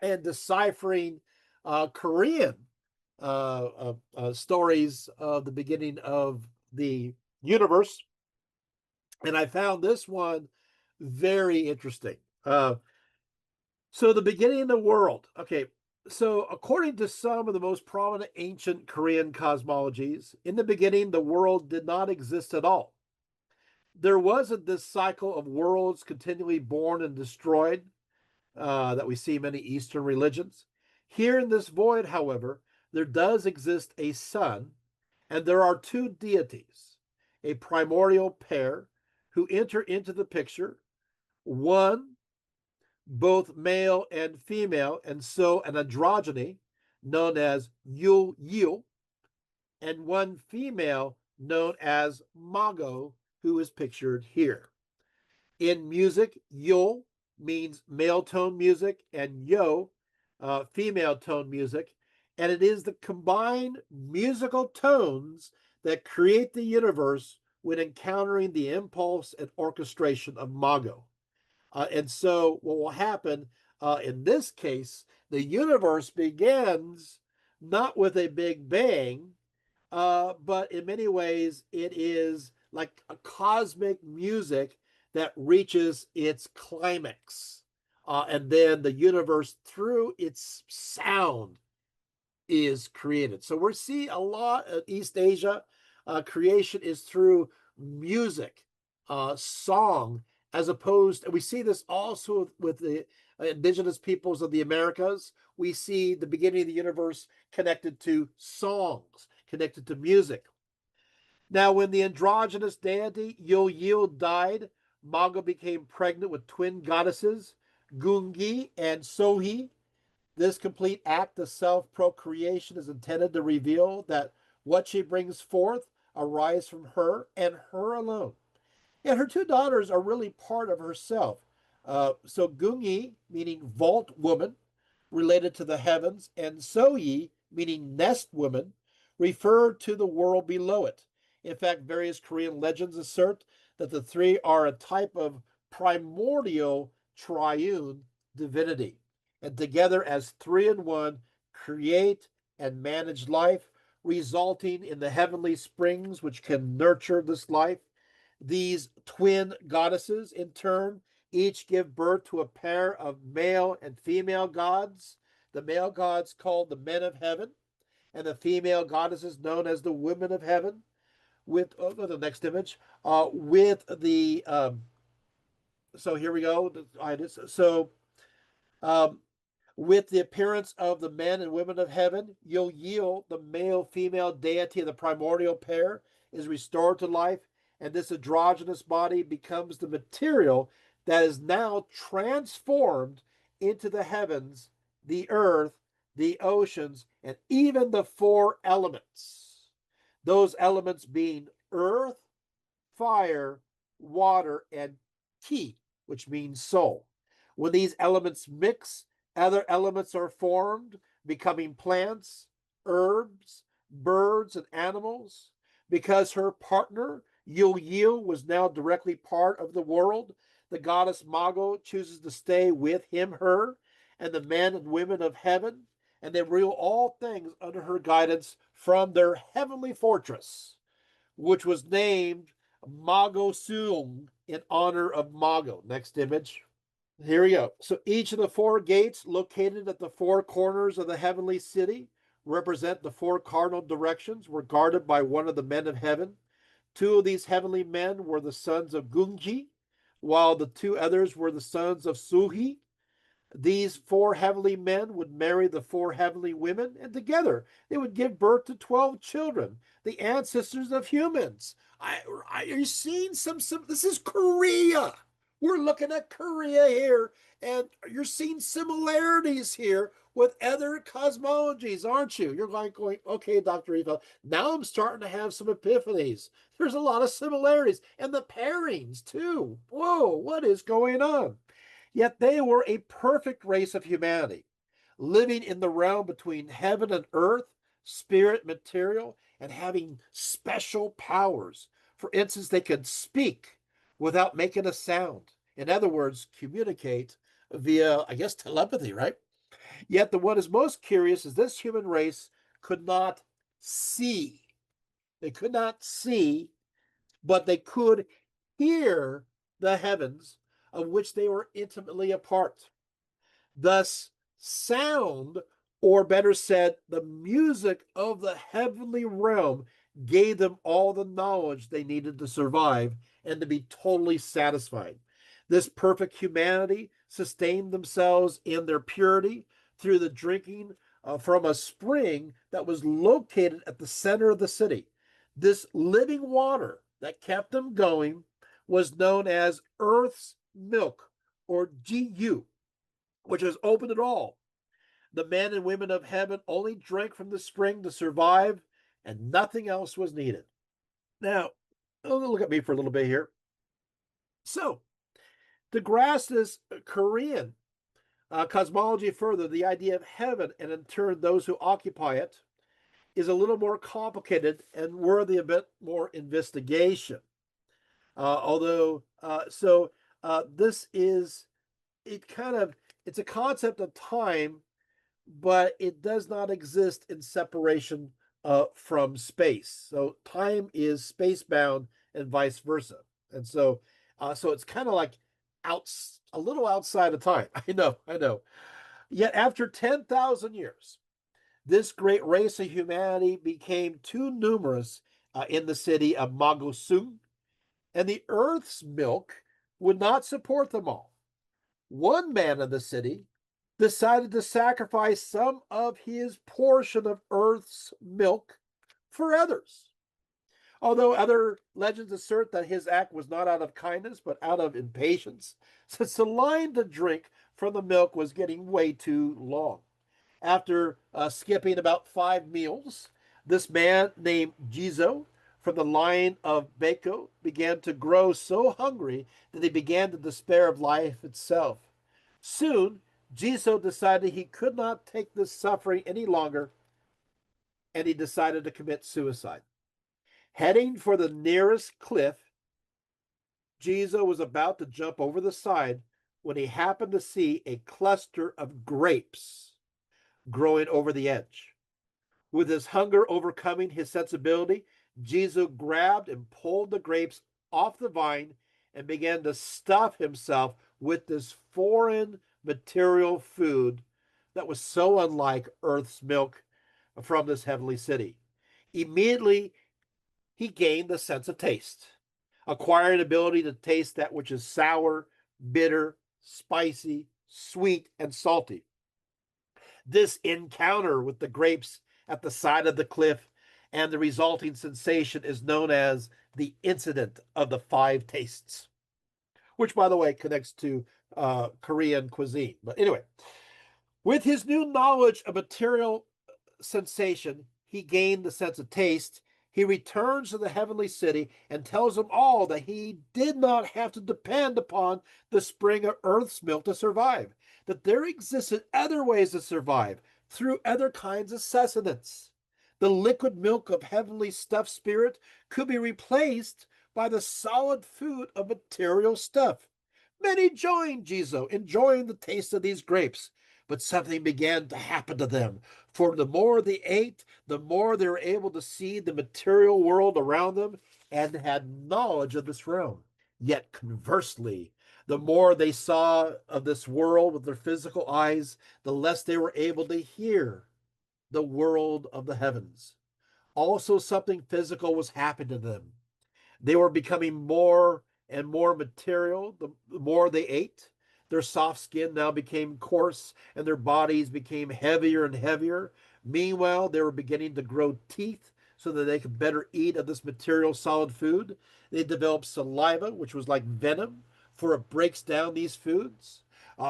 and deciphering Korean stories of the beginning of the universe. And I found this one very interesting. So the beginning of the world. Okay, so according to some of the most prominent ancient Korean cosmologies, in the beginning, the world did not exist at all. There wasn't this cycle of worlds continually born and destroyed that we see in many Eastern religions. Here in this void, however, there does exist a sun, and there are two deities, a primordial pair who enter into the picture, one both male and female, and so an androgyny known as Yul Yul, and one female known as Mago, who is pictured here. In music, Yul means male tone music, and Yo, female tone music, and it is the combined musical tones that create the universe when encountering the impulse and orchestration of Mago. And so what will happen in this case, the universe begins not with a big bang, but in many ways it is like a cosmic music that reaches its climax. And then the universe, through its sound, is created. So we're seeing a lot of East Asia. Creation is through music, song, as opposed, and we see this also with the indigenous peoples of the Americas. We see the beginning of the universe connected to songs, connected to music. Now, when the androgynous deity Yo-Yil died, Mago became pregnant with twin goddesses, Gungi and Sohi. This complete act of self-procreation is intended to reveal that What she brings forth arise from her and her alone. And her two daughters are really part of herself. So Gungi, meaning vault woman, related to the heavens, and Soyi, meaning nest woman, refer to the world below it. In fact, various Korean legends assert that the three are a type of primordial triune divinity, and together as three in one create and manage life, resulting in the heavenly springs which can nurture this life. These twin goddesses, in turn, each give birth to a pair of male and female gods. The male gods called the men of heaven, and the female goddesses known as the women of heaven. With the next image, with the so here we go. So um, with the appearance of the men and women of heaven, you'll yield the male female deity of the primordial pair is restored to life, and this androgynous body becomes the material that is now transformed into the heavens, the earth, the oceans, and even the four elements. Those elements being earth, fire, water, and ki, which means soul. When these elements mix, other elements are formed, becoming plants, herbs, birds, and animals. Because her partner, Yul was now directly part of the world, the goddess Mago chooses to stay with him, her, and the men and women of heaven, and they rule all things under her guidance from their heavenly fortress, which was named Mago Suung in honor of Mago. Next image. Here we go. So each of the four gates located at the four corners of the heavenly city represent the four cardinal directions, were guarded by one of the men of heaven. Two of these heavenly men were the sons of Gunji, while the two others were the sons of Suhi. These four heavenly men would marry the four heavenly women, and together they would give birth to 12 children, the ancestors of humans. Are you seeing some? This is Korea. We're looking at Korea here, and you're seeing similarities here with other cosmologies, aren't you? You're like going, okay, Dr. Rietveld, now I'm starting to have some epiphanies. There's a lot of similarities, and the pairings too. Whoa, what is going on? Yet they were a perfect race of humanity, living in the realm between heaven and earth, spirit, material, and having special powers. For instance, they could speak without making a sound. In other words, communicate via, I guess, telepathy, right? Yet the what is most curious is this human race could not see. They could not see, but they could hear the heavens of which they were intimately a part. Thus, sound, or better said, the music of the heavenly realm, gave them all the knowledge they needed to survive and to be totally satisfied. This perfect humanity sustained themselves in their purity through the drinking from a spring that was located at the center of the city. This living water that kept them going was known as Earth's milk, or GU, which was open at all. The men and women of heaven only drank from the spring to survive, and nothing else was needed. Now, look at me for a little bit here. So, to grasp this Korean cosmology further, the idea of heaven and in turn those who occupy it is a little more complicated and worthy a bit more investigation. This is it's a concept of time, but it does not exist in separation from space. So time is space bound and vice versa. And so it's kind of like a little outside of time. I know. Yet after 10,000 years, this great race of humanity became too numerous in the city of Magosung, and the earth's milk would not support them all. One man of the city decided to sacrifice some of his portion of earth's milk for others. Although other legends assert that his act was not out of kindness, but out of impatience, since the line to drink from the milk was getting way too long. After skipping about 5 meals, This man named Jizo from the line of Bako began to grow so hungry that he began to despair of life itself. Soon, Jizo decided he could not take this suffering any longer, and he decided to commit suicide. Heading for the nearest cliff, Jizo was about to jump over the side when he happened to see a cluster of grapes growing over the edge. With his hunger overcoming his sensibility, Jizo grabbed and pulled the grapes off the vine and began to stuff himself with this foreign material food that was so unlike Earth's milk from this heavenly city. Immediately, he gained the sense of taste, acquiring ability to taste that which is sour, bitter, spicy, sweet, and salty. This encounter with the grapes at the side of the cliff and the resulting sensation is known as the incident of the five tastes, which, by the way, connects to Korean cuisine. But anyway, with his new knowledge of material sensation, he gained the sense of taste. He returns to the heavenly city and tells them all that he did not have to depend upon the spring of earth's milk to survive, that there existed other ways to survive through other kinds of sustenance. The liquid milk of heavenly stuffed spirit could be replaced by the solid food of material stuff. Many joined Jizo, enjoying the taste of these grapes, but something began to happen to them. For the more they ate, the more they were able to see the material world around them and had knowledge of this realm. Yet conversely, the more they saw of this world with their physical eyes, the less they were able to hear the world of the heavens. Also, something physical was happening to them. They were becoming more and more material the more they ate. Their soft skin now became coarse, and their bodies became heavier and heavier. Meanwhile, they were beginning to grow teeth so that they could better eat of this material solid food. They developed saliva, which was like venom, for it breaks down these foods.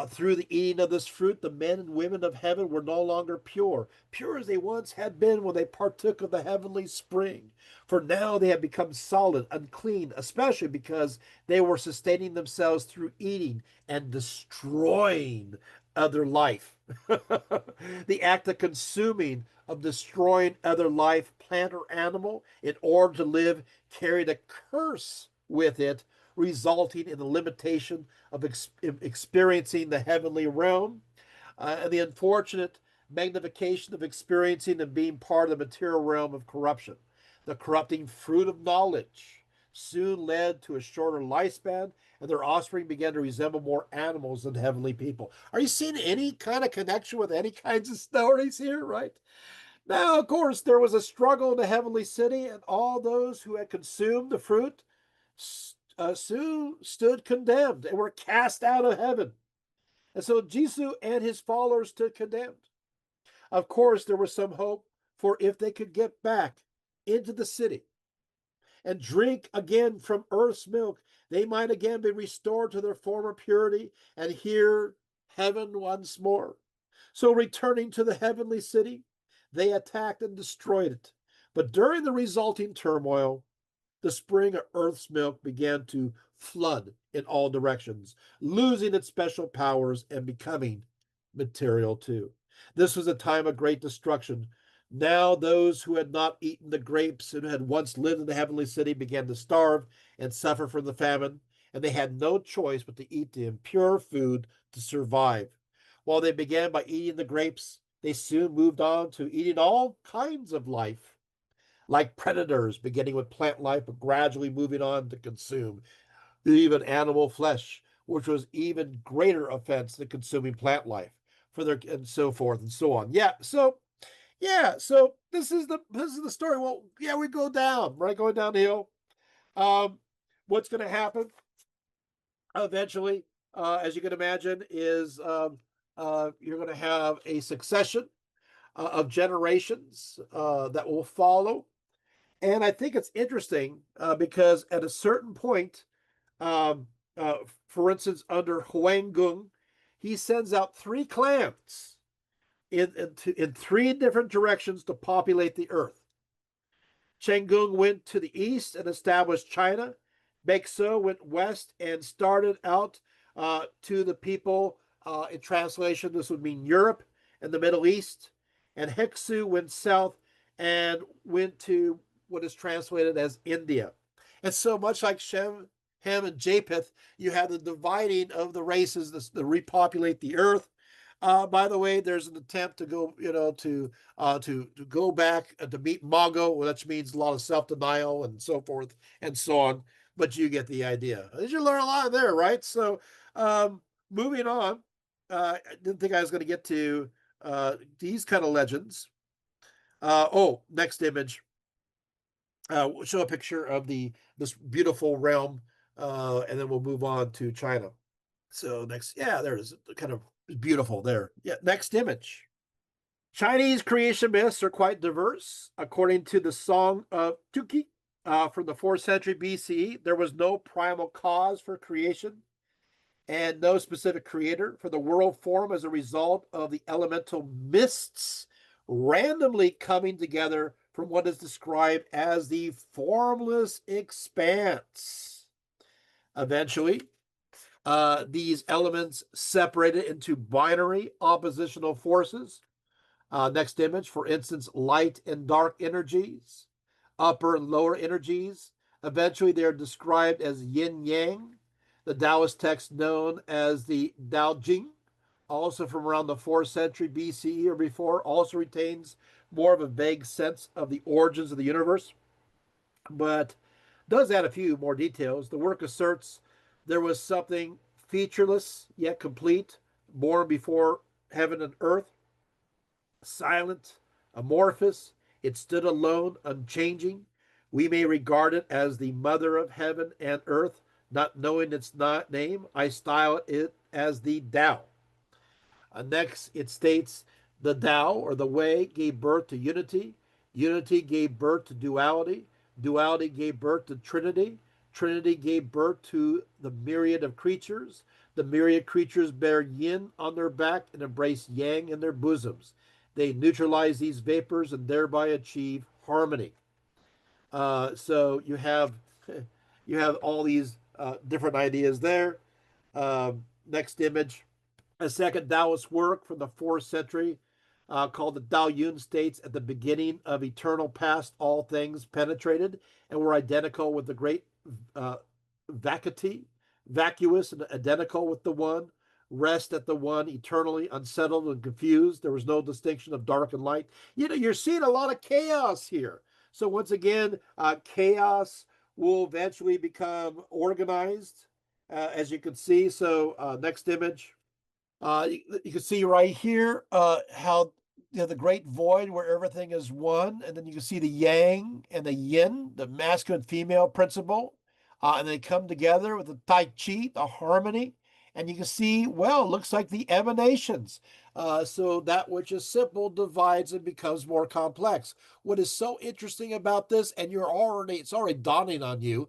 Through the eating of this fruit, the men and women of heaven were no longer pure, pure as they once had been when they partook of the heavenly spring. For now they had become solid, unclean, especially because they were sustaining themselves through eating and destroying other life. The act of consuming, of destroying other life, plant or animal, in order to live, carried a curse with it, resulting in the limitation of experiencing the heavenly realm, and the unfortunate magnification of experiencing and being part of the material realm of corruption. The corrupting fruit of knowledge soon led to a shorter lifespan, and their offspring began to resemble more animals than heavenly people. Are you seeing any kind of connection with any kinds of stories here, right? Now, of course, there was a struggle in the heavenly city, and all those who had consumed the fruit soon stood condemned and were cast out of heaven. And so Jisoo and his followers stood condemned. Of course, there was some hope, for if they could get back into the city and drink again from earth's milk, they might again be restored to their former purity and hear heaven once more. So, returning to the heavenly city, they attacked and destroyed it. But during the resulting turmoil, the spring of earth's milk began to flood in all directions, losing its special powers and becoming material too. This was a time of great destruction. Now, those who had not eaten the grapes and had once lived in the heavenly city began to starve and suffer from the famine, and they had no choice but to eat the impure food to survive. While they began by eating the grapes, they soon moved on to eating all kinds of life, like predators, beginning with plant life, but gradually moving on to consume even animal flesh, which was even greater offense than consuming plant life, for their and so forth and so on. So this is the story. Well, yeah, we go down, right? Going downhill. What's going to happen eventually, as you can imagine, is you're going to have a succession of generations that will follow. And I think it's interesting because at a certain point, um, for instance, under Huanggung, he sends out three clans in three different directions to populate the earth. Chengung went to the east and established China. Baekso went west and started out to the people. In translation, this would mean Europe and the Middle East. And Heksu went south and went to what is translated as India. And so much like Shem, Ham, and Japheth, you have the dividing of the races to repopulate the earth. By the way, there's an attempt to go, to go back to meet Mago, which means a lot of self-denial and so forth and so on. But you get the idea. You learn a lot there, right? So, moving on. I didn't think I was going to get to these kind of legends. Next image. We'll show a picture of this beautiful realm, and then we'll move on to China. So next, yeah, there it is. Kind of beautiful there. Yeah, next image. Chinese creation myths are quite diverse. According to the Song of Tuki from the 4th century BCE, there was no primal cause for creation and no specific creator, for the world formed as a result of the elemental mists randomly coming together from what is described as the formless expanse. Eventually, these elements separated into binary oppositional forces. Next image, for instance, light and dark energies, upper and lower energies. Eventually, they are described as yin yang. The Taoist text known as the Tao Jing, also from around the 4th century BCE or before, also retains more of a vague sense of the origins of the universe, but does add a few more details. The work asserts there was something featureless yet complete, born before heaven and earth, silent, amorphous. It stood alone, unchanging. We may regard it as the mother of heaven and earth, not knowing its name. I style it as the Tao. Next, it states the Tao, or the way, gave birth to unity. Unity gave birth to duality. Duality gave birth to Trinity. Trinity gave birth to the myriad of creatures. The myriad creatures bear yin on their back and embrace yang in their bosoms. They neutralize these vapors and thereby achieve harmony. So you have all these different ideas there. Next image. A second Taoist work from the 4th century called the Tao Yun states, at the beginning of eternal past, all things penetrated and were identical with the great vacuity, vacuous and identical with the one, rest at the one, eternally unsettled and confused. There was no distinction of dark and light. You're seeing a lot of chaos here. So once again, chaos will eventually become organized, as you can see. So next image. You can see right here how the great void where everything is one, and then you can see the yang and the yin, the masculine female principle, and they come together with the tai chi, the harmony, and you can see, well, it looks like the emanations. So that which is simple divides and becomes more complex. What is so interesting about this, and it's already dawning on you,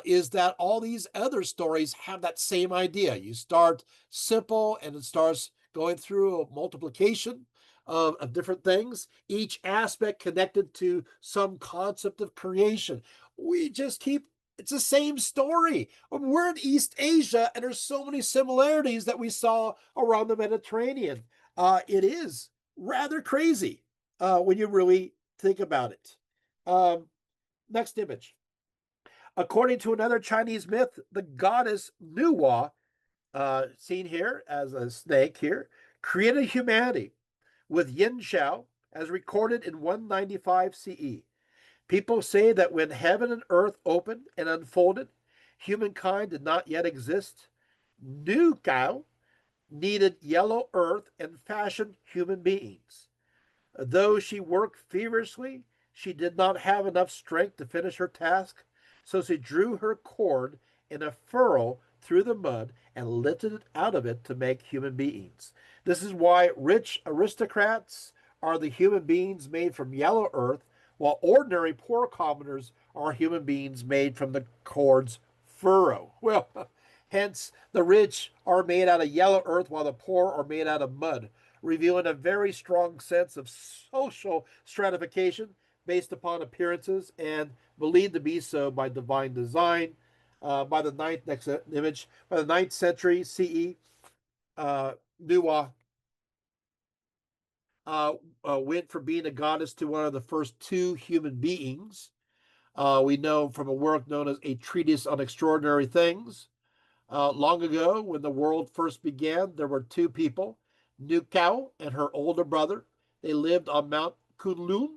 is that all these other stories have that same idea. You start simple and it starts going through a multiplication of different things, each aspect connected to some concept of creation. It's the same story. We're in East Asia and there's so many similarities that we saw around the Mediterranean. It is rather crazy when you really think about it. Next image. According to another Chinese myth, the goddess Nuwa, seen here as a snake here, created humanity with Yin Shao, as recorded in 195 CE. People say that when heaven and earth opened and unfolded, humankind did not yet exist. Nu Gao needed yellow earth and fashioned human beings. Though she worked feverishly, she did not have enough strength to finish her task, so she drew her cord in a furrow through the mud and lifted it out of it to make human beings. This is why rich aristocrats are the human beings made from yellow earth, while ordinary poor commoners are human beings made from the cord's furrow. Well, hence the rich are made out of yellow earth, while the poor are made out of mud, revealing a very strong sense of social stratification based upon appearances and believed to be so by divine design. By the ninth century CE, Nuwa uh, went from being a goddess to one of the first two human beings. We know from a work known as A Treatise on Extraordinary Things. Long ago, when the world first began, there were two people, Nukau and her older brother. They lived on Mount Kunlun,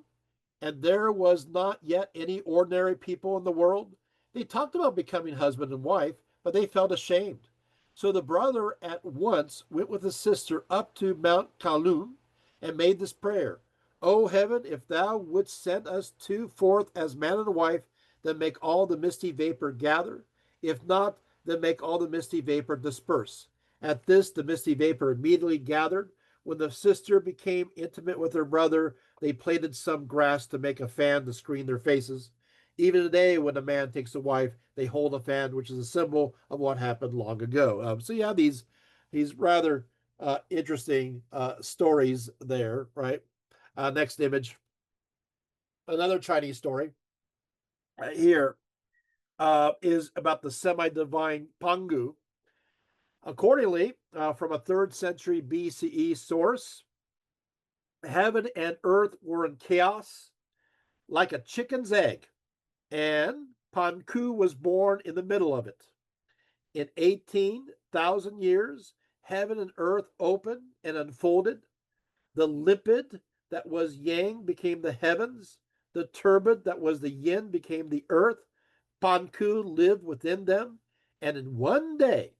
and there was not yet any ordinary people in the world. They talked about becoming husband and wife, but they felt ashamed. So the brother at once went with his sister up to Mount Kalun and made this prayer: O heaven, if thou wouldst send us two forth as man and wife, then make all the misty vapor gather. If not, then make all the misty vapor disperse. At this, the misty vapor immediately gathered. When the sister became intimate with her brother, they plaited some grass to make a fan to screen their faces. Even today, when a man takes a wife, they hold a fan, which is a symbol of what happened long ago. So you have these rather interesting stories there, right? Next image, another Chinese story here is about the semi-divine Pangu. Accordingly, from a 3rd century BCE source, heaven and earth were in chaos like a chicken's egg, and Panku was born in the middle of it. In 18,000 years, heaven and earth opened and unfolded. The limpid that was yang became the heavens. The turbid that was the yin became the earth. Panku lived within them, and in one day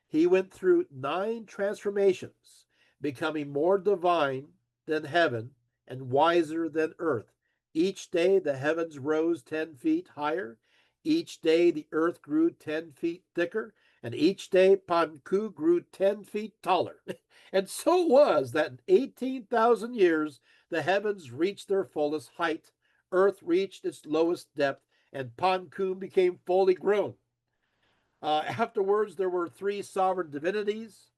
he went through 9 transformations, becoming more divine than heaven and wiser than earth. Each day the heavens rose 10 feet higher. Each day the earth grew 10 feet thicker. And each day Panku grew 10 feet taller. And so it was that in 18,000 years the heavens reached their fullest height, earth reached its lowest depth, and Panku became fully grown. Afterwards, there were 3 sovereign divinities.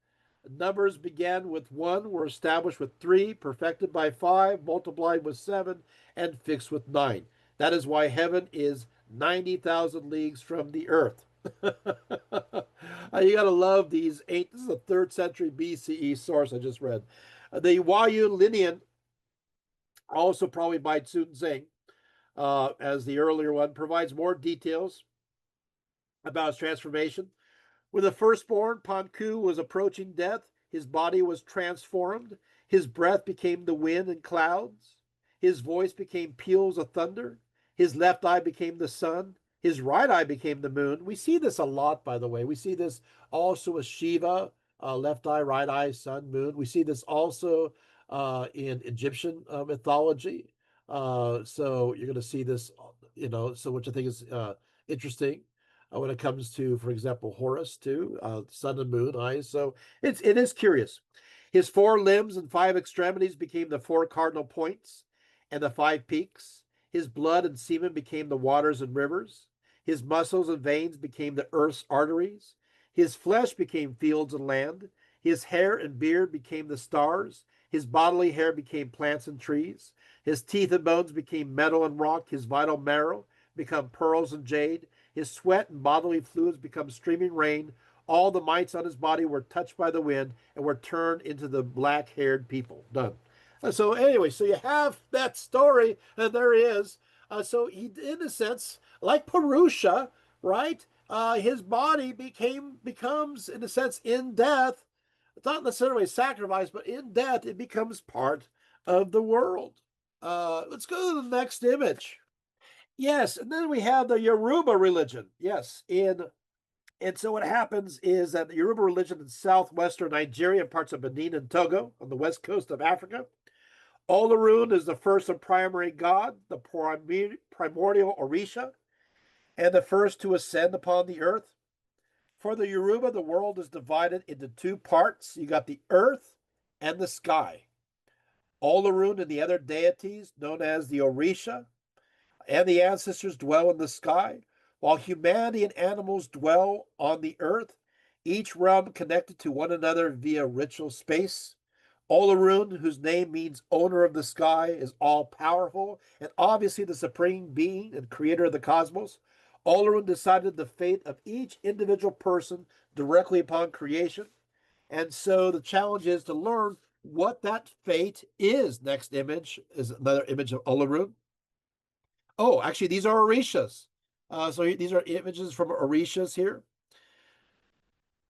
Numbers began with 1, were established with 3, perfected by 5, multiplied with 7, and fixed with 9. That is why heaven is 90,000 leagues from the earth. You got to love these. This is a 3rd century BCE source I just read. The Huayu Linian, also probably by Sun Zeng, as the earlier one, provides more details about his transformation. When the firstborn, Panku, was approaching death, his body was transformed. His breath became the wind and clouds. His voice became peals of thunder. His left eye became the sun. His right eye became the moon. We see this a lot, by the way. We see this also with Shiva, left eye, right eye, sun, moon. We see this also in Egyptian mythology. So you're going to see this, so which I think is interesting when it comes to, for example, Horus too, sun and moon eyes. So it is curious. His 4 limbs and 5 extremities became the 4 cardinal points and the 5 peaks. His blood and semen became the waters and rivers. His muscles and veins became the earth's arteries. His flesh became fields and land. His hair and beard became the stars. His bodily hair became plants and trees. His teeth and bones became metal and rock. His vital marrow become pearls and jade. His sweat and bodily fluids become streaming rain. All the mites on his body were touched by the wind and were turned into the black-haired people. Done. So anyway, so you have that story, and there he is. So he, in a sense, like Purusha, right? His body becomes, in a sense, in death. It's not necessarily sacrifice, but in death, it becomes part of the world. Let's go to the next image. Yes, and then we have the Yoruba religion. Yes, and so what happens is that the Yoruba religion in southwestern Nigeria and parts of Benin and Togo on the west coast of Africa. Olorun is the first and primary god, the primordial Orisha, and the first to ascend upon the earth. For the Yoruba, the world is divided into 2 parts. You got the earth and the sky. Olorun and the other deities, known as the Orisha, and the ancestors dwell in the sky, while humanity and animals dwell on the earth, each realm connected to one another via ritual space. Olorun, whose name means owner of the sky, is all powerful and obviously the supreme being and creator of the cosmos. Olorun decided the fate of each individual person directly upon creation. And so the challenge is to learn what that fate is. Next image is another image of Olorun. Oh, actually, these are Orishas. So these are images from Orishas here.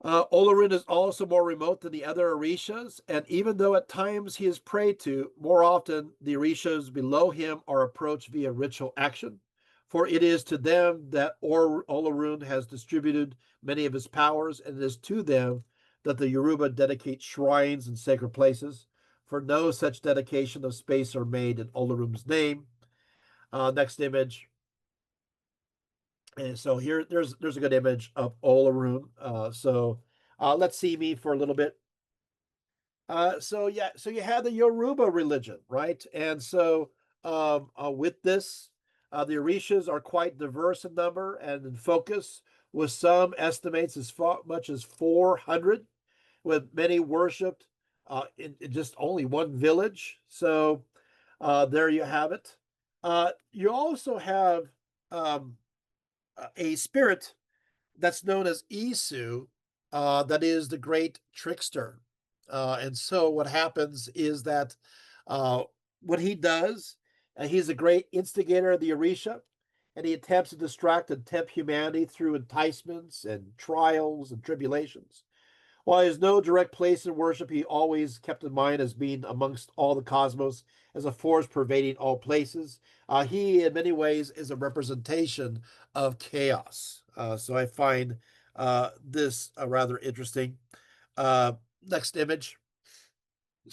Olorun is also more remote than the other Orishas, and even though at times he is prayed to, more often the Orishas below him are approached via ritual action, for it is to them that Olorun has distributed many of his powers, and it is to them that the Yoruba dedicate shrines and sacred places, for no such dedication of space are made in Olorun's name. Next image. And so here, there's a good image of Olorun. Let's see me for a little bit. So yeah, so you have the Yoruba religion, right? And so with this, the Orishas are quite diverse in number and in focus, with some estimates as much as 400, with many worshipped in just only one village. So there you have it. You also have um, a spirit that's known as Isu, that is the great trickster. And so what happens is that uh, what he does, he's a great instigator of the Orisha, and he attempts to distract and tempt humanity through enticements and trials and tribulations. While he has no direct place in worship, he always kept in mind as being amongst all the cosmos, as a force pervading all places. He, in many ways, is a representation of chaos. So I find this rather interesting. Uh, Next image.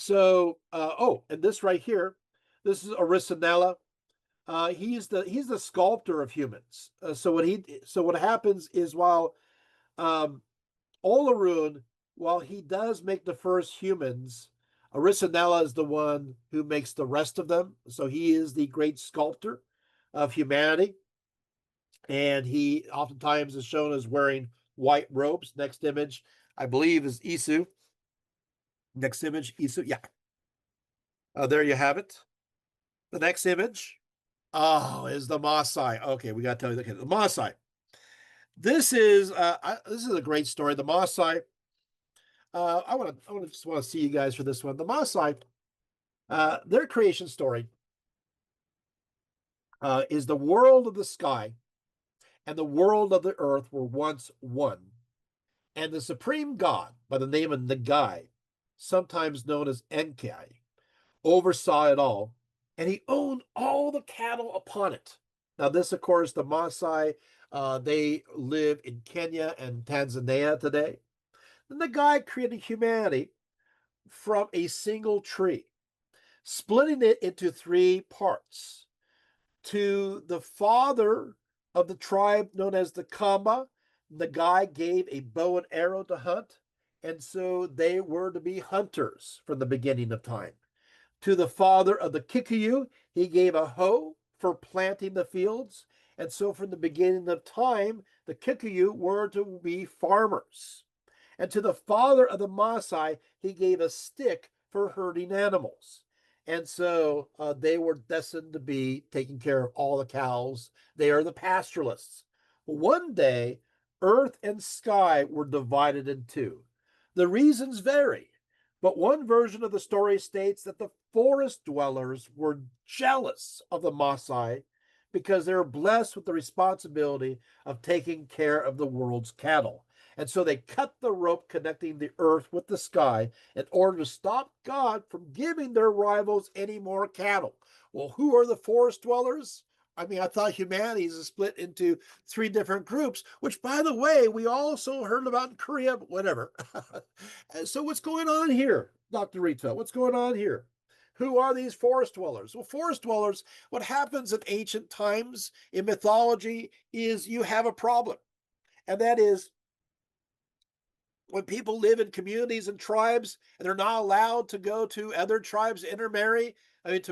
And this right here, this is Arisanella. He's the sculptor of humans. So what happens is um, Olorun, while he does make the first humans, Arisanella is the one who makes the rest of them. So he is the great sculptor of humanity. And he oftentimes is shown as wearing white robes. Next image, I believe, is Isu. Next image, Isu. Yeah. There you have it. The next image, is the Maasai. Okay, we got to tell you the Maasai. This is a great story. The Maasai. I just want to see you guys for this one. The Maasai, their creation story is the world of the sky and the world of the earth were once one, and the supreme god by the name of Nagai, sometimes known as Enkai, oversaw it all, and he owned all the cattle upon it. Now, this, of course, the Maasai, they live in Kenya and Tanzania today. And the guy created humanity from a single tree, splitting it into three parts. To the father of the tribe known as the Kamba, the guy gave a bow and arrow to hunt, and so they were to be hunters from the beginning of time. To the father of the Kikuyu, he gave a hoe for planting the fields, and so from the beginning of time, the Kikuyu were to be farmers. And to the father of the Maasai, he gave a stick for herding animals. And so they were destined to be taking care of all the cows. They are the pastoralists. One day, earth and sky were divided in two. The reasons vary, but one version of the story states that the forest dwellers were jealous of the Maasai because they were blessed with the responsibility of taking care of the world's cattle. And so they cut the rope connecting the earth with the sky in order to stop God from giving their rivals any more cattle. Well, who are the forest dwellers? I mean, I thought humanity is split into three different groups, which, by the way, we also heard about in Korea, but whatever. So what's going on here, Dr. Rietveld? What's going on here? Who are these forest dwellers? Well, forest dwellers, what happens in ancient times in mythology is you have a problem. And that is when people live in communities and tribes and they're not allowed to go to other tribes to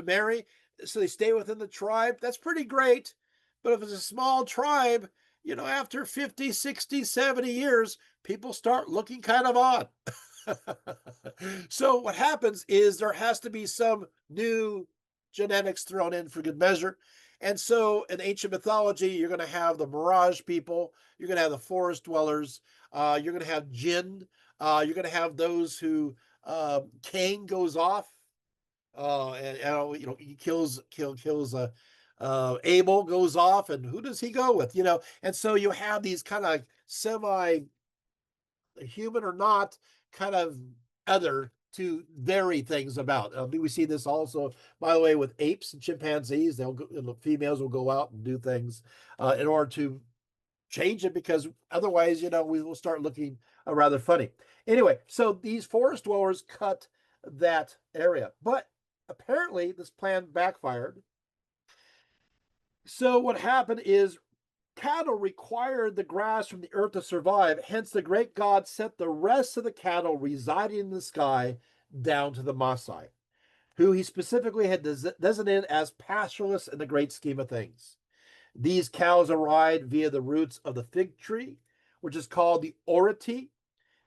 marry, so they stay within the tribe, that's pretty great. But if it's a small tribe, after 50, 60, 70 years, people start looking kind of odd. So what happens is there has to be some new genetics thrown in for good measure. And so in ancient mythology, you're going to have the mirage people, you're going to have the forest dwellers, you're going to have jinn, you're going to have those who Cain goes off, and he kills Abel, goes off, and who does he go with? And so you have these kind of semi human or not kind of other to vary things about. We see this also, by the way, with apes and chimpanzees. The females will go out and do things in order to change it, because otherwise, we will start looking rather funny. Anyway, so these forest dwellers cut that area, but apparently this plan backfired. So what happened is cattle required the grass from the earth to survive. Hence, the great god sent the rest of the cattle residing in the sky down to the Maasai, who he specifically had designated as pastoralists in the great scheme of things. These cows arrived via the roots of the fig tree, which is called the orati,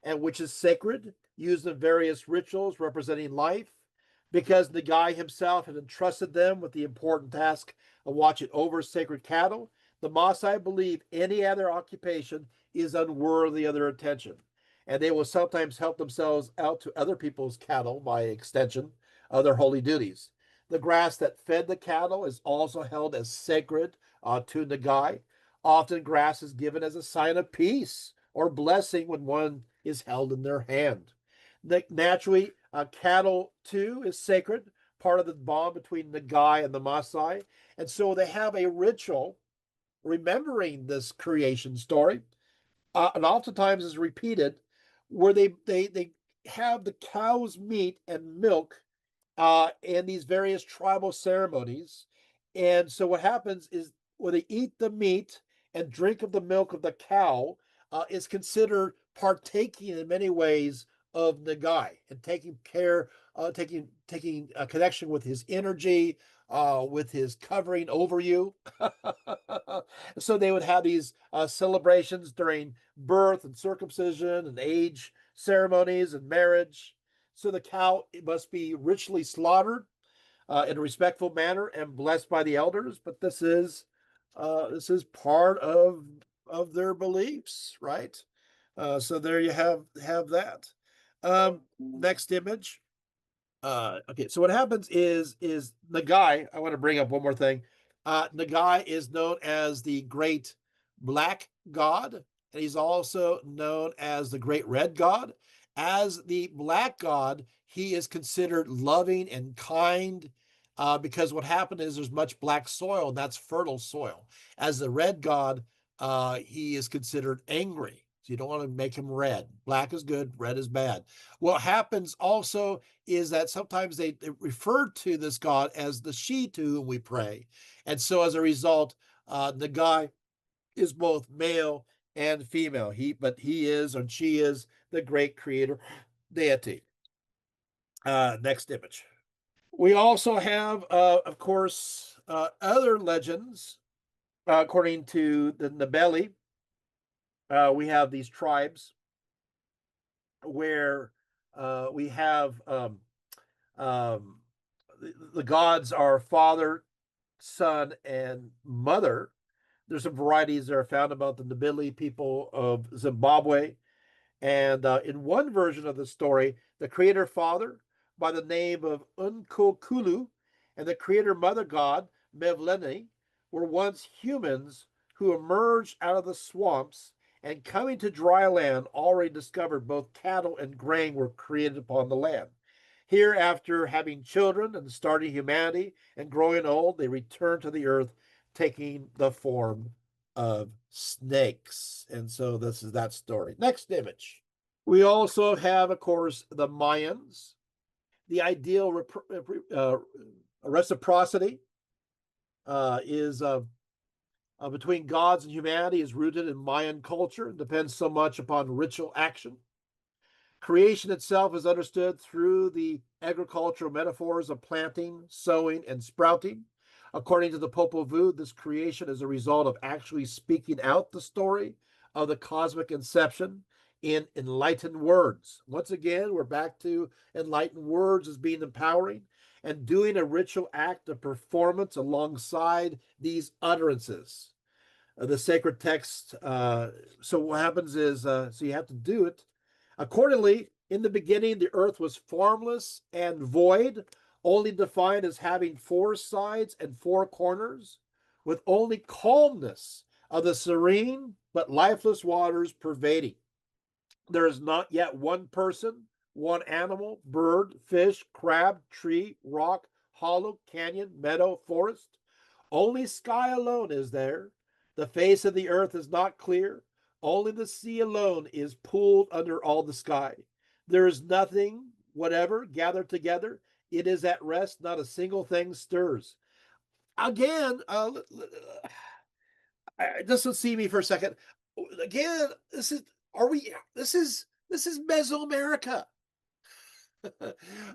and which is sacred, used in various rituals representing life, because the guy himself had entrusted them with the important task of watching over sacred cattle. The Maasai believe any other occupation is unworthy of their attention, and they will sometimes help themselves out to other people's cattle by extension of their holy duties. The grass that fed the cattle is also held as sacred to Nagai. Often, grass is given as a sign of peace or blessing when one is held in their hand. Naturally, cattle too is sacred, part of the bond between Nagai and the Maasai. And so they have a ritual remembering this creation story, and oftentimes is repeated, where they have the cow's meat and milk and these various tribal ceremonies. And so what happens is when they eat the meat and drink of the milk of the cow, is considered partaking in many ways of Nagai and taking care, taking a connection with his energy, with his covering over you. So they would have these celebrations during birth and circumcision and age ceremonies and marriage. So the cow must be ritually slaughtered in a respectful manner and blessed by the elders. But this is part of their beliefs, right? So there you have that. Next image. Okay, so what happens is Nagai. I want to bring up one more thing. Nagai is known as the Great Black God, and he's also known as the Great Red God. As the Black God, he is considered loving and kind, because what happened is there's much black soil, and that's fertile soil. As the Red God, he is considered angry. So you don't want to make him red. Black is good, red is bad. What happens also is that sometimes they refer to this god as the she to whom we pray. And so as a result, the guy is both male and female. But he is, or she is, the great creator deity. Next image. We also have, of course, other legends. According to the Nabeli, we have these tribes where we have um, the gods are father, son, and mother. There's some varieties that are found about the Nabili people of Zimbabwe. And in one version of the story, the creator father, by the name of Unkokulu, and the creator mother god, Mevleni, were once humans who emerged out of the swamps, and coming to dry land already discovered both cattle and grain were created upon the land. Here, after having children and starting humanity and growing old, they return to the earth, taking the form of snakes. And so this is that story. Next image. We also have, of course, the Mayans. The ideal reciprocity is between gods and humanity is rooted in Mayan culture and depends so much upon ritual action. Creation itself is understood through the agricultural metaphors of planting, sowing, and sprouting. According to the Popol Vuh, this creation is a result of actually speaking out the story of the cosmic inception in enlightened words. Once again, we're back to enlightened words as being empowering and doing a ritual act of performance alongside these utterances. The sacred text. So what happens is, so you have to do it. Accordingly, in the beginning, the earth was formless and void, only defined as having four sides and four corners, with only calmness of the serene but lifeless waters pervading. There is not yet one person, one animal, bird, fish, crab, tree, rock, hollow, canyon, meadow, forest. Only sky alone is there. The face of the earth is not clear. Only the sea alone is pooled under all the sky. There is nothing whatever gathered together. It is at rest. Not a single thing stirs. Again, just see me for a second. Again, this is are we? This is Mesoamerica.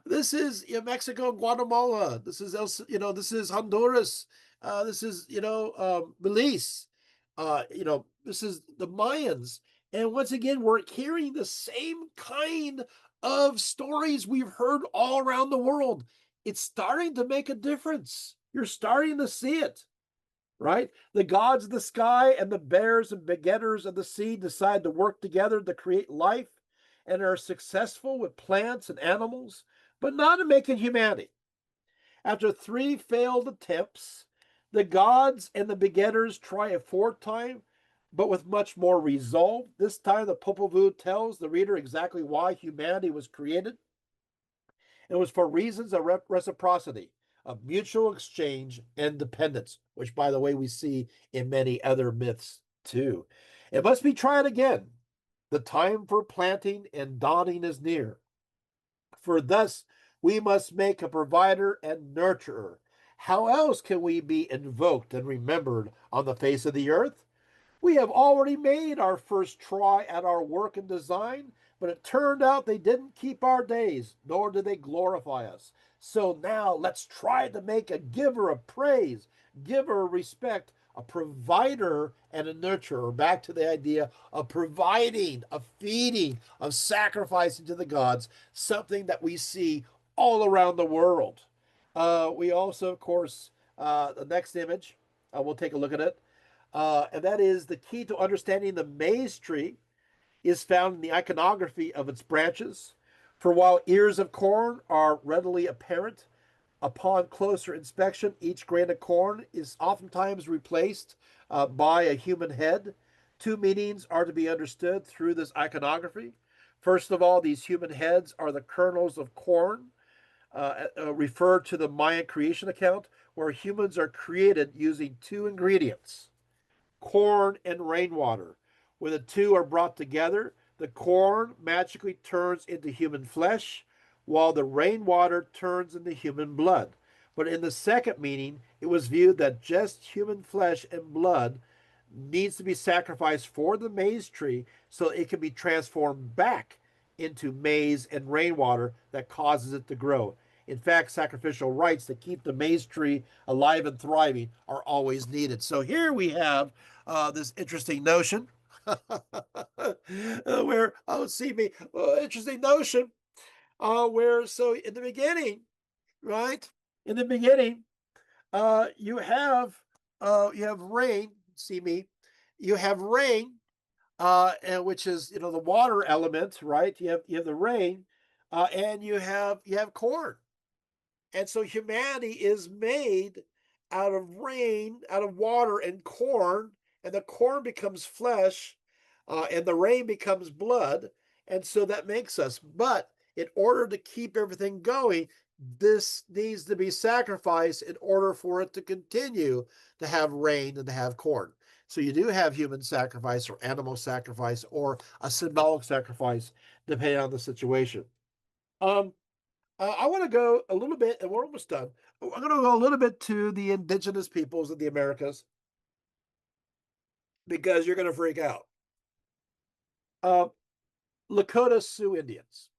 This is Mexico, Guatemala. This is this is Honduras. This is Belize. This is the Mayans. And once again, we're hearing the same kind of stories we've heard all around the world. It's starting to make a difference. You're starting to see it, right? The gods of the sky and the bears and begetters of the sea decide to work together to create life and are successful with plants and animals, but not in making humanity. After three failed attempts, the gods and the begetters try a fourth time, but with much more resolve. This time, the Popol Vuh tells the reader exactly why humanity was created. It was for reasons of reciprocity, of mutual exchange and dependence, which, by the way, we see in many other myths too. It must be tried again. The time for planting and dawning is near. For thus we must make a provider and nurturer. How else can we be invoked and remembered on the face of the earth? We have already made our first try at our work and design, but it turned out they didn't keep our days, nor did they glorify us. So now let's try to make a giver of praise, giver of respect, a provider and a nurturer. Back to the idea of providing, of feeding, of sacrificing to the gods, something that we see all around the world. We also, of course, the next image, we'll take a look at it. And that is the key to understanding the maize tree is found in the iconography of its branches. For while ears of corn are readily apparent, upon closer inspection, each grain of corn is oftentimes replaced by a human head. Two meanings are to be understood through this iconography. First of all, these human heads are the kernels of corn, referred to the Mayan creation account, where humans are created using two ingredients, corn and rainwater. When the two are brought together, the corn magically turns into human flesh, while the rainwater turns into human blood. But in the second meaning, it was viewed that just human flesh and blood needs to be sacrificed for the maize tree so it can be transformed back into maize and rainwater that causes it to grow. In fact, sacrificial rites that keep the maize tree alive and thriving are always needed. So here we have this interesting notion where, see me, interesting notion where, so in the beginning, right? In the beginning, you have rain, see me, you have rain, and which is, the water element, right? You have the rain, and you have corn. And so humanity is made out of rain, out of water and corn, and the corn becomes flesh, and the rain becomes blood. And so that makes us. But in order to keep everything going, this needs to be sacrificed in order for it to continue to have rain and to have corn. So you do have human sacrifice or animal sacrifice or a symbolic sacrifice, depending on the situation. I want to go a little bit, and we're almost done. I'm going to go a little bit to the indigenous peoples of the Americas because you're going to freak out. Lakota Sioux Indians.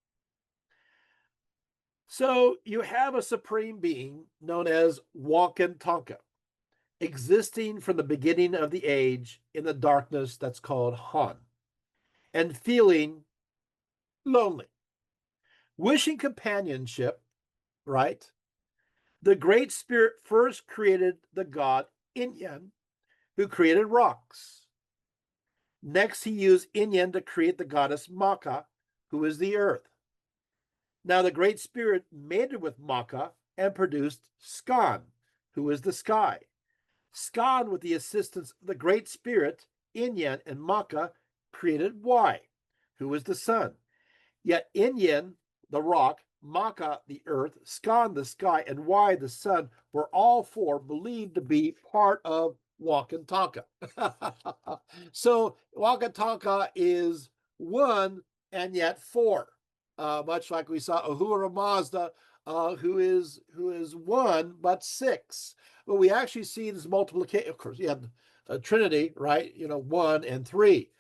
So you have a supreme being known as Wonkin Tonka, existing from the beginning of the age in the darkness that's called Han. and feeling lonely. Wishing companionship, right? The Great Spirit first created the god Inyan, who created rocks. Next, he used Inyan to create the goddess Maka, who is the earth. Now, the Great Spirit mated with Maka and produced Skan, who is the sky. Skan, with the assistance of the Great Spirit, Inyan, and Maka, created Y, who is the sun. Yet Inyan, the rock, Maka, the earth, Skan, the sky, and Y, the sun, were all four believed to be part of Wakantanka. So Wakantanka is one and yet four, much like we saw Ahura Mazda, who is one but six. But we actually see this multiplication. Of course, you have a Trinity, right? One and three.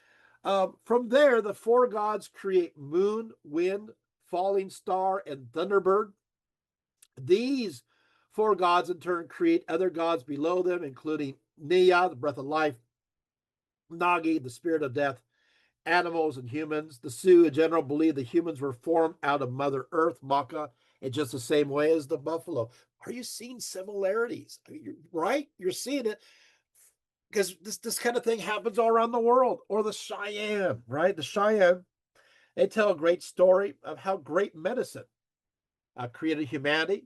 From there, the four gods create moon, wind, falling star, and thunderbird. These four gods in turn create other gods below them, including Nia, the breath of life, Nagi, the spirit of death, animals and humans. The Sioux in general believe the humans were formed out of Mother Earth, Maka, in just the same way as the buffalo. Are you seeing similarities? I mean, right? You're seeing it because this kind of thing happens all around the world. Or the Cheyenne, right? The Cheyenne, they tell a great story of how great medicine created humanity.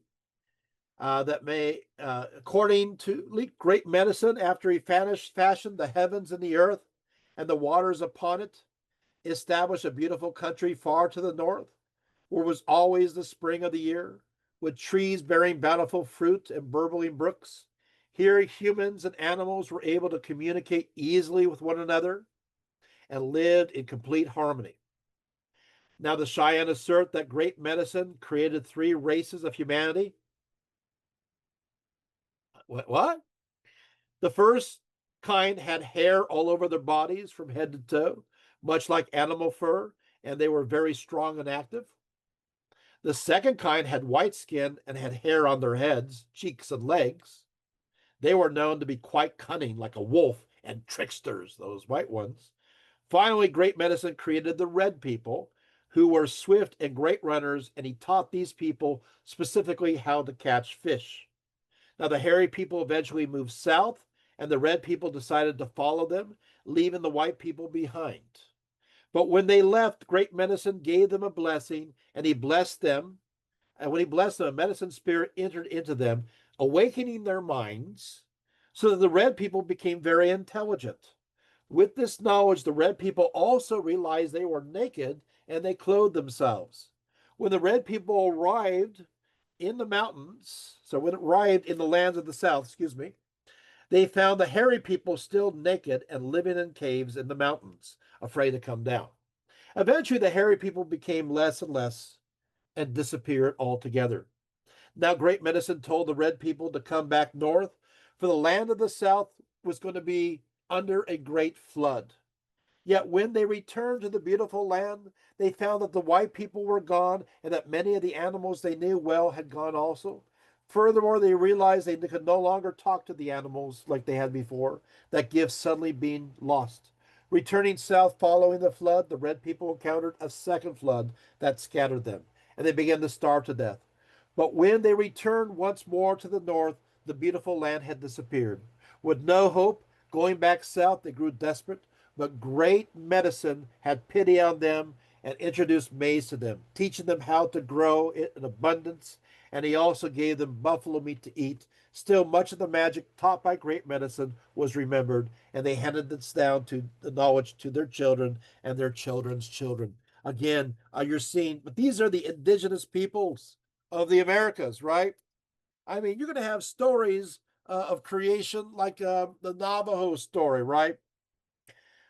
That may, according to great medicine, after he fashioned the heavens and the earth and the waters upon it, established a beautiful country far to the north, where was always the spring of the year, with trees bearing bountiful fruit and burbling brooks. Here, humans and animals were able to communicate easily with one another and lived in complete harmony. Now, the Cheyenne assert that great medicine created three races of humanity. What? The first kind had hair all over their bodies from head to toe, much like animal fur, and they were very strong and active. The second kind had white skin and had hair on their heads, cheeks, and legs. They were known to be quite cunning, like a wolf, and tricksters, those white ones. Finally, great medicine created the red people, who were swift and great runners, and he taught these people specifically how to catch fish. Now, the hairy people eventually moved south, and the red people decided to follow them, leaving the white people behind. But when they left, great medicine gave them a blessing, and he blessed them. And when he blessed them, a medicine spirit entered into them, awakening their minds, so that the red people became very intelligent. With this knowledge, the red people also realized they were naked, and they clothed themselves. When the red people arrived in the mountains, so when it arrived in the lands of the south, they found the hairy people still naked and living in caves in the mountains, afraid to come down. Eventually, the hairy people became less and less and disappeared altogether. Now, great medicine told the red people to come back north, for the land of the south was going to be under a great flood. Yet when they returned to the beautiful land, they found that the white people were gone and that many of the animals they knew well had gone also. Furthermore, they realized they could no longer talk to the animals like they had before, that gift suddenly being lost. Returning south following the flood, the red people encountered a second flood that scattered them, and they began to starve to death. But when they returned once more to the north, the beautiful land had disappeared. With no hope, going back south, they grew desperate. But great medicine had pity on them and introduced maize to them, teaching them how to grow it in abundance. And he also gave them buffalo meat to eat. Still, much of the magic taught by great medicine was remembered, and they handed this down to the knowledge to their children and their children's children. Again, you're seeing, but these are the indigenous peoples of the Americas, right? I mean, you're going to have stories of creation like the Navajo story, right?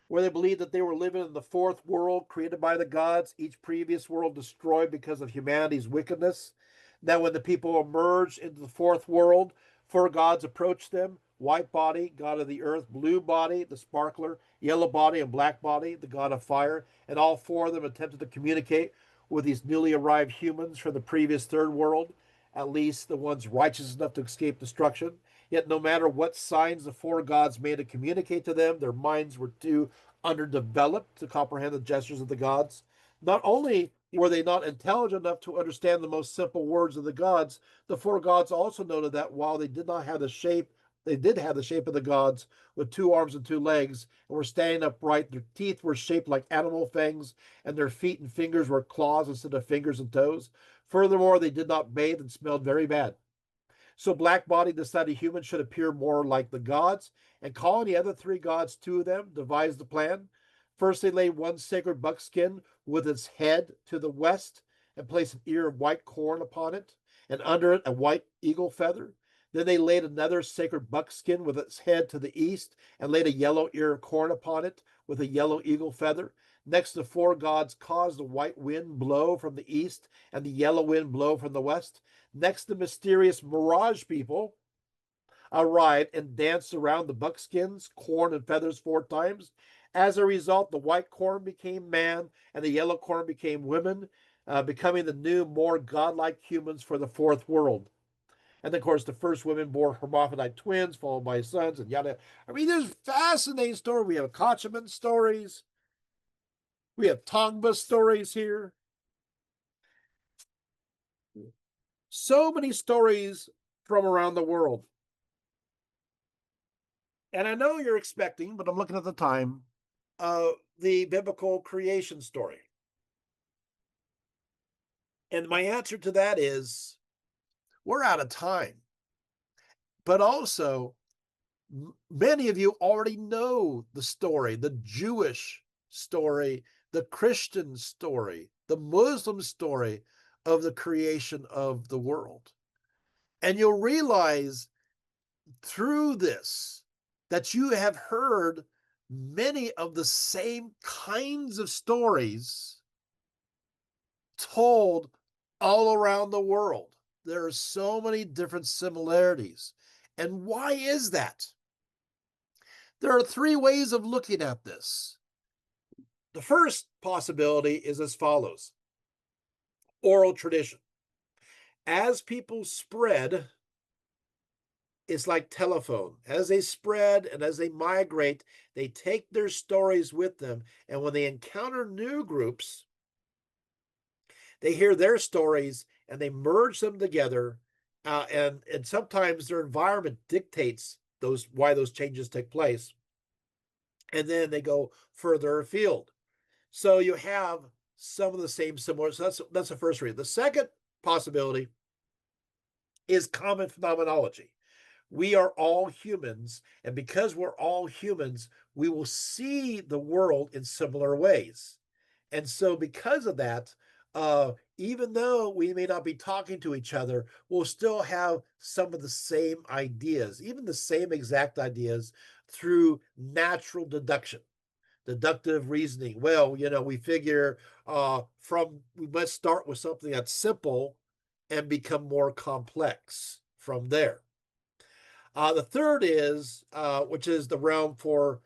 Where they believed that they were living in the fourth world created by the gods, each previous world destroyed because of humanity's wickedness. Now, when the people emerged into the fourth world, four gods approached them: white body, god of the earth; blue body, the sparkler; yellow body, and black body, the god of fire. And all four of them attempted to communicate with these newly arrived humans from the previous third world, at least the ones righteous enough to escape destruction. Yet, no matter what signs the four gods made to communicate to them, their minds were too underdeveloped to comprehend the gestures of the gods. Not only were they not intelligent enough to understand the most simple words of the gods, the four gods also noted that while they did not have the shape, they did have the shape of the gods with two arms and two legs and were standing upright. Their teeth were shaped like animal fangs, and their feet and fingers were claws instead of fingers and toes. Furthermore, they did not bathe and smelled very bad. So Black Body decided humans should appear more like the gods, and calling the other three gods, two of them, devised the plan. First, they laid one sacred buckskin with its head to the west and placed an ear of white corn upon it, and under it a white eagle feather. Then they laid another sacred buckskin with its head to the east and laid a yellow ear of corn upon it with a yellow eagle feather. Next, the four gods caused the white wind blow from the east and the yellow wind blow from the west. Next, the mysterious mirage people arrived and danced around the buckskins, corn, and feathers 4 times. As a result, the white corn became man and the yellow corn became women, becoming the new, more godlike humans for the fourth world. And then, of course, the first women bore hermaphrodite twins, followed by sons, and yada. I mean, there's fascinating stories. We have Kochman stories. We have Tongva stories here. So many stories from around the world. And I know you're expecting, but I'm looking at the time, the biblical creation story. And my answer to that is we're out of time. But also, many of you already know the story, the Jewish story, the Christian story, the Muslim story of the creation of the world. And you'll realize through this that you have heard many of the same kinds of stories told all around the world. There are so many different similarities. And why is that? There are 3 ways of looking at this. The first possibility is as follows: oral tradition. As people spread, it's like telephone. As they spread and as they migrate, they take their stories with them. And when they encounter new groups, they hear their stories and they merge them together. And sometimes their environment dictates why those changes take place. And then they go further afield. So you have some of the same similar. So that's the first reason. The second possibility is common phenomenology. We are all humans, and because we're all humans, we will see the world in similar ways. And so, because of that, even though we may not be talking to each other, we'll still have some of the same ideas, even the same exact ideas through natural deduction, deductive reasoning. Well, we figure we must start with something that's simple and become more complex from there. The third is, which is the realm for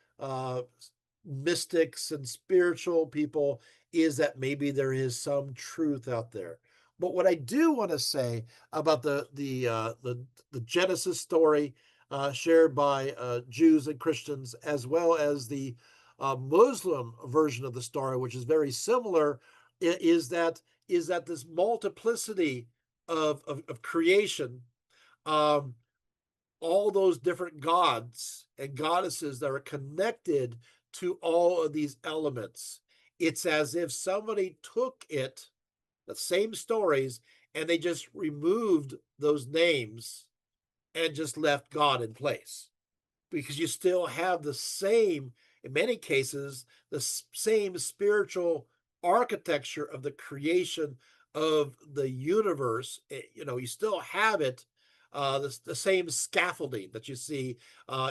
mystics and spiritual people, is that maybe there is some truth out there. But what I do want to say about the Genesis story shared by Jews and Christians, as well as the Muslim version of the story, which is very similar, is that this multiplicity of creation. All those different gods and goddesses that are connected to all of these elements. It's as if somebody took the same stories, and they just removed those names and just left God in place. Because you still have the same, in many cases, the same spiritual architecture of the creation of the universe. You still have it, the same scaffolding that you see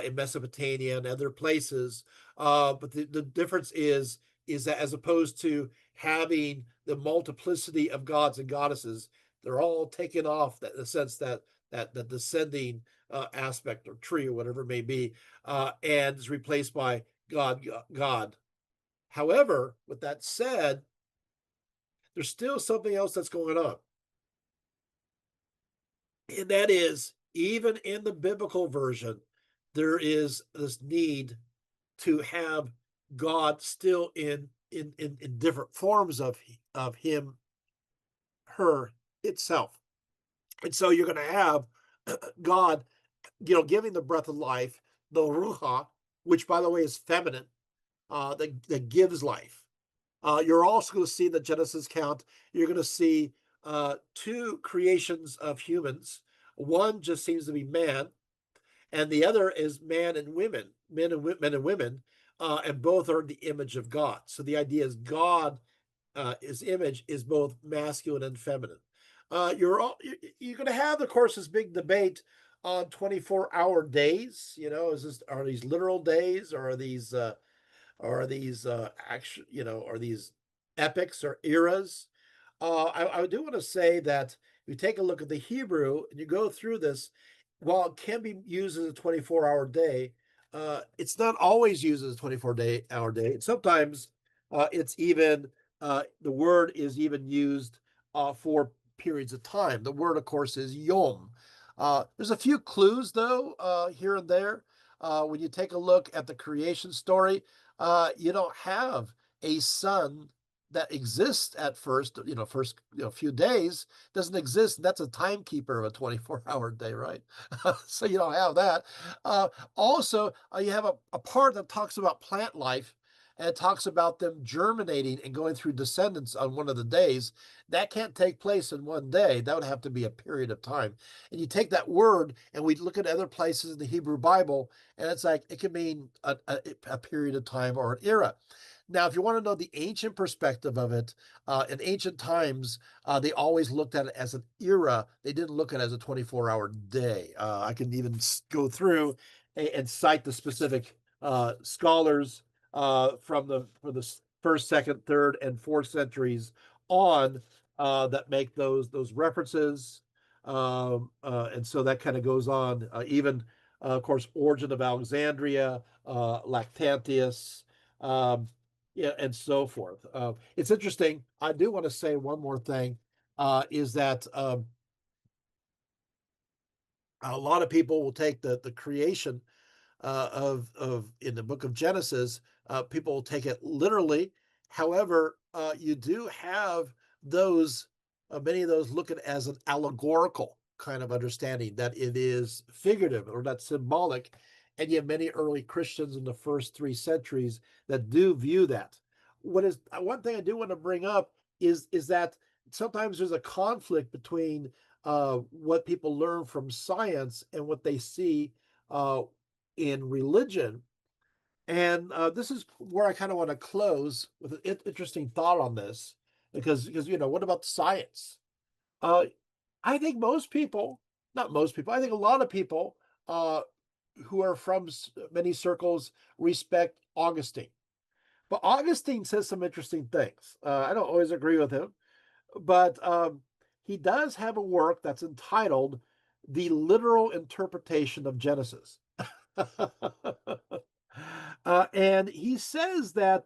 in Mesopotamia and other places. But the difference is that as opposed to having the multiplicity of gods and goddesses, they're all taken off in the sense that the descending aspect or tree or whatever it may be, and is replaced by God. However, with that said, there's still something else that's going on. And that is, even in the biblical version, there is this need to have God still in different forms of him, her, itself. And so you're going to have God, giving the breath of life, the ruha, which by the way is feminine, that gives life. You're also going to see the Genesis count. You're going to see two creations of humans. One just seems to be man, and the other is man and women, men and women, and both are the image of God. So the idea is God, his image is both masculine and feminine. You're going to have, of course, this big debate on 24-hour days. Are these literal days, or are these action, are these epics or eras? I do want to say that if you take a look at the Hebrew and you go through this, while it can be used as a 24-hour day, it's not always used as a 24-hour day. Sometimes it's even the word is even used for periods of time. The word, of course, is yom. There's a few clues, though, here and there. When you take a look at the creation story, you don't have a sun that exists at first, few days doesn't exist. That's a timekeeper of a 24-hour day, right? So you don't have that. Also, you have a part that talks about plant life, and it talks about them germinating and going through descendants on one of the days. That can't take place in one day. That would have to be a period of time. And you take that word, and we look at other places in the Hebrew Bible, and it's like it can mean a period of time or an era. Now, if you want to know the ancient perspective of it, in ancient times, they always looked at it as an era. They didn't look at it as a 24-hour day. I can even go through and cite the specific scholars for the first, second, third, and fourth centuries on that make those references. And so that kind of goes on. Even, of course, Origin of Alexandria, Lactantius. Yeah, and so forth. It's interesting. I do want to say one more thing, is that a lot of people will take the creation of in the book of Genesis. People will take it literally. However, you do have those many of those look at it as an allegorical kind of understanding, that it is figurative or not symbolic, and you have many early Christians in the first 3 centuries that do view that. What is one thing I do want to bring up is that sometimes there's a conflict between what people learn from science and what they see uh, in religion. And this is where I kind of want to close with an interesting thought on this, because what about science? Uh, I think most people, not most people, I think a lot of people uh, who are from many circles respect Augustine. But Augustine says some interesting things. I don't always agree with him, but he does have a work that's entitled "The Literal Interpretation of Genesis." And he says that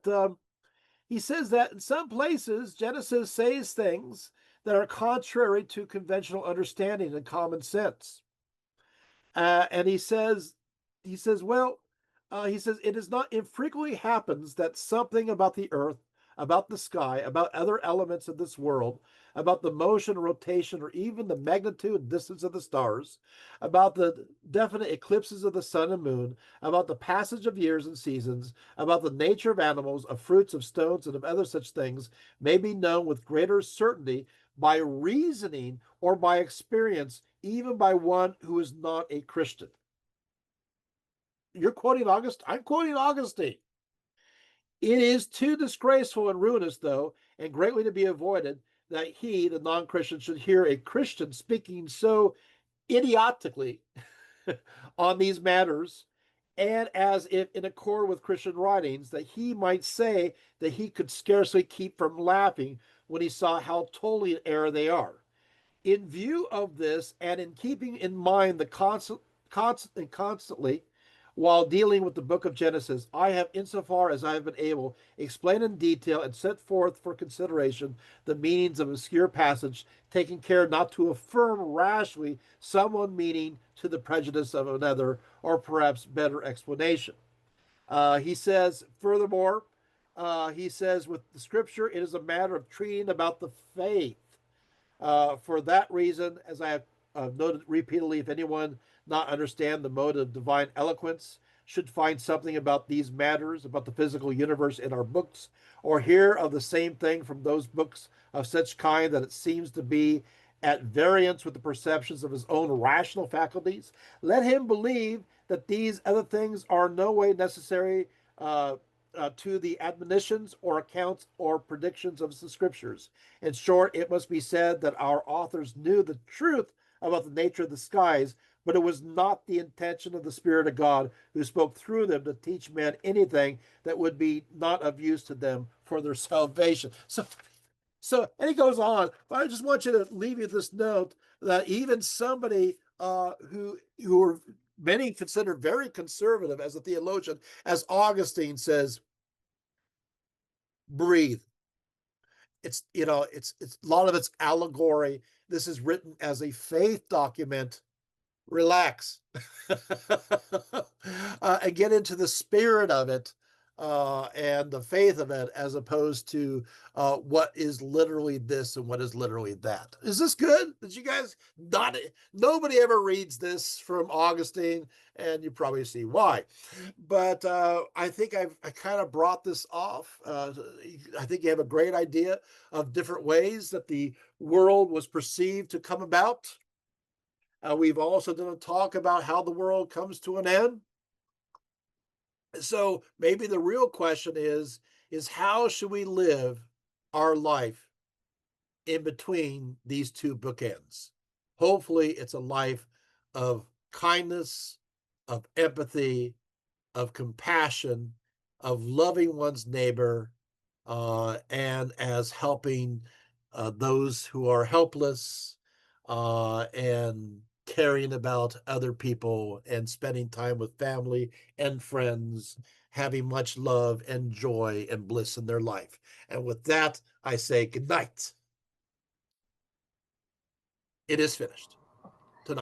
in some places Genesis says things that are contrary to conventional understanding and common sense. And he says it is not infrequently happens that something about the earth, about the sky, about other elements of this world, about the motion, rotation, or even the magnitude and distance of the stars, about the definite eclipses of the sun and moon, about the passage of years and seasons, about the nature of animals, of fruits, of stones, and of other such things, may be known with greater certainty by reasoning or by experience, even by one who is not a Christian. You're quoting Augustine. I'm quoting Augustine. It is too disgraceful and ruinous, though, and greatly to be avoided, that he, the non Christian, should hear a Christian speaking so idiotically on these matters, and as if in accord with Christian writings, that he might say that he could scarcely keep from laughing when he saw how totally in error they are. In view of this, and in keeping in mind the constantly, while dealing with the book of Genesis, I have, insofar as I have been able, explained in detail and set forth for consideration the meanings of obscure passage, taking care not to affirm rashly some one meaning to the prejudice of another, or perhaps better explanation. He says, furthermore, he says, with the scripture, it is a matter of treating about the faith. For that reason, as I have noted repeatedly, if anyone not understand the mode of divine eloquence should find something about these matters, about the physical universe in our books, or hear of the same thing from those books of such kind that it seems to be at variance with the perceptions of his own rational faculties, let him believe that these other things are no way necessary to the admonitions or accounts or predictions of the scriptures. In short, it must be said that our authors knew the truth about the nature of the skies, but it was not the intention of the Spirit of God who spoke through them to teach men anything that would be not of use to them for their salvation. So, and he goes on. But I just want you to leave you this note that even somebody who are many consider very conservative as a theologian, as Augustine says, breathe. It's a lot of it's allegory. This is written as a faith document. Relax. And get into the spirit of it and the faith of it, as opposed to what is literally this and what is literally that. Is this good? Did you guys not? Nobody ever reads this from Augustine, and you probably see why. But I think I kind of brought this off. I think you have a great idea of different ways that the world was perceived to come about. We've also done a talk about how the world comes to an end. So maybe the real question is how should we live our life in between these two bookends? Hopefully it's a life of kindness, of empathy, of compassion, of loving one's neighbor, and as helping those who are helpless, and caring about other people and spending time with family and friends, having much love and joy and bliss in their life. And with that, I say good night. It is finished.